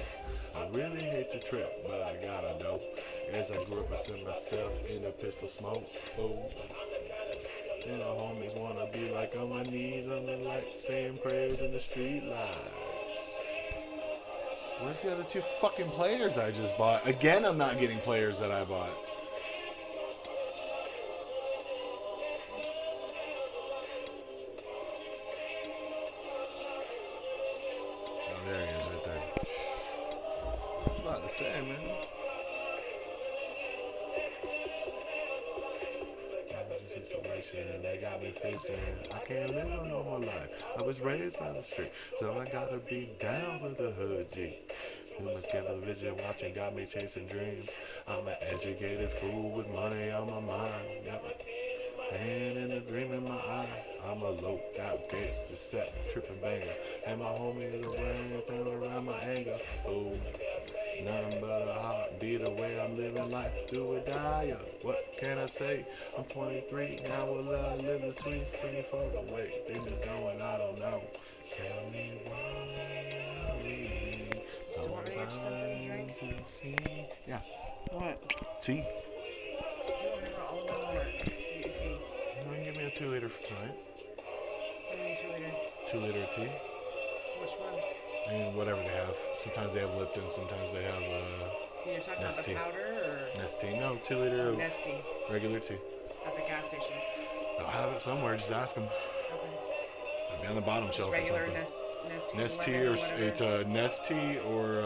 I really hate to trip, but I gotta know. As I grew up, I sent myself in a pistol smoke. Oh. And the homies wanna be like on my knees on the light, saying prayers in the street lights. Where's the other 2 fucking players I just bought? Again, I'm not getting players that I bought. Oh, there he is right there. I was about to say, man. Situation. and they got me facing. I can't live a normal life. I was raised by the street, so I gotta be down with the hood G. Humans get a vision watching, got me chasing dreams. I'm an educated fool with money on my mind. Got my hand in a dream in my eye. I'm a low out gangster, set tripping banger, and my homie is around around my anger. Oh. Nothing but a heartbeat away. I'm living life, do or die. What can I say? I'm 23, now will I live the sweet, singing for the way things are going, I don't know. Tell me why. Do you want me to get you something to drink? Yeah. What? Tea. You want me to all of them or tea? You can give me a 2-liter for tonight. What do you mean 2 liter? 2-liter tea. Which one? And whatever they have. Sometimes they have Lipton, sometimes they have You're talking about the Nestea. powder or? Nestea. No, 2-liter of Nestea. regular tea. At the gas station. They'll have it somewhere, just ask them. Okay. It'll be on the bottom Just shelf or regular something. Nestea Nestea or whatever. it's Nestea or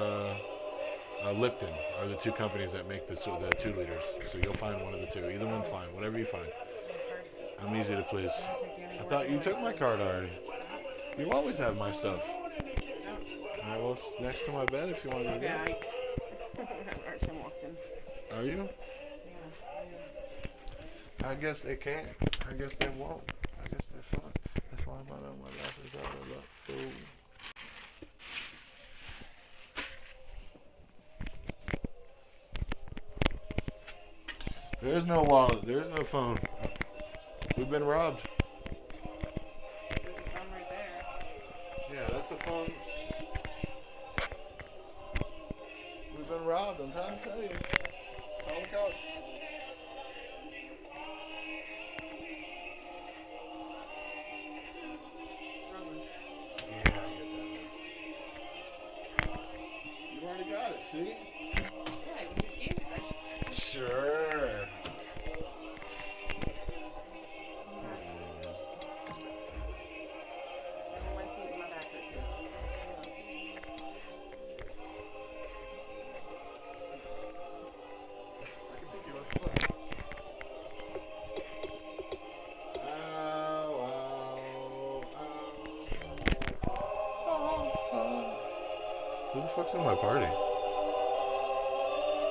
Lipton are the two companies that make the 2 liters. So you'll find one of the two. Either one's fine. Whatever you find. I'm easy to please. I thought you took my card already. You always have my stuff. Alright, well, it's next to my bed if you want to go Yeah, get it. our Tim walked in. Are you? Yeah. I guess they can't. I guess they won't. I guess they're fine. That's why my life is all about food. There's no wallet. There's no phone. We've been robbed. There's a phone right there. Yeah, that's the phone. We've been robbed. I'm trying to tell you. Call the cops. Yeah, I get that. You already got it, see? Yeah, we just gave it. That's just... Sure. My feet and my back hurt too. I can pick you up. Look. Ow, ow, ow. Who the fuck's in my party?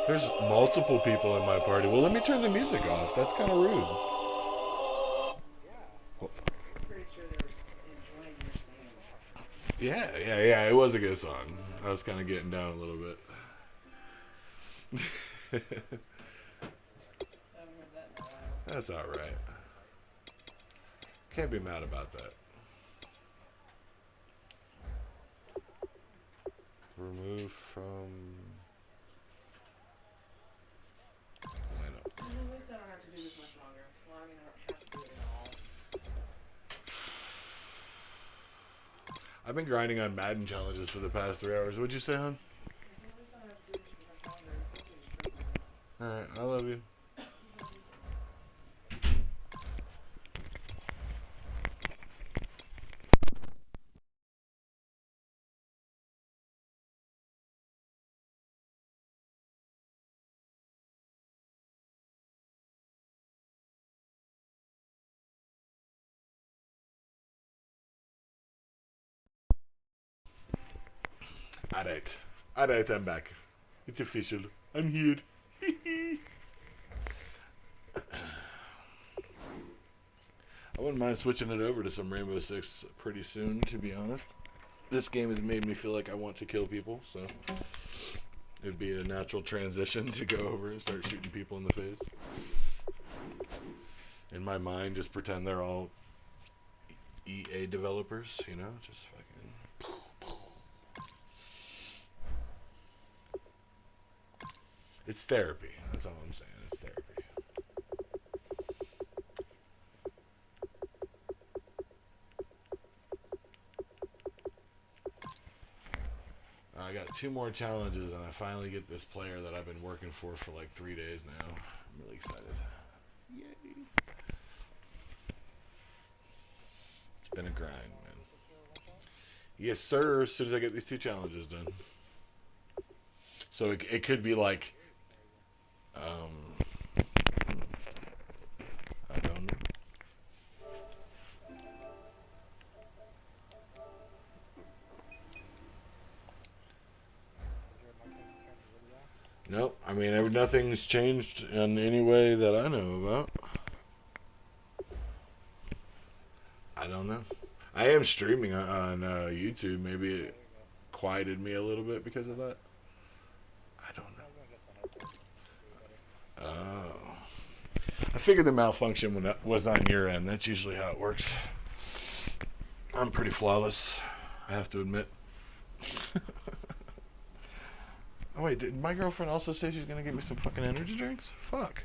There's multiple people in my party. Well, let me turn the music off. That's kind of rude. I'm pretty sure they were enjoying your singing. Yeah. It was a good song. I was kind of getting down a little bit. I haven't heard that in a while. That's alright. Can't be mad about that. Remove from... At least I don't have to do this much longer. Well, I mean, I don't have to do it at all. I've been grinding on Madden challenges for the past 3 hours. What'd you say, hon? At least I don't have to do this for much longer. It's supposed to be straight. Alright, I love you. Alright, I'm back. It's official. I'm here. I wouldn't mind switching it over to some Rainbow Six pretty soon, to be honest. This game has made me feel like I want to kill people, so it'd be a natural transition to go over and start shooting people in the face. In my mind, just pretend they're all EA developers, you know, just fucking... It's therapy. That's all I'm saying. It's therapy. I got 2 more challenges, and I finally get this player that I've been working for like 3 days now. I'm really excited. Yay! It's been a grind, man. Yes, sir. As soon as I get these 2 challenges done. So it could be like... I don't know. nothing's changed in any way that I know about. I don't know. I am streaming on YouTube. Maybe it quieted me a little bit because of that. I don't know. Oh. I figured the malfunction was on your end. That's usually how it works. I'm pretty flawless, I have to admit. Oh wait, did my girlfriend also say she's gonna get me some fucking energy drinks? Fuck.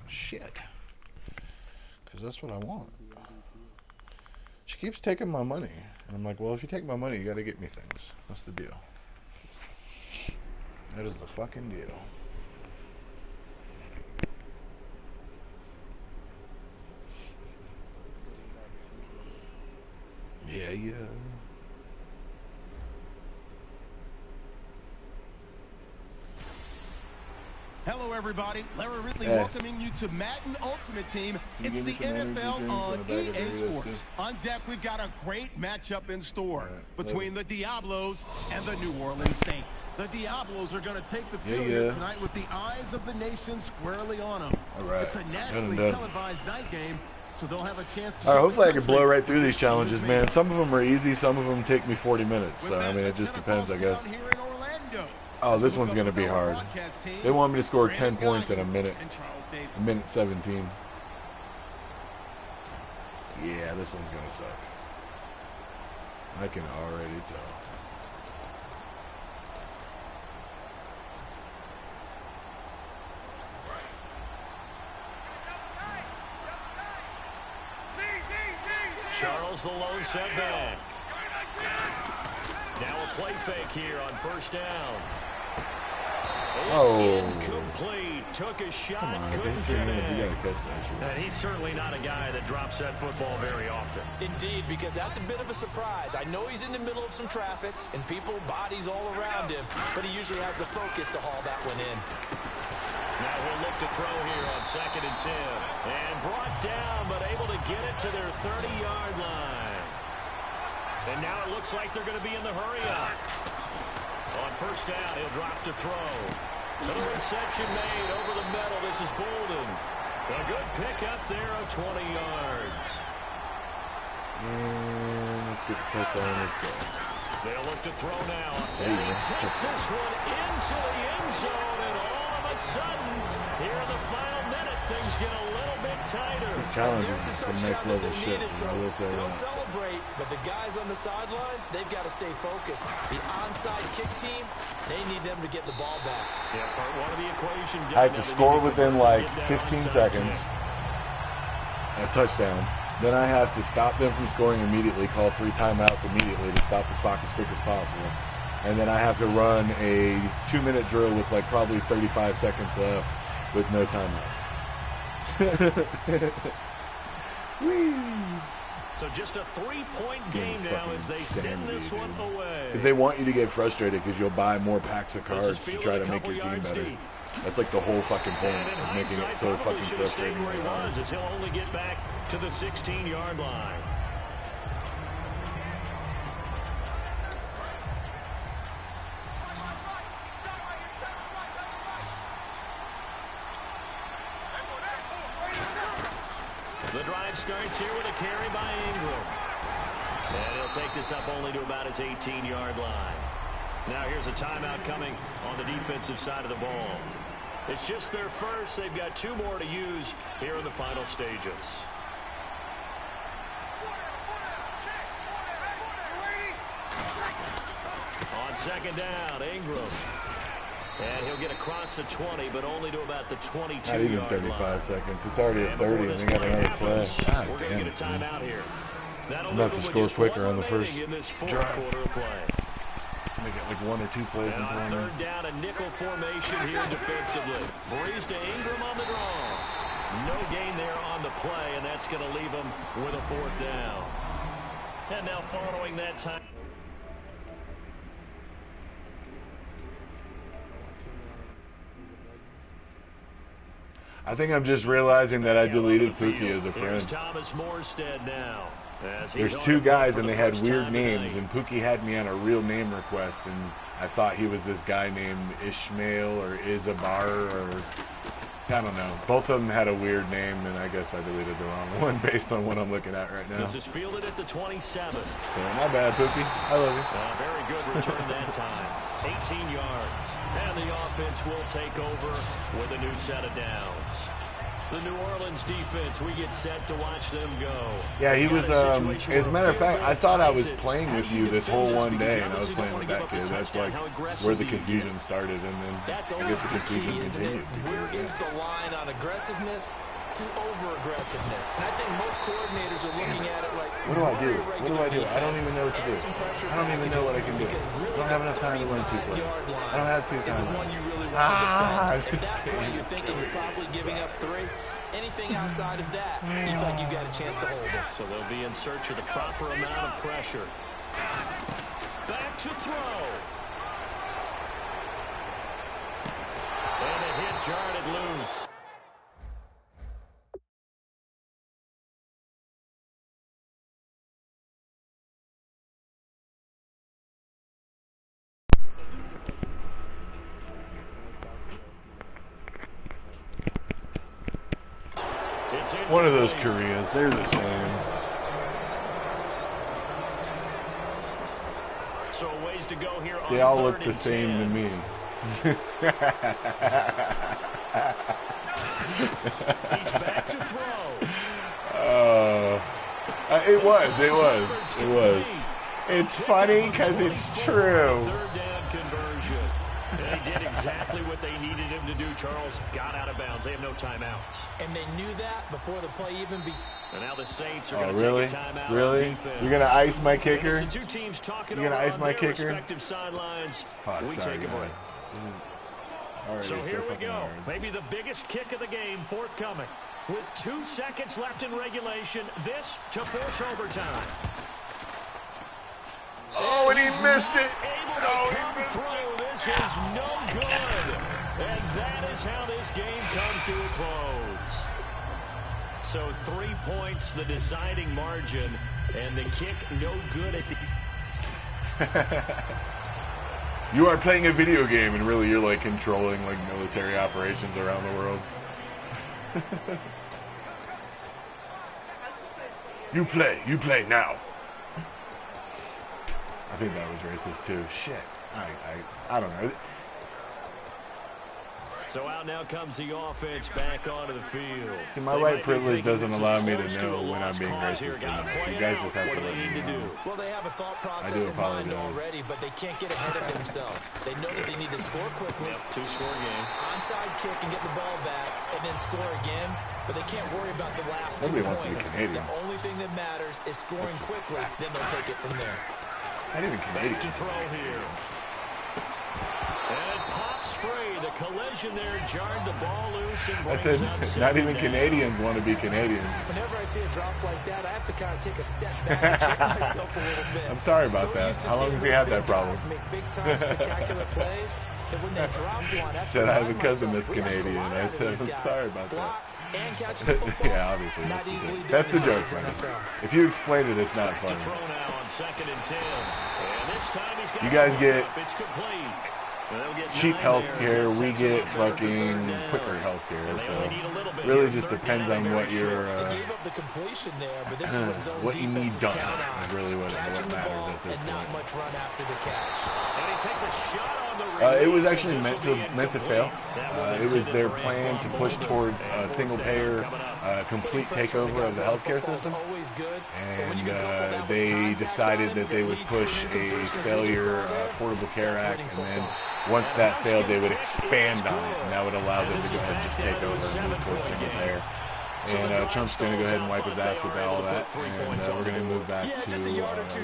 Shit. Because that's what I want. She keeps taking my money. And I'm like, well, if you take my money, you gotta get me things. That's the deal. That is the fucking deal. Yeah. Hello, everybody. Larry Ridley welcoming you to Madden Ultimate Team. It's the NFL on EA Sports. On deck, we've got a great matchup in store between the Diablos and the New Orleans Saints. The Diablos are going to take the field here tonight with the eyes of the nation squarely on them. It's a nationally televised night game, so they'll have a chance to... hopefully I can blow right through these challenges, man. Some of them are easy, some of them take me 40 minutes. So, I mean, it just depends, I guess. Oh, this one's going to be hard. They want me to score 10 points in a minute 17. Yeah, this one's going to suck. I can already tell. Charles the lone setback. Now a play fake here on first down. It's incomplete. Took a shot, couldn't get in. And he's certainly not a guy that drops that football very often. Indeed, because that's a bit of a surprise. I know he's in the middle of some traffic and people, bodies all around him, but he usually has the focus to haul that one in. Now he'll look to throw here on 2nd and 10. And brought down, but able to get it to their 30-yard line. And now it looks like they're going to be in the hurry-up. On first down, he'll drop to throw. The reception made over the middle. This is Bolden. A good pickup there of 20 yards. Let's get the touchdown. Let's go. They'll look to throw now. And he takes this one into the end zone. And all of a sudden, here in the final minute, things get a little bit tighter. The challenge is some next level shit. They'll celebrate, but the guys on the sidelines, they've got to stay focused. The onside kick team, they need them to get the ball back. Yeah, part one of the equation. I have to score within like 15 seconds. A touchdown. Then I have to stop them from scoring immediately, call 3 timeouts immediately to stop the clock as quick as possible. And then I have to run a 2-minute drill with like probably 35 seconds left with no timeouts. So just a 3-point game now as they send this one away. Because they want you to get frustrated because you'll buy more packs of cards to try to make your team better. That's like the whole fucking point of making it so fucking frustrating. Where he was, as he'll only get back to the 16-yard line. The drive starts here with a carry by Ingram. And he'll take this up only to about his 18-yard line. Now here's a timeout coming on the defensive side of the ball. It's just their first. They've got 2 more to use here in the final stages. On 2nd down, Ingram. And he'll get across the 20, but only to about the 22-yard line. Not even 35 seconds. It's already at 30, and they got another play. God we're going to get a timeout here. I'm about to score quicker on the first drive. Quarter of play. Make it like 1 or 2 plays in time. 3rd down, a nickel formation here defensively. Breeze to Ingram on the draw. No gain there on the play, and that's going to leave him with a 4th down. And now following that time. I think I'm just realizing that I deleted Pookie as a friend. Thomas Morstead now. There's 2 guys and they had weird names, and Pookie had me on a real name request, and I thought he was this guy named Ishmael or Isabar or I don't know. Both of them had a weird name, and I guess I deleted the wrong one based on what I'm looking at right now. This is fielded at the 27th. So my bad, Poopy. I love you. Very good return that time. 18 yards. And the offense will take over with a new set of downs. The New Orleans defense, we get set to watch them go. Yeah, he was, as a matter of fact, I thought I was playing with you this whole one day, and I was playing with that kid. That's like where the confusion started, and then I guess the confusion continued. Where is the line on aggressiveness to over-aggressiveness? And I think most coordinators are looking at it like, what do I do? What do I do? I don't even know what to do. I don't even know what I can do. I don't have enough time to learn 2 plays. I don't have 2 times. At that point, you're thinking you're probably giving up 3. Anything outside of that, you feel like you've got a chance to hold it. So they'll be in search of the proper amount of pressure. Back to throw. And a hit jarred it loose. One of those Koreas, they're the same. So ways to go here on they all look the 3rd same and 10. to me. He's back to throw. It was. It's funny because it's true. 3rd down conversion. They did exactly what they needed him to do. Charles got out of bounds. They have no timeouts. And they knew that before the play even began. And now the Saints are Oh, going to really? take a timeout. Really? You're going to ice my kicker? The 2 teams talking You're going to ice on my their kicker? respective sidelines. We sorry, take a break. So here we go. Hard. Maybe the biggest kick of the game forthcoming. With 2 seconds left in regulation, this to force overtime. Oh, and he missed it. Able to come through. This is no good. And that is how this game comes to a close. So 3 points, the deciding margin, and the kick no good at the... You are playing a video game, and really you're like controlling like military operations around the world. You play now. I think that was racist too. Shit. I don't know. So out now comes the offense back onto the field. See, my white privilege doesn't allow me to know when I'm being racist or not. You guys just have to let me know. Well, they have a thought process in mind already, but they can't get ahead of themselves. They know that they need to score quickly. 2-score game. Onside kick and get the ball back, and then score again. But they can't worry about the last 2 Nobody wants to be points. Canadian. The only thing that matters is scoring quickly. Then they'll take it from there. Not even Canadian. To throw here. And it pops free. The collision there jarred the ball loose and I brings said, up not even down. Canadians want to be Canadians. Whenever I see a drop like that, I have to kind of take a step back and check myself a little bit. I'm sorry about So that. used to How long seeing have you had those that problem? guys Make big time spectacular plays. That when they drop one, I Said I have a remind cousin myself, that's we ask a Canadian. lot I out of said, these I'm guys. sorry about that. Block and catch the football. Yeah, obviously. Not easily done That's the in joke, today's man. NFL. If you explain it, it's not To funny. throw now on 2nd and 10. And this time he's got You guys get it's complete. They'll get cheap 9 health there, care, so we that's get a better fucking 3rd down. quicker health care. And they So only need a little bit really here. just 3rd depends down, on very what your They gave up the completion there, but this is what zone what you need defenses done count on. is really what Catching the matters ball at this and not point. much run after the catch. And he takes a shot on the It was release, actually as meant this will to be fail. incomplete. It was their plan to push towards a single payer, complete takeover of the healthcare system, Always good, and they decided that they would push a failure Affordable Care Act, and then once that failed, they would expand on it, and that would allow them to go ahead and just take over and move towards single payer. And Trump's going to go ahead and wipe his ass with all that, and we're going to move back to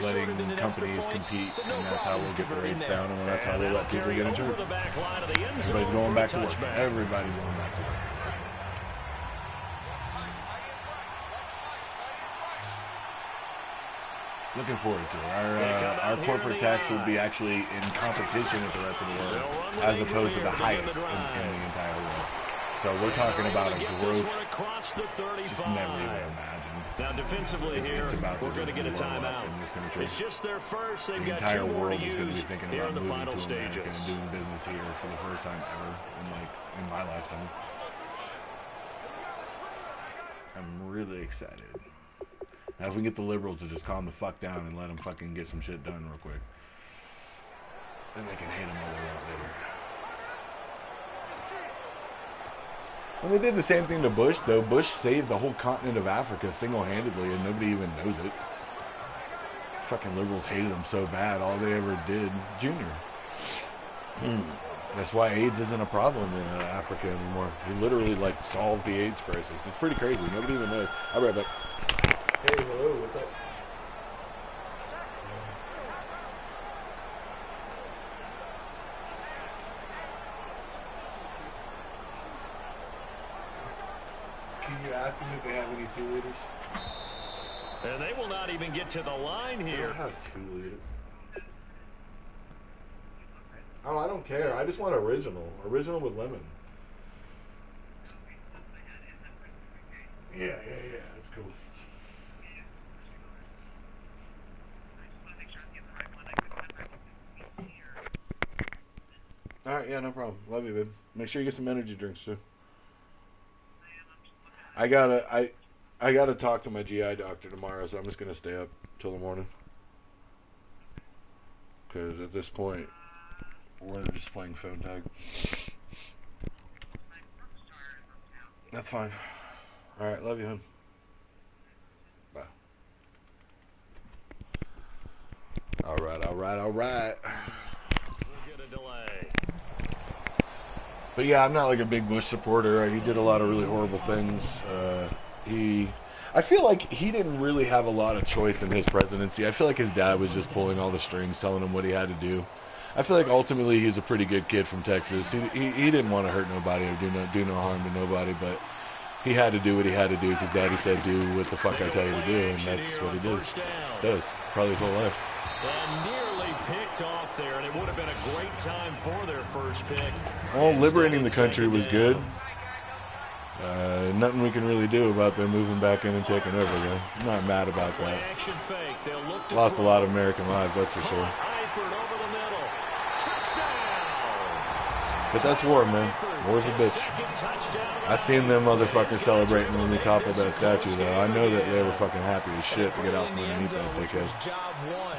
letting companies compete, and that's how we'll get the rates down, and that's how we'll let people get insured. Everybody's going back to work. Everybody's going back to work. Looking forward to it. Our corporate tax would be actually in competition with the rest of the world, as opposed to the highest in the entire world. So we're talking about a growth across the 35. just never even imagined. Now defensively here, we're going to get a timeout. It's just their first. They've got 2 more to use here in the final stages. And doing business here for the first time ever in my lifetime. I'm really excited. Now if we get the liberals to just calm the fuck down and let them fucking get some shit done real quick, then they can hate them all they want later. Well, they did the same thing to Bush, though. Bush saved the whole continent of Africa single-handedly, and nobody even knows it. Fucking liberals hated him so bad, all they ever did... Junior. That's why AIDS isn't a problem in Africa anymore. He literally, like, solved the AIDS crisis. It's pretty crazy. Nobody even knows. I'll be right back. Hey, hello, what's up? Can you ask them if they have any 2-liters? And they will not even get to the line here. They don't have 2 liters. Oh, I don't care. I just want original. Original with lemon. Yeah. That's cool. Alright, yeah, no problem. Love you, babe. Make sure you get some energy drinks, too. I gotta talk to my GI doctor tomorrow, so I'm just gonna stay up till the morning. Because at this point, we're just playing phone tag. That's fine. Alright, love you, hon. Bye. Alright. We'll get a delay. But yeah, I'm not like a big Bush supporter. He did a lot of really horrible things. I feel like he didn't really have a lot of choice in his presidency. I feel like his dad was just pulling all the strings, telling him what he had to do. I feel like ultimately he's a pretty good kid from Texas. He didn't want to hurt nobody or do no harm to nobody, but he had to do what he had to do because Daddy said do what the fuck I tell you to do, and that's what he does. Probably his whole life. And nearly picked off there, and it would have been a great time for their first pick. Well, liberating the country was good. Nothing we can really do about them moving back in and taking over, though. I'm not mad about that. Lost a lot of American lives, that's for sure. But that's war, man. War's a bitch. I seen them motherfuckers celebrating when we toppled that statue, though. I know that they were fucking happy as shit to get out from underneath that dickhead.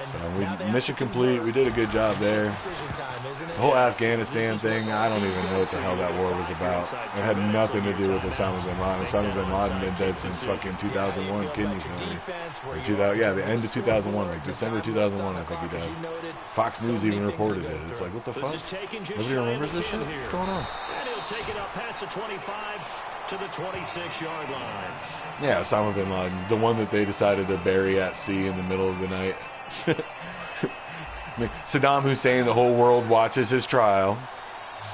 So mission complete. We did a good job there. The whole Afghanistan thing, I don't even know what the hell that war was about. It had nothing to do with Osama bin Laden. Osama bin Laden been dead since fucking 2001, kidney failure. Yeah, the end of 2001, like December 2001, I think he died. Fox News even reported it. It's like, what the fuck? Nobody remembers this shit? What's going on? And he'll take it up past the 25 to the 26-yard line. Yeah, Osama bin Laden, the one that they decided to bury at sea in the middle of the night. I mean, Saddam Hussein, the whole world watches his trial.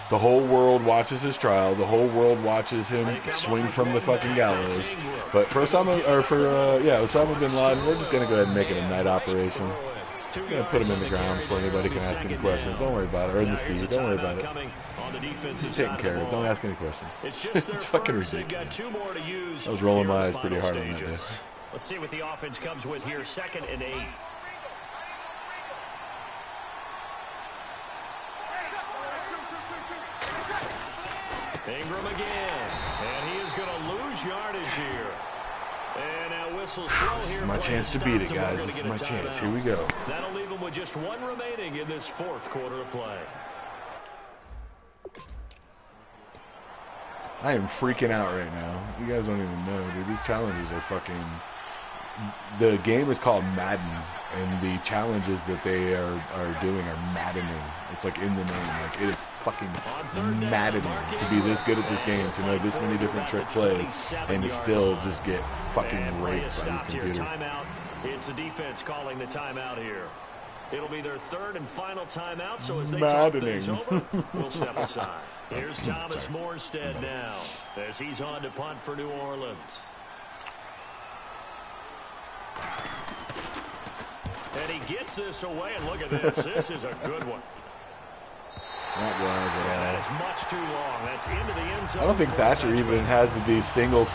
The whole world watches his trial. The whole world watches him swing from the fucking gallows. But for Osama bin Laden, we're just gonna go ahead and make it a night operation. We're gonna put him in the ground before anybody can ask any questions. Don't worry about it. Or in the sea. Don't worry about it. He's taken care of it. Don't ask any questions. It's fucking ridiculous. I was rolling my eyes pretty hard on that day. Let's see what the offense comes with here. 2nd and 8. Ingram again, and he is going to lose yardage here. And now whistles blow here. This is my chance to beat it, guys. This is my chance. Here we go. That'll leave him with just 1 remaining in this 4th quarter of play. I am freaking out right now. You guys don't even know, dude. These challenges are fucking... The game is called Madden, and the challenges that they are doing are maddening. It's like in the name. Like, it is fucking maddening to be this good at this game, to know this many different trick plays, and to still just get fucking raped by this computer. Timeout. It's the defense calling the timeout here. It'll be their 3rd and final timeout, so as they talk things over, we'll step aside. Here's Thomas Morstead now, as he's on to punt for New Orleans. And he gets this away, and look at this. This is a good one. Not wise at all. That is much too long. That's into the end zone. I don't think Thatcher even has the single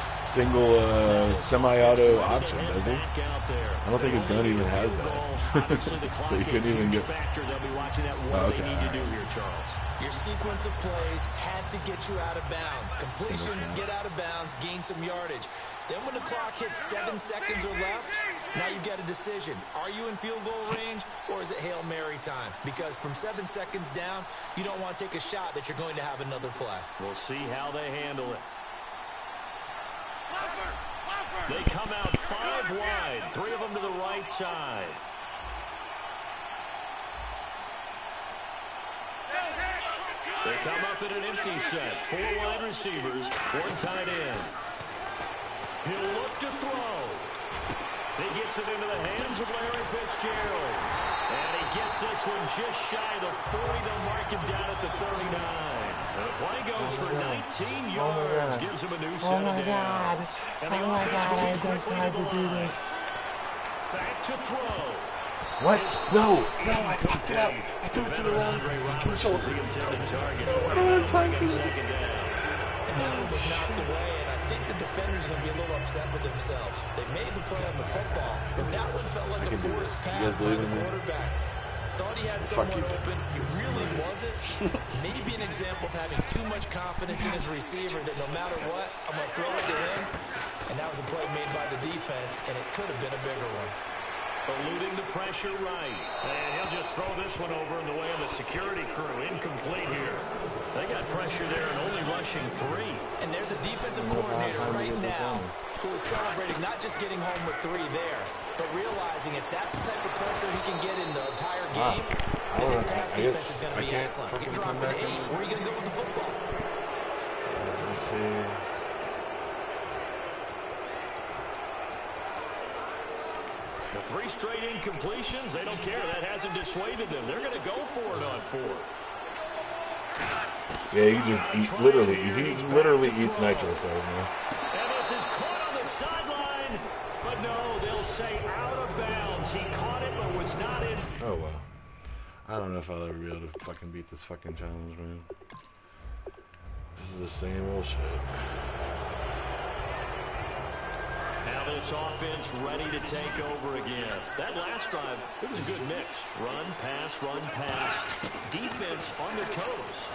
semi-auto option, does he? I don't think his gun even has that. So you couldn't even get. Oh, okay. Your sequence of plays has to get you out of bounds. Completions, get out of bounds, gain some yardage. Then when the clock hits 7 seconds or left, now you've got a decision. Are you in field goal range, or is it Hail Mary time? Because from 7 seconds down, you don't want to take a shot that you're going to have another play. We'll see how they handle it. They come out 5 wide, 3 of them to the right side. They come up in an empty set. 4 wide receivers, 1 tight end. He'll look to throw. He gets it into the hands of Larry Fitzgerald. And he gets this one just shy of the 40. They'll mark him down at the 39. And the play goes for 19 yards. Gives him a new set of downs. And the offense moving quickly to the line. Back to throw. What? No, I fucked it up. I threw it to the wrong shoulder. The intended target. Second down. And that one was knocked away, and I think the defender's going to be a little upset with themselves. They made the play on the football, but that one felt like a forced pass by the quarterback. Thought he had someone open. He really wasn't. Maybe an example of having too much confidence in his receiver that no matter what, I'm going to throw it to him. And that was a play made by the defense, and it could have been a bigger one. Eluding the pressure right. And he'll just throw this one over in the way of the security crew. Incomplete here. They got pressure there and only rushing 3. And there's a defensive coordinator right now who is celebrating not just getting home with 3 there, but realizing if that's the type of pressure he can get in the entire game, then the pass defense is going to be excellent. You're dropping 8. Where are you going to go with the football? Let's see. The 3 straight incompletions, they don't care. That hasn't dissuaded them. They're going to go for it on 4th. Yeah, he just literally eats nitro cells, man. And this is caught on the sideline, but no, they'll say out of bounds. He caught it, but was not in. Oh, well. I don't know if I'll ever be able to fucking beat this fucking challenge, man. This is the same old shit. Now this offense ready to take over again. That last drive, it was a good mix. Run, pass, defense on their toes.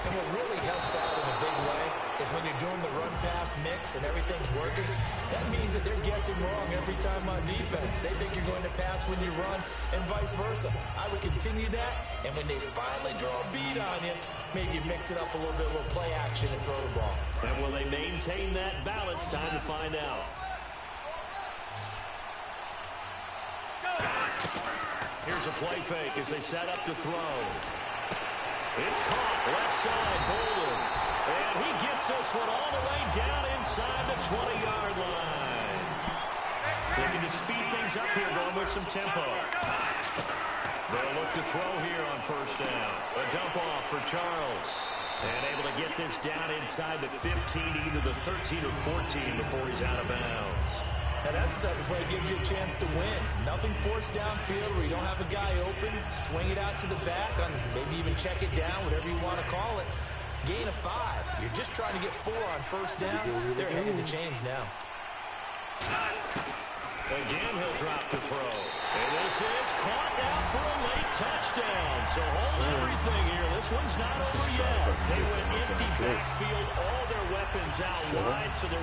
And what really helps out in a big way is when you're doing the run-pass mix and everything's working, that means that they're guessing wrong every time on defense. They think you're going to pass when you run and vice versa. I would continue that, and when they finally draw a beat on you, maybe mix it up a little bit, a little play action and throw the ball. And will they maintain that balance? Time to find out. Here's a play fake as they set up to throw. It's caught left side, Bolden. And he gets this one all the way down inside the 20-yard line. Looking to speed things up here, going with some tempo. They'll look to throw here on 1st down. A dump off for Charles. And able to get this down inside the 15, either the 13 or 14 before he's out of bounds. Now that's the type of play that gives you a chance to win. Nothing forced downfield where you don't have a guy open. Swing it out to the back, on maybe even check it down, whatever you want to call it. Gain of 5. You're just trying to get 4 on 1st down. They're ahead of the chains now. Again, he'll drop to throw. And this is caught out for a late touchdown. So hold everything here. This one's not over yet. They went empty backfield, all their weapons out wide, so there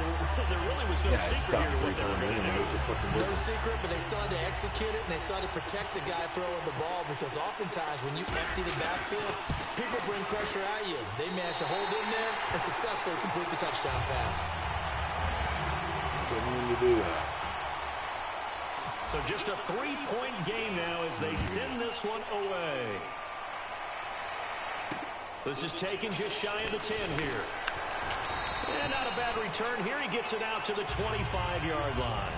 really was no secret here to what they were going to do. No secret, but they still had to execute it, and they still had to protect the guy throwing the ball, because oftentimes when you empty the backfield, people bring pressure at you. They managed to hold in there and successfully complete the touchdown pass. Didn't mean to do that. So just a 3-point game now as they send this one away. This is taken just shy of the 10 here. And not a bad return here. He gets it out to the 25-yard line.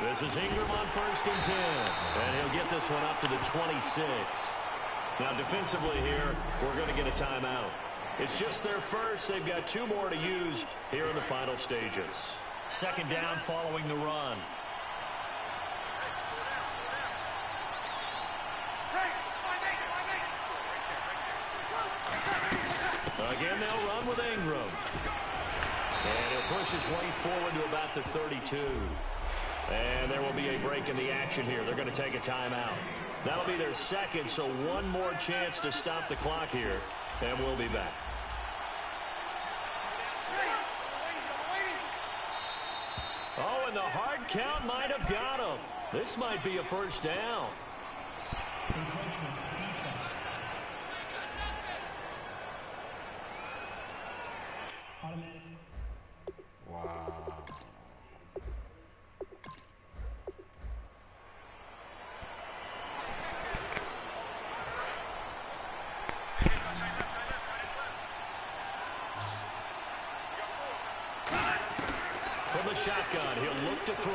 This is Ingram on 1st and 10. And he'll get this one up to the 26. Now defensively here, we're going to get a timeout. It's just their first. They've got 2 more to use here in the final stages. Second down following the run. Again, they'll run with Ingram. And he'll push his way forward to about the 32. And there will be a break in the action here. They're going to take a timeout. That'll be their second, so one more chance to stop the clock here. And we'll be back. Oh, and the hard count might have got him. This might be a first down. Encroachment, defense. Automatic. Wow. From the shotgun, he'll look to throw.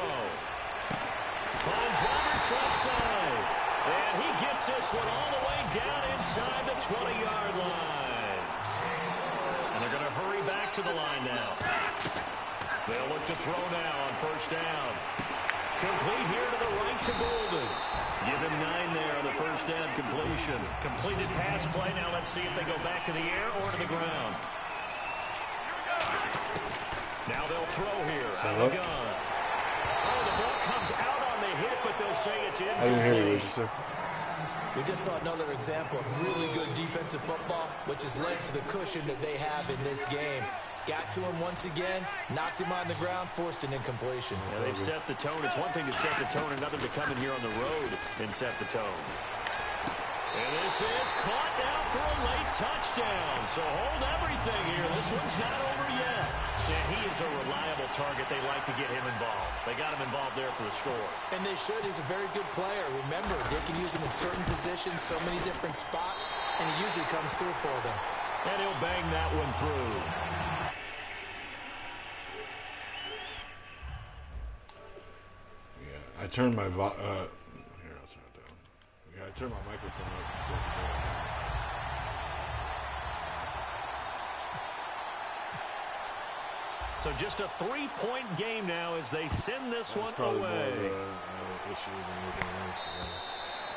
Finds Roberts left side. And he gets this one all the way down inside the 20-yard line. And they're going to hurry back to the line now. They'll look to throw now on first down. Complete here to the right to Golden. Give him 9 there on the first down completion. Completed pass play. Now let's see if they go back to the air or to the ground. Now they'll throw here out of the gun. Oh, the ball comes out on the hit, but they'll say it's incomplete. I didn't hear you, Register. We just saw another example of really good defensive football, which has led to the cushion that they have in this game. Got to him once again, knocked him on the ground, forced an incompletion. Yeah, they've set the tone. It's one thing to set the tone, another to come in here on the road and set the tone. And this is caught now for a late touchdown. So hold everything here. This one's not over yet. And he is a reliable target. They like to get him involved. They got him involved there for the score. And they should. He's a very good player. Remember, they can use him in certain positions, so many different spots, and he usually comes through for them. And he'll bang that one through. Yeah, I turned my here, I'll turn it down. Yeah, I turned my microphone up. So just a 3-point game now as they send this one probably away. more of an issue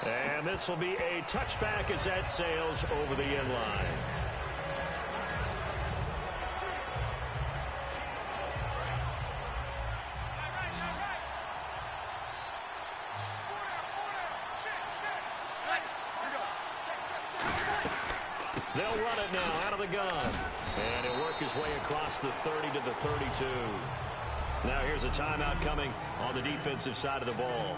than And this will be a touchback as that sails over the end line. They'll run it now out of the gun. And he'll work his way across the 30 to the 32. Now here's a timeout coming on the defensive side of the ball.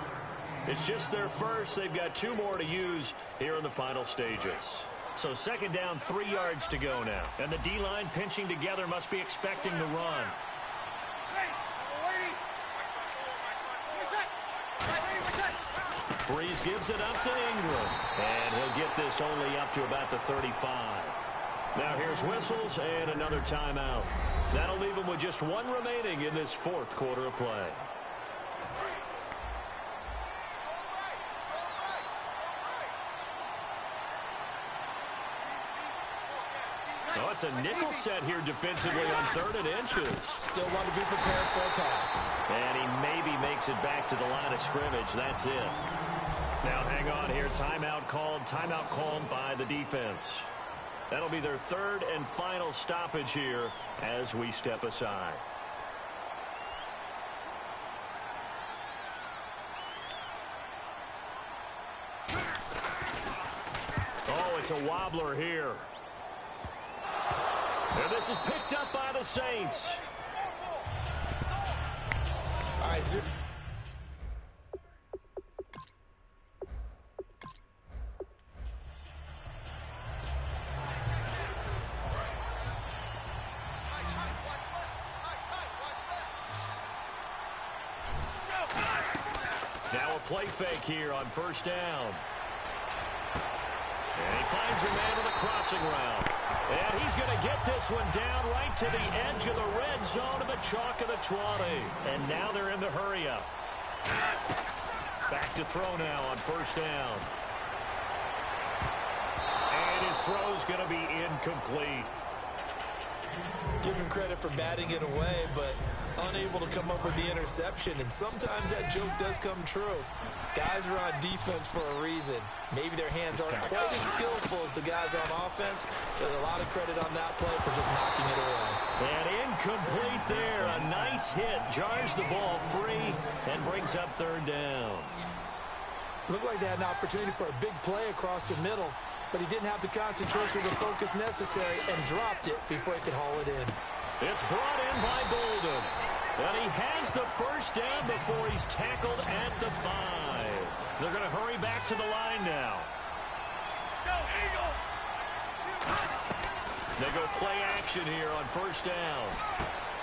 It's just their first. They've got 2 more to use here in the final stages. So second down, 3 yards to go now. And the D-line pinching together must be expecting the run. Breeze gives it up to Ingram. And he'll get this only up to about the 35. Now here's whistles and another timeout. That'll leave them with just 1 remaining in this 4th quarter of play. Oh, it's a nickel set here defensively on 3rd and inches. Still want to be prepared for a pass. And he maybe makes it back to the line of scrimmage. That's it. Now hang on here. Timeout called by the defense. That'll be their 3rd and final stoppage here as we step aside. Oh, it's a wobbler here. And this is picked up by the Saints. All right, sir. Now a play fake here on first down. And he finds a man with a crossing route. And he's going to get this one down right to the edge of the red zone of the chalk of the 20. And now they're in the hurry-up. Back to throw now on first down. throw's going to be incomplete. Give him credit for batting it away, but unable to come up with the interception. And sometimes that joke does come true. Guys are on defense for a reason. Maybe their hands aren't quite as skillful as the guys on offense, but a lot of credit on that play for just knocking it away. And incomplete there. A nice hit. Jars the ball free and brings up third down. Looked like they had an opportunity for a big play across the middle, but he didn't have the concentration or the focus necessary and dropped it before he could haul it in. It's brought in by Golden. And he has the first down before he's tackled at the 5. They're going to hurry back to the line now. Let's go, Eagle! They go play action here on first down.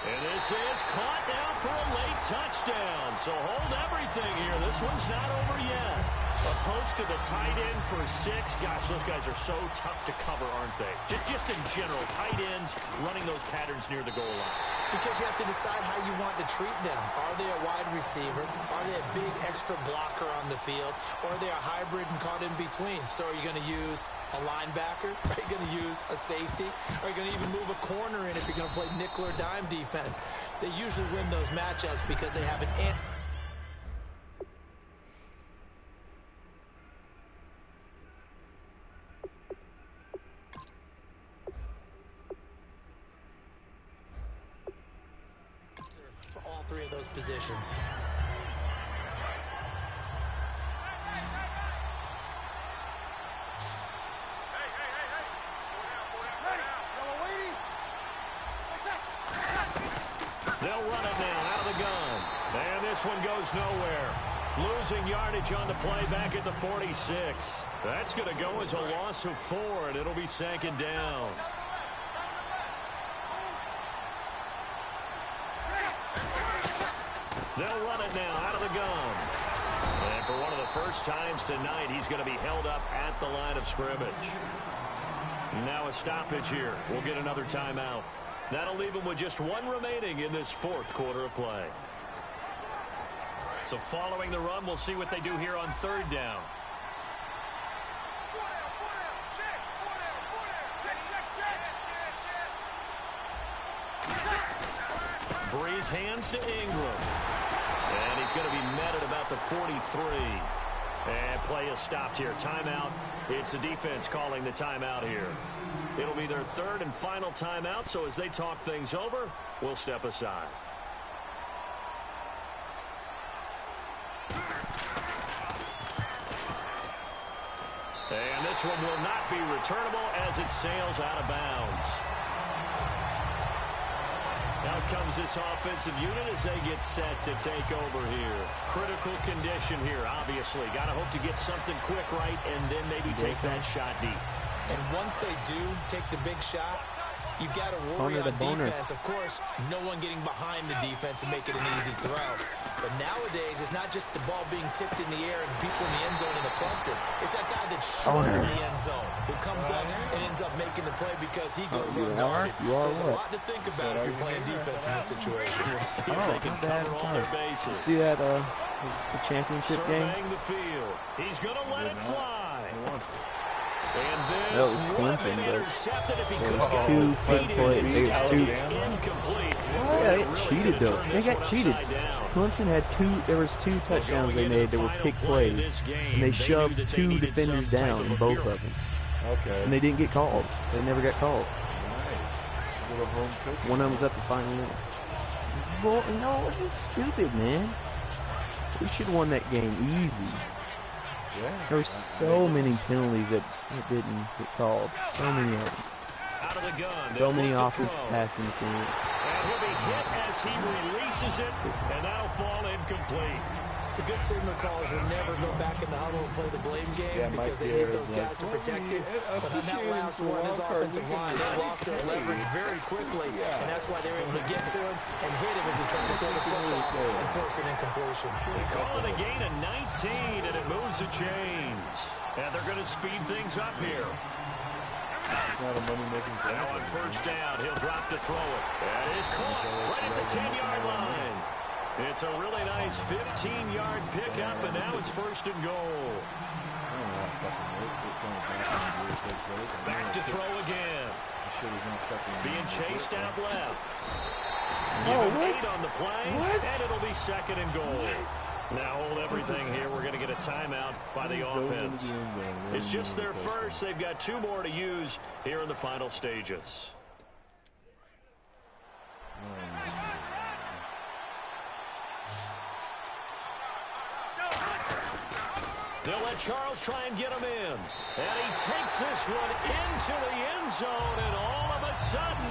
And this is caught now for a late touchdown. So hold everything here. This one's not over yet. A post to the tight end for 6. Gosh, those guys are so tough to cover, aren't they? Just in general, tight ends running those patterns near the goal line. Because you have to decide how you want to treat them. Are they a wide receiver? Are they a big extra blocker on the field? Or are they a hybrid and caught in between? So are you going to use a linebacker? Are you going to use a safety? Are you going to even move a corner in if you're going to play nickel or dime defense? They usually win those matchups because they have an for all 3 of those positions. They'll run it now out of the gun. And this one goes nowhere. Losing yardage on the play back at the 46. That's going to go as a loss of 4, and it'll be second down. They'll run it now out of the gun. And for one of the first times tonight, he's going to be held up at the line of scrimmage. Now a stoppage here. We'll get another timeout. That'll leave him with just 1 remaining in this 4th quarter of play. So following the run, we'll see what they do here on third down. Breeze hands to Ingram. And he's going to be met at about the 43. And play is stopped here. Timeout. It's the defense calling the timeout here. It'll be their 3rd and final timeout, so as they talk things over, we'll step aside. And this one will not be returnable as it sails out of bounds. Now comes this offensive unit as they get set to take over here. Critical condition here, obviously. Got to hope to get something quick right and then maybe take that shot deep. And once they do take the big shot, you've got to worry on defense. Of course, no one getting behind the defense and make it an easy throw. But nowadays, it's not just the ball being tipped in the air and people in the end zone in a cluster. It's that guy that's short in the end zone who comes up and ends up making the play because he goes unguarded. So there's a lot to think about if you're playing defense in this situation. They can cover all their bases. See that the championship game? The field. He's going to let it fly. And that was Clemson, but there was 2 big plays. Incomplete. Yeah, they cheated though. They got cheated. Clemson had 2. There was 2 touchdowns they made that were pick plays, and they shoved 2 defenders down in both of them. Okay. And they didn't get called. They never got called. Nice. Little home cooking. One of them was at the final minute. Well, no, this is stupid, man. We should have won that game easy. Yeah. There were so many penalties that didn't get called. So many of them. Out of the gun. So many offensive passing interference. And he'll be hit as he releases it, and that'll fall incomplete. The good signal callers will never go back in the huddle and play the blame game because they need those guys to protect him. But on that last one, his offensive line, they lost their leverage very quickly, and that's why they were able to get to him and hit him as he tried to throw the football and force an incompletion. They call it a gain of 19, and it moves the chains. And they're going to speed things up here. It's not a money-making play. Now on first down, he'll drop to throw it. That is caught right at the 10-yard line. It's a really nice 15-yard pickup, and now it's 1st and goal. Back to throw again. Being chased out left. Oh, Given what? 8 on the play, and it'll be 2nd and goal. Now hold everything here. We're going to get a timeout by the offense. It's just their first. They've got 2 more to use here in the final stages. They'll let Charles try and get him in. And he takes this one into the end zone, and all of a sudden,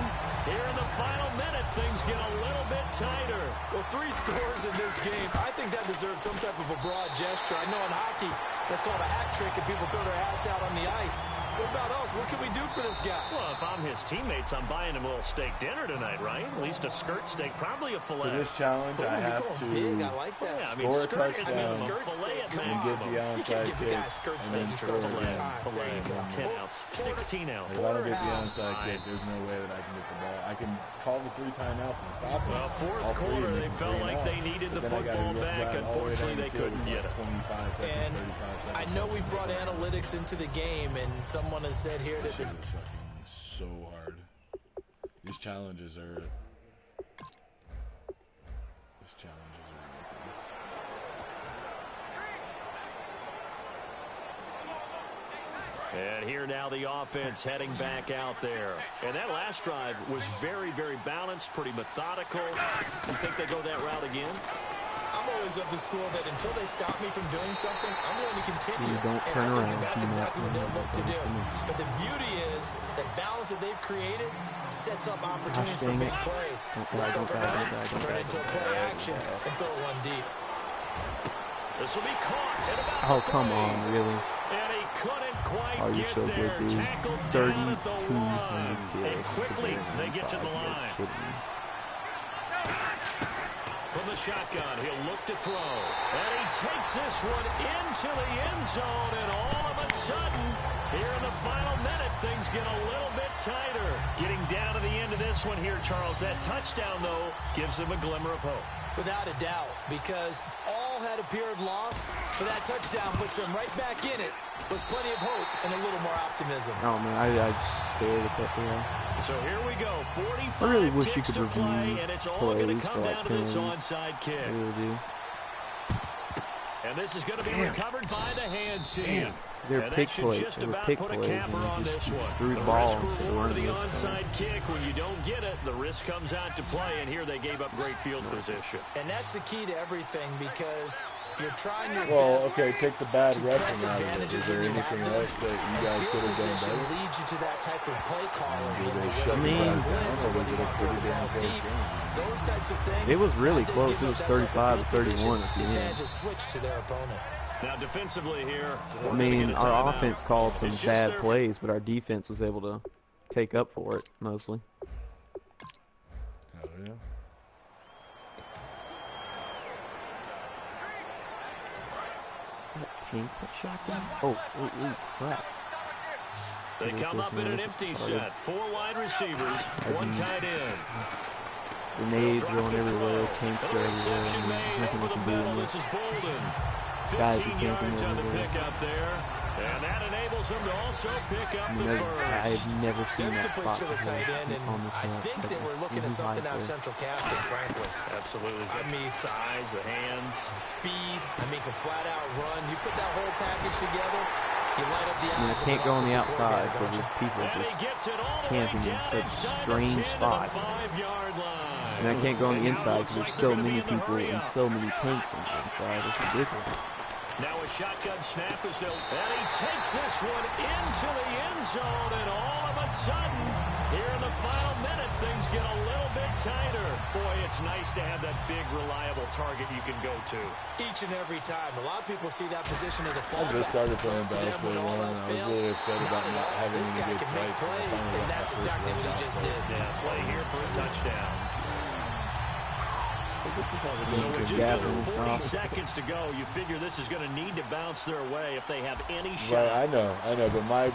here in the final minute, things get a little bit tighter. Well, 3 scores in this game. I think that deserves some type of a broad gesture. I know in hockey, that's called a hat trick, and people throw their hats out on the ice. What about us? What can we do for this guy? Well, if I'm his teammates, I'm buying him a little steak dinner tonight, right? At least a skirt steak, probably a fillet. For this challenge, I have to big. I like that. Yeah, I mean, score a skirt touchdown is minimum, fillet at and get the maximum. You can't onside give the kick. guy skirt And then steaks. score Fillet, again. Fillet, 10 ounce, 16 ounce. If I don't get the onside kick, there's no way that I can get the ball. I can call the 3 timeouts and stop it. Well, fourth All 3 quarter, and they make felt 3 like and they out. needed But the then I gotta football drive back. all the way Unfortunately, down they the field couldn't in get it. 25 seconds, And 35 seconds. I know we brought analytics into the game, and someone has said here that This shit is fucking so hard. These challenges are ridiculous. And here now the offense heading back out there. And that last drive was very, very balanced, pretty methodical. You think they go that route again? I'm always of the school that until they stop me from doing something, I'm going to continue. You don't and turn I think around. that's exactly what they'll look to do. But the beauty is that balance that they've created sets up opportunities for big plays. Looks like a run, turn into a play action, and throw one deep. This will be caught at about Oh, come on, really? And he couldn't quite Oh, you're get so there. good, dude. Tackled down at the 3,200 1. kills. And quickly, they get to the line. From the shotgun, he'll look to throw. And he takes this one into the end zone, and all of a sudden, here in the final minute, things get a little bit tighter. Getting down to the end of this one here, Charles. That touchdown, though, gives them a glimmer of hope. Without a doubt, because all had appeared lost, but that touchdown puts them right back in it with plenty of hope and a little more optimism. Oh, man, I just stared at that there. So here we go, 45 I really wish you ticks could to review play, and it's all going to plays come for, like, down to this penalties. onside kick. I really do. And this is going to be recovered by the hands team. They're and pick that should plays. just They were about pick put a plays, capper and on they this just one. threw The the ball risk instead of reward of the running it, so. onside kick. When you don't get it, the risk comes out to play, and here they gave up great field position. And that's the key to everything, because you're trying your Well, best. okay, take the bad to repping press out of it. advantages Is there when you anything have them. else that you And guys field could have done position better? leads you to that type of play calling. Did they Whether shut you you want guys blitz down, or or whether was you it a want to throw pretty the damn ball close deep. game? Those types of things. It was really How they close. give It up was that type of 35 to field position, 31 at the end. advantage is switched to their opponent. Now, defensively here, I we're gonna mean, get a our timeout. offense called some It's just bad their- plays, but our defense was able to take up for it, mostly. Oh, yeah. That tank that shotgun? Oh, crap. They come up in an empty set. 4 wide receivers, 1 tight end. Grenades going everywhere, tanks are Reception everywhere. made Nothing over we the can do middle. in This this. is Bolden. Guys are 15 camping yards on the everywhere. pickup there. And that enables them to also pick up I the mean, first. I've never seen This that could put spot to the tight end, and on this I map. think they were looking at Easy something out high of there. central casting, frankly. Absolutely. I mean, size, the hands. Speed, I mean, can flat out run. You put that whole package together, you light up the I mean, I eyes of can't an go on the offensive outside coordinator, because don't there's people And he just gets it all the way camping in down such inside the strange 10 to the spots. 5-yard line. And I can't go on the And now it inside looks because there's like so they're gonna many be in the people hurry and up. so many tanks on the inside. It's ridiculous. Now a shotgun snap is and he takes this one into the end zone, and all of a sudden, here in the final minute, things get a little bit tighter. Boy, it's nice to have that big, reliable target you can go to. Each and every time. A lot of people see that position as a I fallback. just started playing To them, when basketball all and I else was fails, really upset about not having this any guy good can make fights. plays, I and finally got that's my first exactly what he workout just play. did. Yeah, play here for a touchdown. So this is how the So game with is just gathering under this 40 now. seconds to go, you figure this is going to need to bounce their way if they have any shot. Right, I know, but my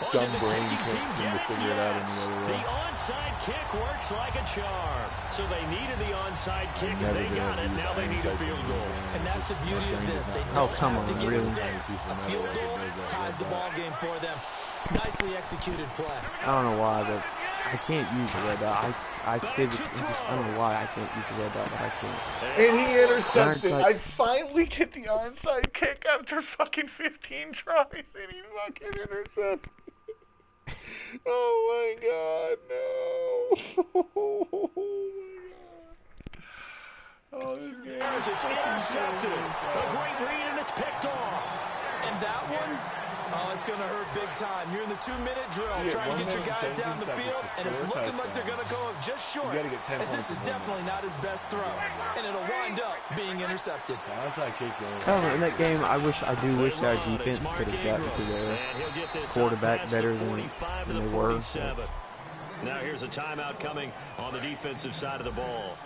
Oh, dumb did the brain kicking can't team seem get to it? figure it out Yes. any other The way. onside kick works like a charm. So they needed the onside kick, and they got it. Now they need a field goal. And that's the beauty of this. They don't have to get 6. A field goal ties the ball game for them. Nicely executed play. I don't know why, but I can't use the red dot. I physically just, I don't know why I can't use the red dot, but I can't. And he intercepts it. I finally get the onside kick after fucking 15 tries, and he fucking intercepts. Oh my god, no. Oh my god. Oh, this game. It's intercepted. A great read, and it's picked off. And that one, oh, it's going to hurt big time. You're in the 2-minute drill, trying to get your guys down the field, and it's looking like they're going to go up just short, as this is definitely not his best throw, and it'll wind up being intercepted. Oh, in that game, I do wish our defense could have gotten to their quarterback better than they were. Now here's a timeout coming on the defensive side of the ball.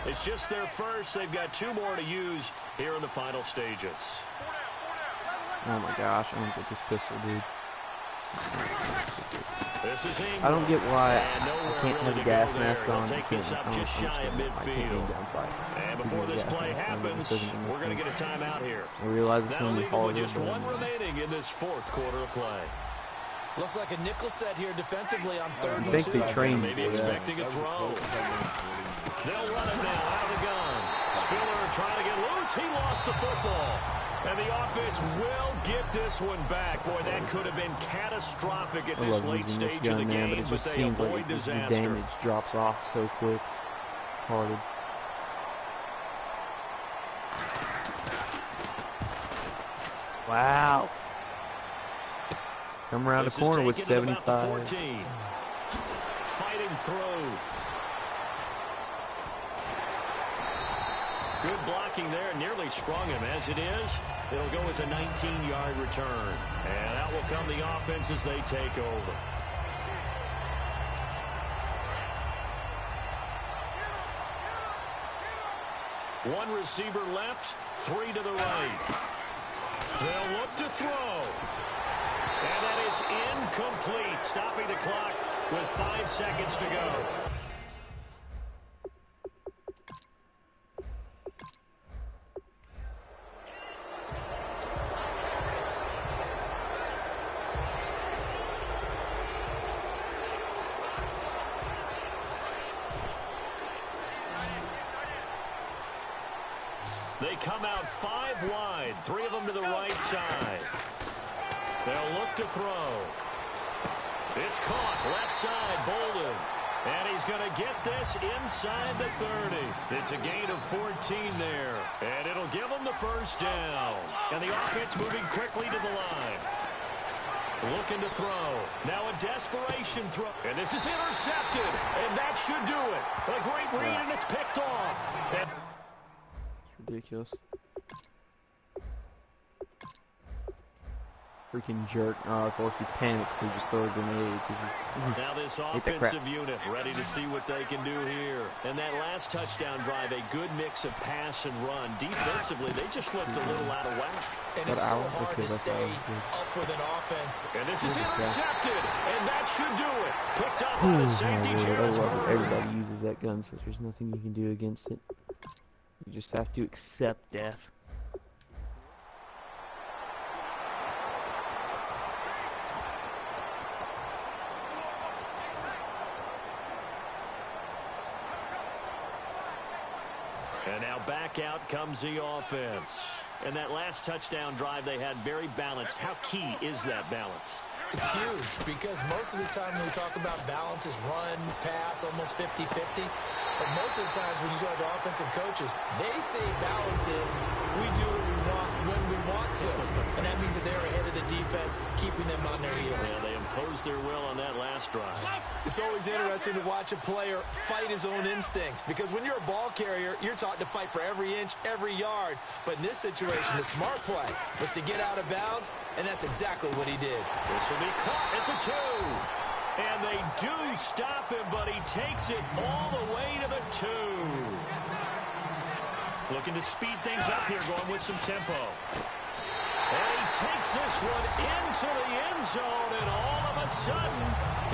It's just their first. They've got 2 more to use here in the final stages. Oh my gosh, I don't get this pistol, dude. This is I don't get why I can't have a gas mask on. I can't aim down sights. And before this play happens, we're going to get a timeout here. I realize it's going to be hard. Just 1 remaining in this 4th quarter of play. Looks like a nickel set here defensively on 3rd and 2. I think they trained maybe expecting a throw. They'll run it now out of the gun. Spiller trying to get loose. He lost the football. And the offense will get this one back. Boy, that could have been catastrophic at this late stage of the game, but they avoid disaster. The damage drops off so quick. Hearted. Wow. Come around the corner with 75. Fighting through. Good blocking there, nearly sprung him. As it is, it'll go as a 19-yard return. And that will come the offense as they take over. One receiver left, 3 to the right. They'll look to throw. And that is incomplete, stopping the clock with 5 seconds to go. They come out 5 wide, 3 of them to the right side. They'll look to throw. It's caught, left side, Bolden. And he's going to get this inside the 30. It's a gain of 14 there. And it'll give them the first down. And the offense moving quickly to the line. Looking to throw. Now a desperation throw. And this is intercepted. And that should do it. A great read, and it's picked off. And ridiculous. Freaking jerk. Of course, he panics, so he just throw a grenade. Now this offensive unit ready to see what they can do here. And that last touchdown drive, a good mix of pass and run. Defensively, they just looked a little out of whack. And it's so hard to stay up with an offense. And this is intercepted, and that should do it. Picked up on the safety chair. Everybody uses that gun, so there's nothing you can do against it. You just have to accept death. And now back out comes the offense. And that last touchdown drive they had very balanced. How key is that balance? It's huge because most of the time when we talk about balance is run, pass, almost 50-50. But most of the times when you talk to offensive coaches, they say balance is we do what we want when we want to. And that means that they're ahead of the defense, keeping them on their heels. Yeah, they imposed their will on that last drive. It's always interesting to watch a player fight his own instincts because when you're a ball carrier, you're taught to fight for every inch, every yard. But in this situation, the smart play was to get out of bounds, and that's exactly what he did. This will be caught at the 2. And they do stop him, but he takes it all the way to the 2. Looking to speed things up here, going with some tempo. And he takes this one into the end zone, and all of a sudden,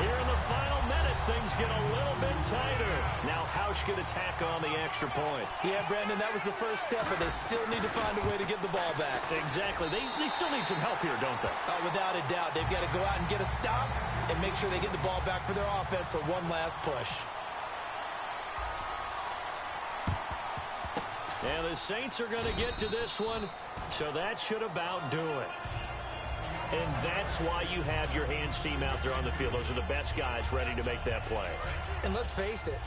here in the final minute, things get a little bit tighter. Now Hausch can attack on the extra point. Yeah, Brandon, that was the first step, but they still need to find a way to get the ball back. Exactly. They still need some help here, don't they? Without a doubt. They've got to go out and get a stop and make sure they get the ball back for their offense for one last push. And the Saints are going to get to this one, so that should about do it. And that's why you have your hands team out there on the field. Those are the best guys ready to make that play. And let's face it,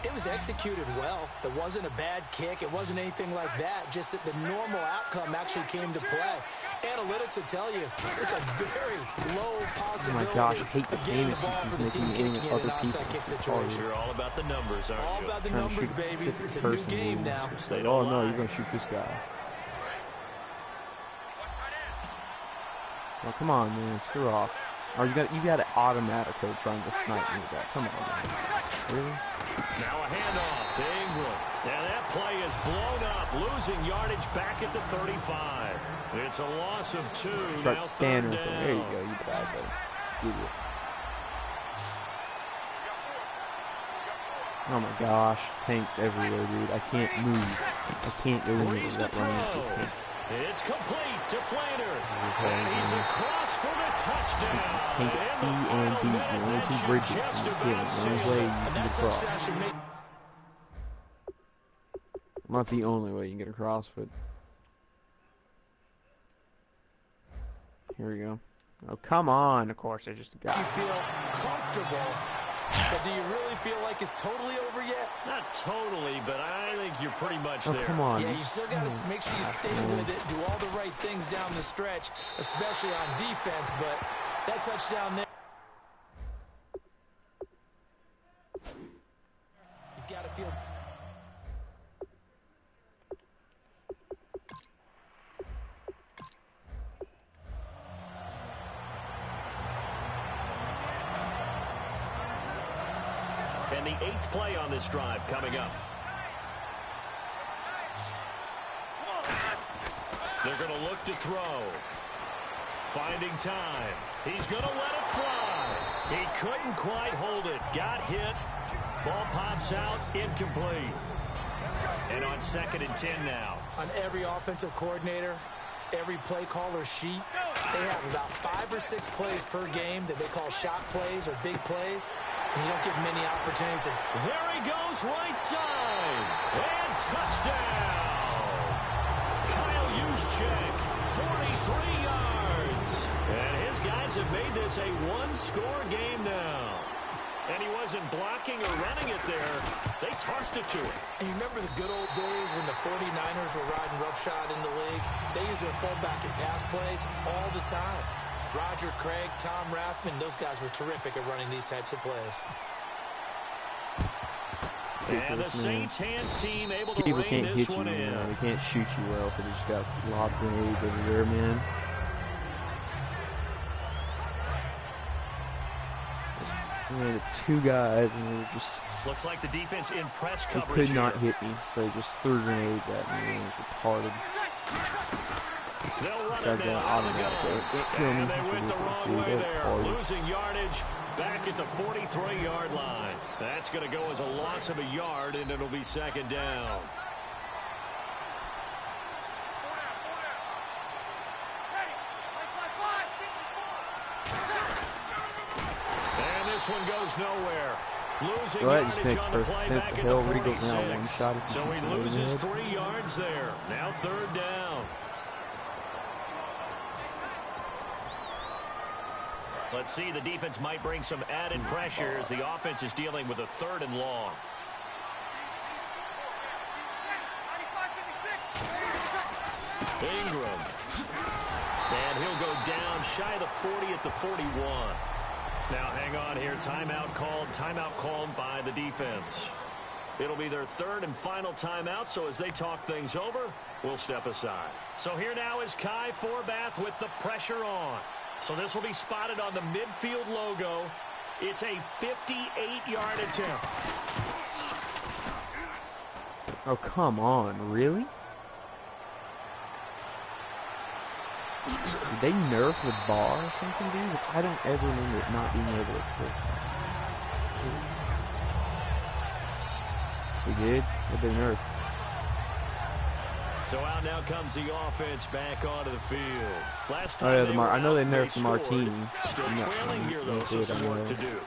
it was executed well. It wasn't a bad kick. It wasn't anything like that. Just that the normal outcome actually came to play. Analytics will tell you it's a very low possibility. Oh my gosh, I hate the famous systems making me other people. You're all about the numbers, aren't you? All about the numbers, baby. It's a new game now. Just like, oh no, you're going to shoot this guy. Oh, come on, man, screw off. Or you got an automatic code trying to snipe me with that. Come on, man. Really? Now a handoff to Ingram. And that play is blown up, losing yardage back at the 35. It's a loss of 2. Start standing with him. There you go, you bad boy. Idiot. Oh my gosh, tanks everywhere, dude. I can't move. I can't go into that run. It's complete to Flater. And he's across for the touchdown. Tank C and D. The only 2 bridges in this game. The only way you can get across. Not the only way you can get across, but here we go. Oh, come on. Of course, I just got it. You feel comfortable, but do you really feel like it's totally over yet? Not totally, but I think you're pretty much there. Come on. Yeah, you still got to make sure you stay with it, do all the right things down the stretch, especially on defense, but that touchdown there, you've got to feel... And the 8th play on this drive coming up. They're going to look to throw. Finding time. He's going to let it fly. He couldn't quite hold it. Got hit. Ball pops out. Incomplete. And on 2nd and 10 now. On every offensive coordinator, every play caller sheet, they have about 5 or 6 plays per game that they call shot plays or big plays. And you don't get many opportunities. There he goes, right side. And touchdown. Kyle Juszczyk, 43 yards. And his guys have made this a 1-score game now. And he wasn't blocking or running it there. They tossed it to him. And you remember the good old days when the 49ers were riding roughshod in the league? They used their fullback in pass plays all the time. Roger Craig, Tom Rathman, those guys were terrific at running these types of plays. And the Saints hands team able to People rein can't this hit you, one in. They can't shoot you well, so they just got lob grenades everywhere, man. And 2 guys, and they were just... Looks like the defense in press They coverage could not here. hit me, so they just threw grenades at me, and it was retarded. They'll run Start it going down on the automatic. go. Kill me. And they went the wrong way there. Retarded. Losing yardage back at the 43-yard line. That's going to go as a loss of a yard, and it'll be 2nd down. And this one goes nowhere. Losing yardage on the play back at the 46. So he loses 3 yards there. Now 3rd down. Let's see, the defense might bring some added pressure as the offense is dealing with a 3rd and long. Ingram. And he'll go down shy of the 40 at the 41. Now hang on here. Timeout called by the defense. It'll be their 3rd and final timeout, so as they talk things over, we'll step aside. So here now is Kai Forbath with the pressure on. So this will be spotted on the midfield logo. It's a 58-yard attempt. Oh, come on. Really? Did they nerf the bar or something, dude? I don't ever remember it not being able to push. We did. They've been nerfed. So out now comes the offense back onto the field. Last time I know they nerfed the scored, Martini. Still trailing here, though, so some work to do.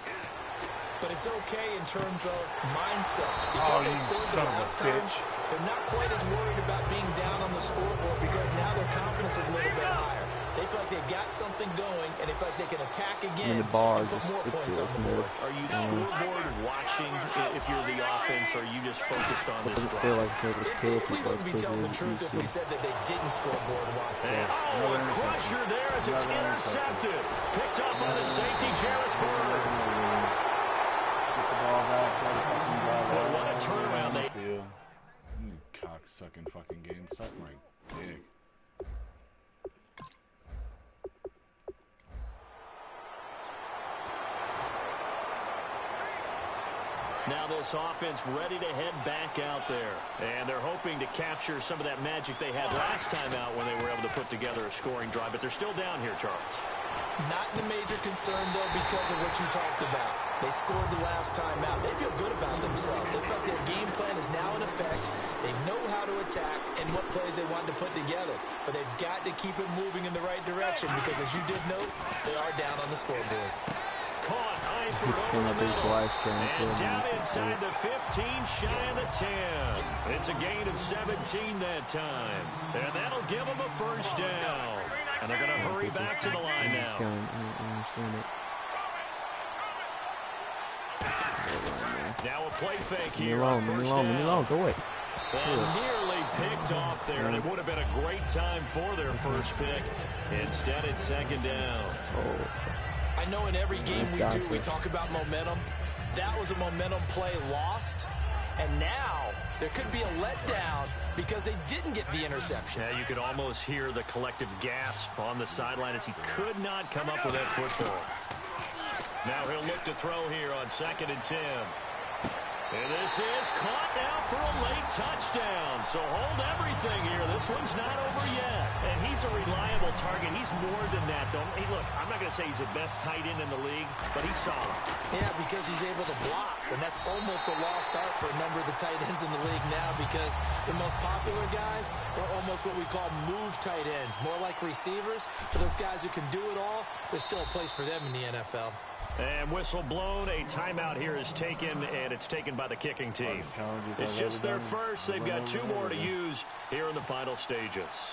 But it's okay in terms of mindset. Because they scored the last time, they're not quite as worried about being down on the scoreboard because now their confidence is a little bit higher. They feel like they've got something going, and they feel like they can attack again and put more points on the board. Are you scoreboard watching if you're the offense, or are you just focused on this drive? We wouldn't be telling the truth if we said that they didn't scoreboard watch. Oh, a crusher there as it's intercepted. Picked up on the safety, Jarrisburg. But what a turnaround they... Cocksucking fucking game. Suck my dick. Now this offense ready to head back out there. And they're hoping to capture some of that magic they had last time out when they were able to put together a scoring drive. But they're still down here, Charles. Not the major concern, though, because of what you talked about. They scored the last time out. They feel good about themselves. They feel like their game plan is now in effect. They know how to attack and what plays they want to put together. But they've got to keep it moving in the right direction because, as you did note, they are down on the scoreboard. Caught Eifert over the middle. And down inside the 15, shy of the 10. It's a gain of 17 that time. And that'll give them a first down. And they're going to hurry back to the line now. Now a play fake here on first down. Go away. And nearly picked off there, and it would have been a great time for their first pick. Instead, it's second down. I know in every game we talk about momentum. That was a momentum play lost, and now there could be a letdown because they didn't get the interception. Yeah, you could almost hear the collective gasp on the sideline as he could not come up with that football. Now he'll look to throw here on 2nd and 10. And this is caught now for a late touchdown. So hold everything here. This one's not over yet. And he's a reliable target. He's more than that, though. Hey, look, I'm not going to say he's the best tight end in the league, but he's solid. Yeah, because he's able to block. And that's almost a lost art for a number of the tight ends in the league now because the most popular guys are almost what we call move tight ends. More like receivers. But those guys who can do it all, there's still a place for them in the NFL. And whistle blown. A timeout here is taken, and it's taken by the kicking team. It's just their first. They've got 2 more to use here in the final stages.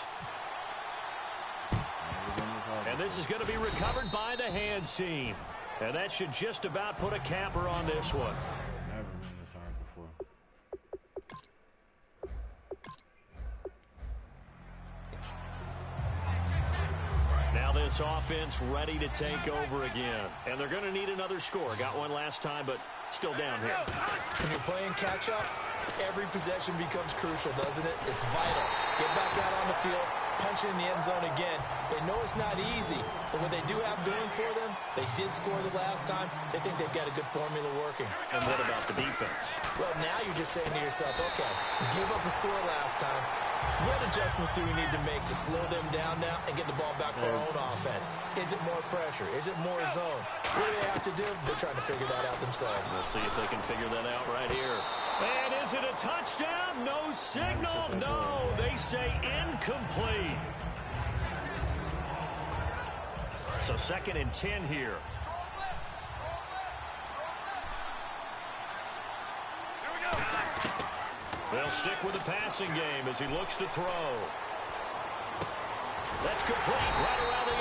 And this is going to be recovered by the hands team. And that should just about put a capper on this one. Never been this hard before. Now this offense ready to take over again. And they're going to need another score. Got one last time, but still down here. When you're playing catch-up, every possession becomes crucial, doesn't it? It's vital. Get back out on the field, punch it in the end zone again. They know it's not easy, but what they do have going for them, they did score the last time. They think they've got a good formula working. And what about the defense? Well, now you're just saying to yourself, okay, give up a score last time. What adjustments do we need to make to slow them down now and get the ball back for our own offense? Is it more pressure? Is it more zone? What do they have to do? They're trying to figure that out themselves. We'll see if they can figure that out right here. And is it a touchdown? No signal. No, they say incomplete. So 2nd and 10 here. They'll stick with the passing game as he looks to throw. That's complete right around the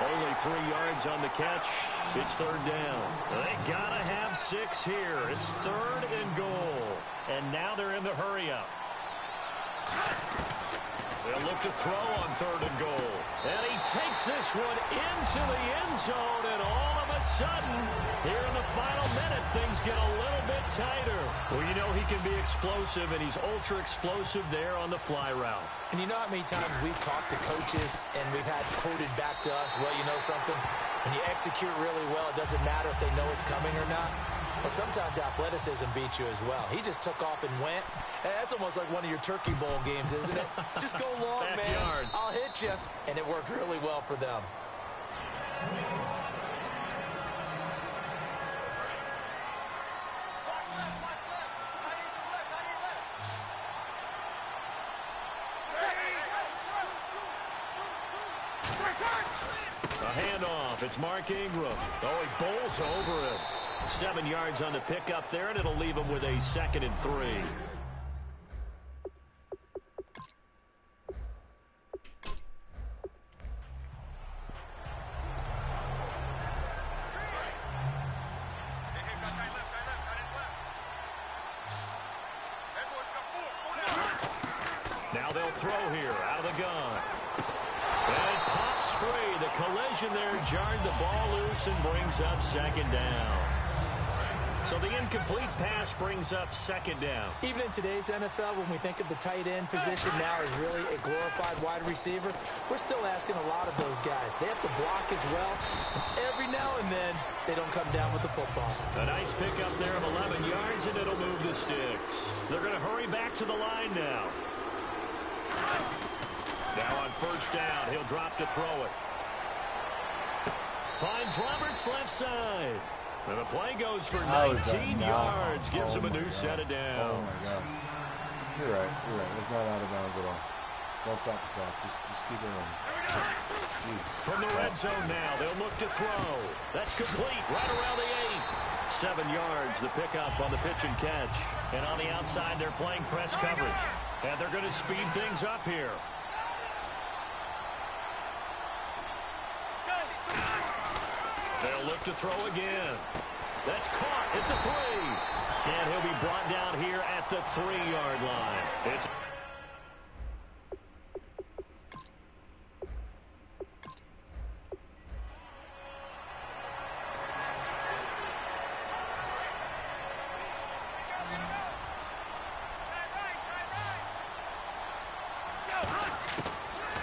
8. Only 3 yards on the catch. It's 3rd down. They gotta have 6 here. It's 3rd and goal. And now they're in the hurry-up. They'll look to throw on 3rd and goal. And he takes this one into the end zone, and all of a sudden, here in the final minute, things get a little bit tighter. Well, you know he can be explosive, and he's ultra-explosive there on the fly route. And you know how many times we've talked to coaches, and we've had quoted back to us, well, you know something? When you execute really well, it doesn't matter if they know it's coming or not. But sometimes athleticism beats you as well. He just took off and went. That's almost like one of your Turkey Bowl games, isn't it? Just go long, man. I'll hit you. And it worked really well for them. A handoff. It's Mark Ingram. Oh, he bowls over it. 7 yards on the pickup there, and it'll leave him with a 2nd and 3. Now they'll throw here out of the gun. And it pops free. The collision there jarred the ball loose and brings up 2nd down. So the incomplete pass brings up 2nd down. Even in today's NFL, when we think of the tight end position now as really a glorified wide receiver, we're still asking a lot of those guys. They have to block as well. And every now and then, they don't come down with the football. A nice pickup there of 11 yards, and it'll move the sticks. They're going to hurry back to the line now. Now on 1st down, he'll drop to throw it. Finds Roberts left side. And the play goes for 19 yards. Gives him a new set of downs. Oh, my God. You're right. It's not out of bounds at all. Don't stop the clock. Just keep it running. From the red zone now, they'll look to throw. That's complete right around the 8. 7 yards, the pickup on the pitch and catch. And on the outside, they're playing press coverage. And they're going to speed things up here. They'll look to throw again. That's caught at the 3. And he'll be brought down here at the 3-yard line. It's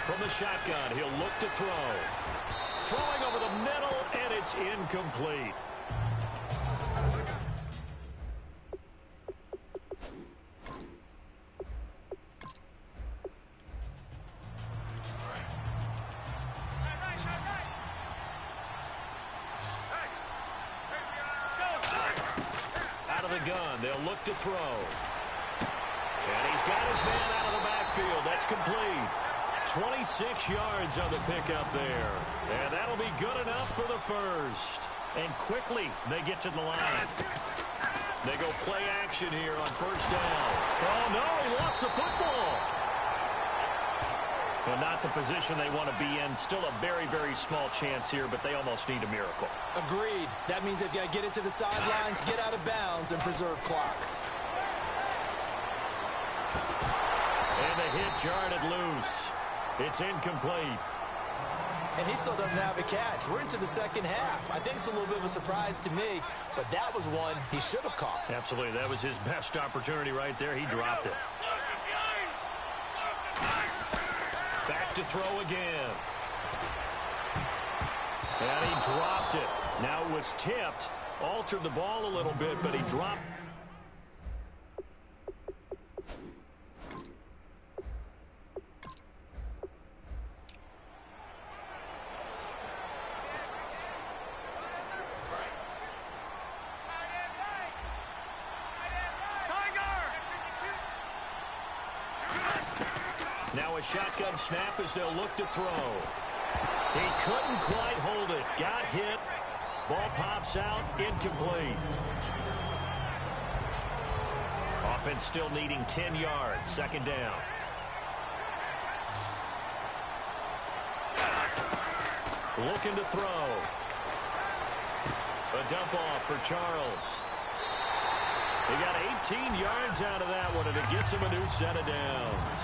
from the shotgun, he'll look to throw. Throwing over the middle, and it's incomplete. Out of the gun, they'll look to throw. And he's got his man out of the backfield. That's complete. 26 yards on the pickup there. And that'll be good enough for the 1st. And quickly, they get to the line. They go play action here on 1st down. Oh, no, he lost the football. Well, not the position they want to be in. Still a very, very small chance here, but they almost need a miracle. Agreed. That means they've got to get it to the sidelines, get out of bounds, and preserve clock. And the hit jarred it loose. It's incomplete. And he still doesn't have a catch. We're into the 2nd half. I think it's a little bit of a surprise to me, but that was one he should have caught. Absolutely. That was his best opportunity right there. He dropped it. Back to throw again. And he dropped it. Now it was tipped. Altered the ball a little bit, but he dropped. Now a shotgun snap as they'll look to throw. He couldn't quite hold it. Got hit. Ball pops out. Incomplete. Offense still needing 10 yards. 2nd down. Looking to throw. A dump off for Charles. He got 18 yards out of that one, and it gets him a new set of downs.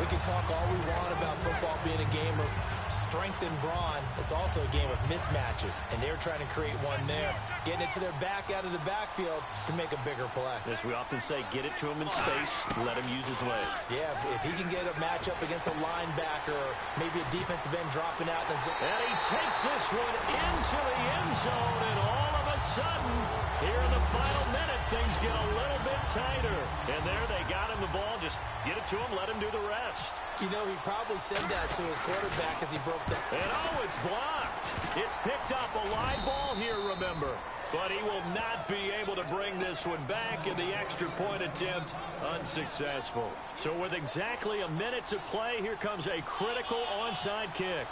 We can talk all we want about football being a game of strength and brawn. It's also a game of mismatches, and they're trying to create one there, getting it to their back out of the backfield to make a bigger play. As we often say, get it to him in space, let him use his legs. Yeah, if he can get a matchup against a linebacker or maybe a defensive end dropping out. And he takes this one into the end zone, and all of a sudden, here in the final minute, things get a little bit tighter. And there they got him the ball. Just get it to him, let him do the rest. You know, he probably said that to his quarterback as he broke the... And oh, it's blocked. It's picked up. A live ball here, remember. But he will not be able to bring this one back, in the extra point attempt unsuccessful. So with exactly a minute to play, here comes a critical onside kick.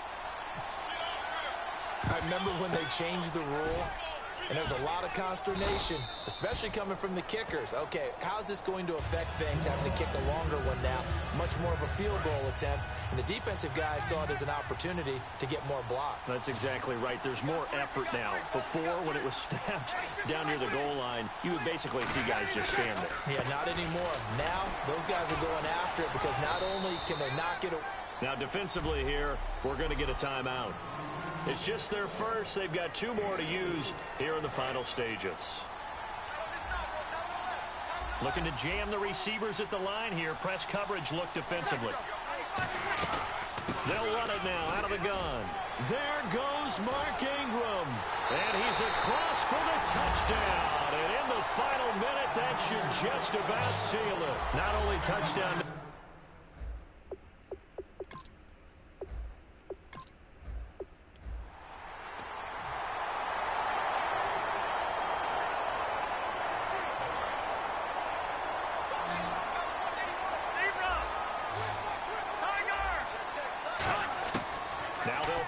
I remember when they changed the rule, and there's a lot of consternation, especially coming from the kickers. Okay, how's this going to affect things, having to kick a longer one now, much more of a field goal attempt, and the defensive guys saw it as an opportunity to get more block. That's exactly right. There's more effort now. Before, when it was snapped down near the goal line, you would basically see guys just stand there. Yeah, not anymore. Now, those guys are going after it because not only can they knock it away. Now, defensively here, we're going to get a timeout. It's just their first. They've got 2 more to use here in the final stages. Looking to jam the receivers at the line here. Press coverage look defensively. They'll run it now out of the gun. There goes Mark Ingram. And he's across for the touchdown. And in the final minute, that should just about seal it. Not only touchdown.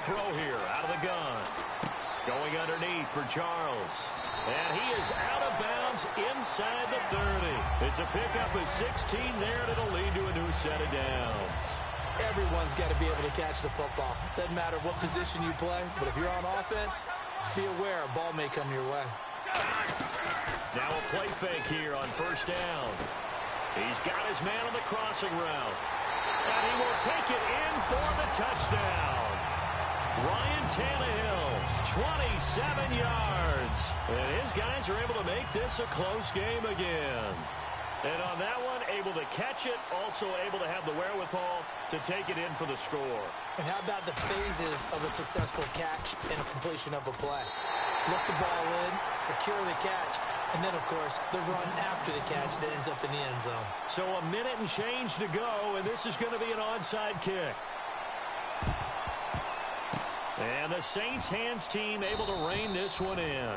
Throw here out of the gun. Going underneath for Charles. And he is out of bounds inside the 30. It's a pickup of 16 there, and it'll lead to a new set of downs. Everyone's got to be able to catch the football. Doesn't matter what position you play, but if you're on offense, be aware a ball may come your way. Now a play fake here on first down. He's got his man on the crossing route. And he will take it in for the touchdown. Ryan Tannehill, 27 yards. And his guys are able to make this a close game again. And on that one, able to catch it, also able to have the wherewithal to take it in for the score. And how about the phases of a successful catch and a completion of a play? Look the ball in, secure the catch, and then, of course, the run after the catch that ends up in the end zone. So a minute and change to go, and this is going to be an onside kick. And the Saints hands team able to rein this one in.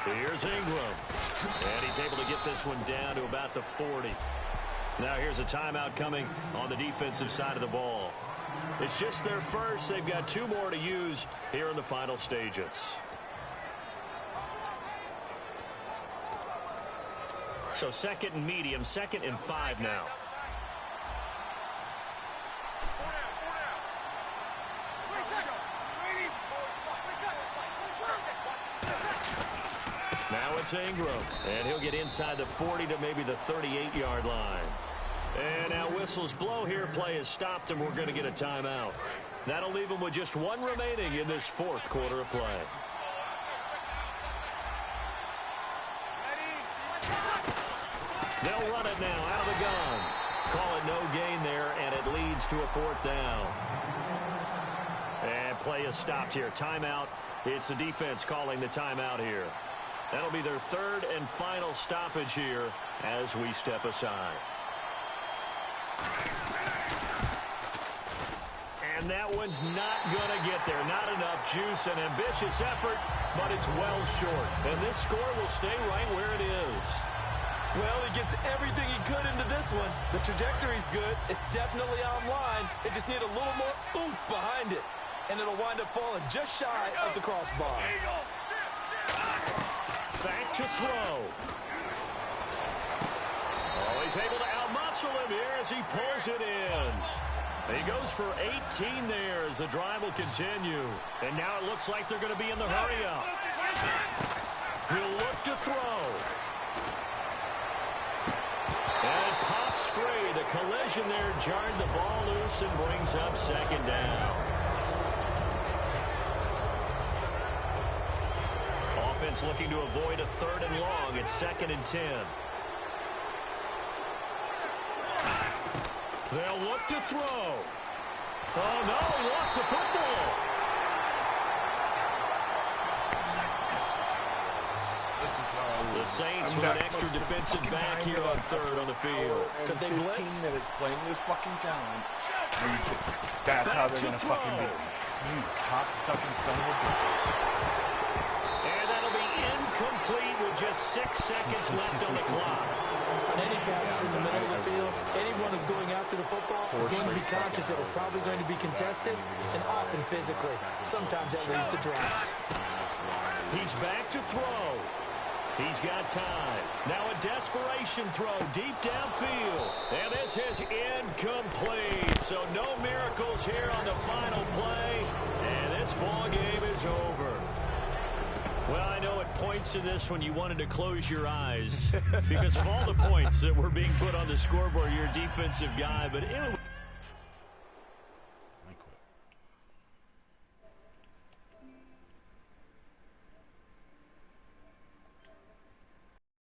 Here's Ingram. And he's able to get this one down to about the 40. Now here's a timeout coming on the defensive side of the ball. It's just their first. They've got 2 more to use here in the final stages. So second and medium, 2nd and 5 now. Now it's Ingram, and he'll get inside the 40 to maybe the 38-yard line. And now whistles blow here. Play is stopped, and we're going to get a timeout. That'll leave them with just 1 remaining in this 4th quarter of play. They'll run it now out of the gun. Call it no gain there, and it leads to a 4th down. And play is stopped here. Timeout. It's the defense calling the timeout here. That'll be their 3rd and final stoppage here as we step aside. And that one's not going to get there. Not enough juice. An ambitious effort, but it's well short. And this score will stay right where it is. Well, he gets everything he could into this one. The trajectory's good. It's definitely online. It just need a little more oomph behind it. And it'll wind up falling just shy of the crossbar. Back to throw. Oh, he's able to outmuscle him here as he pulls it in. He goes for 18 there as the drive will continue. And now it looks like they're going to be in the hurry-up. He'll look to throw. And it pops free. The collision there jarred the ball loose and brings up 2nd down. Offense looking to avoid a 3rd and long. It's 2nd and 10. They'll look to throw. Oh, no, he lost the football. The Saints with an extra defensive back here on 3rd on the field. Could they blitz? 15 minutes playing this fucking time. That's how they're going to fucking be. You cock-sucking son of a bitches. And that'll be incomplete with just 6 seconds left on the clock. On any passes in the middle of the field, anyone who's going after the football is going to be conscious that it's probably going to be contested, and often physically. Sometimes that leads to drops. He's back to throw. He's got time. Now a desperation throw deep downfield. And this is incomplete. So no miracles here on the final play. And this ball game is over. Well, I know at points in this one you wanted to close your eyes because of all the points that were being put on the scoreboard, you're a defensive guy. But anyway.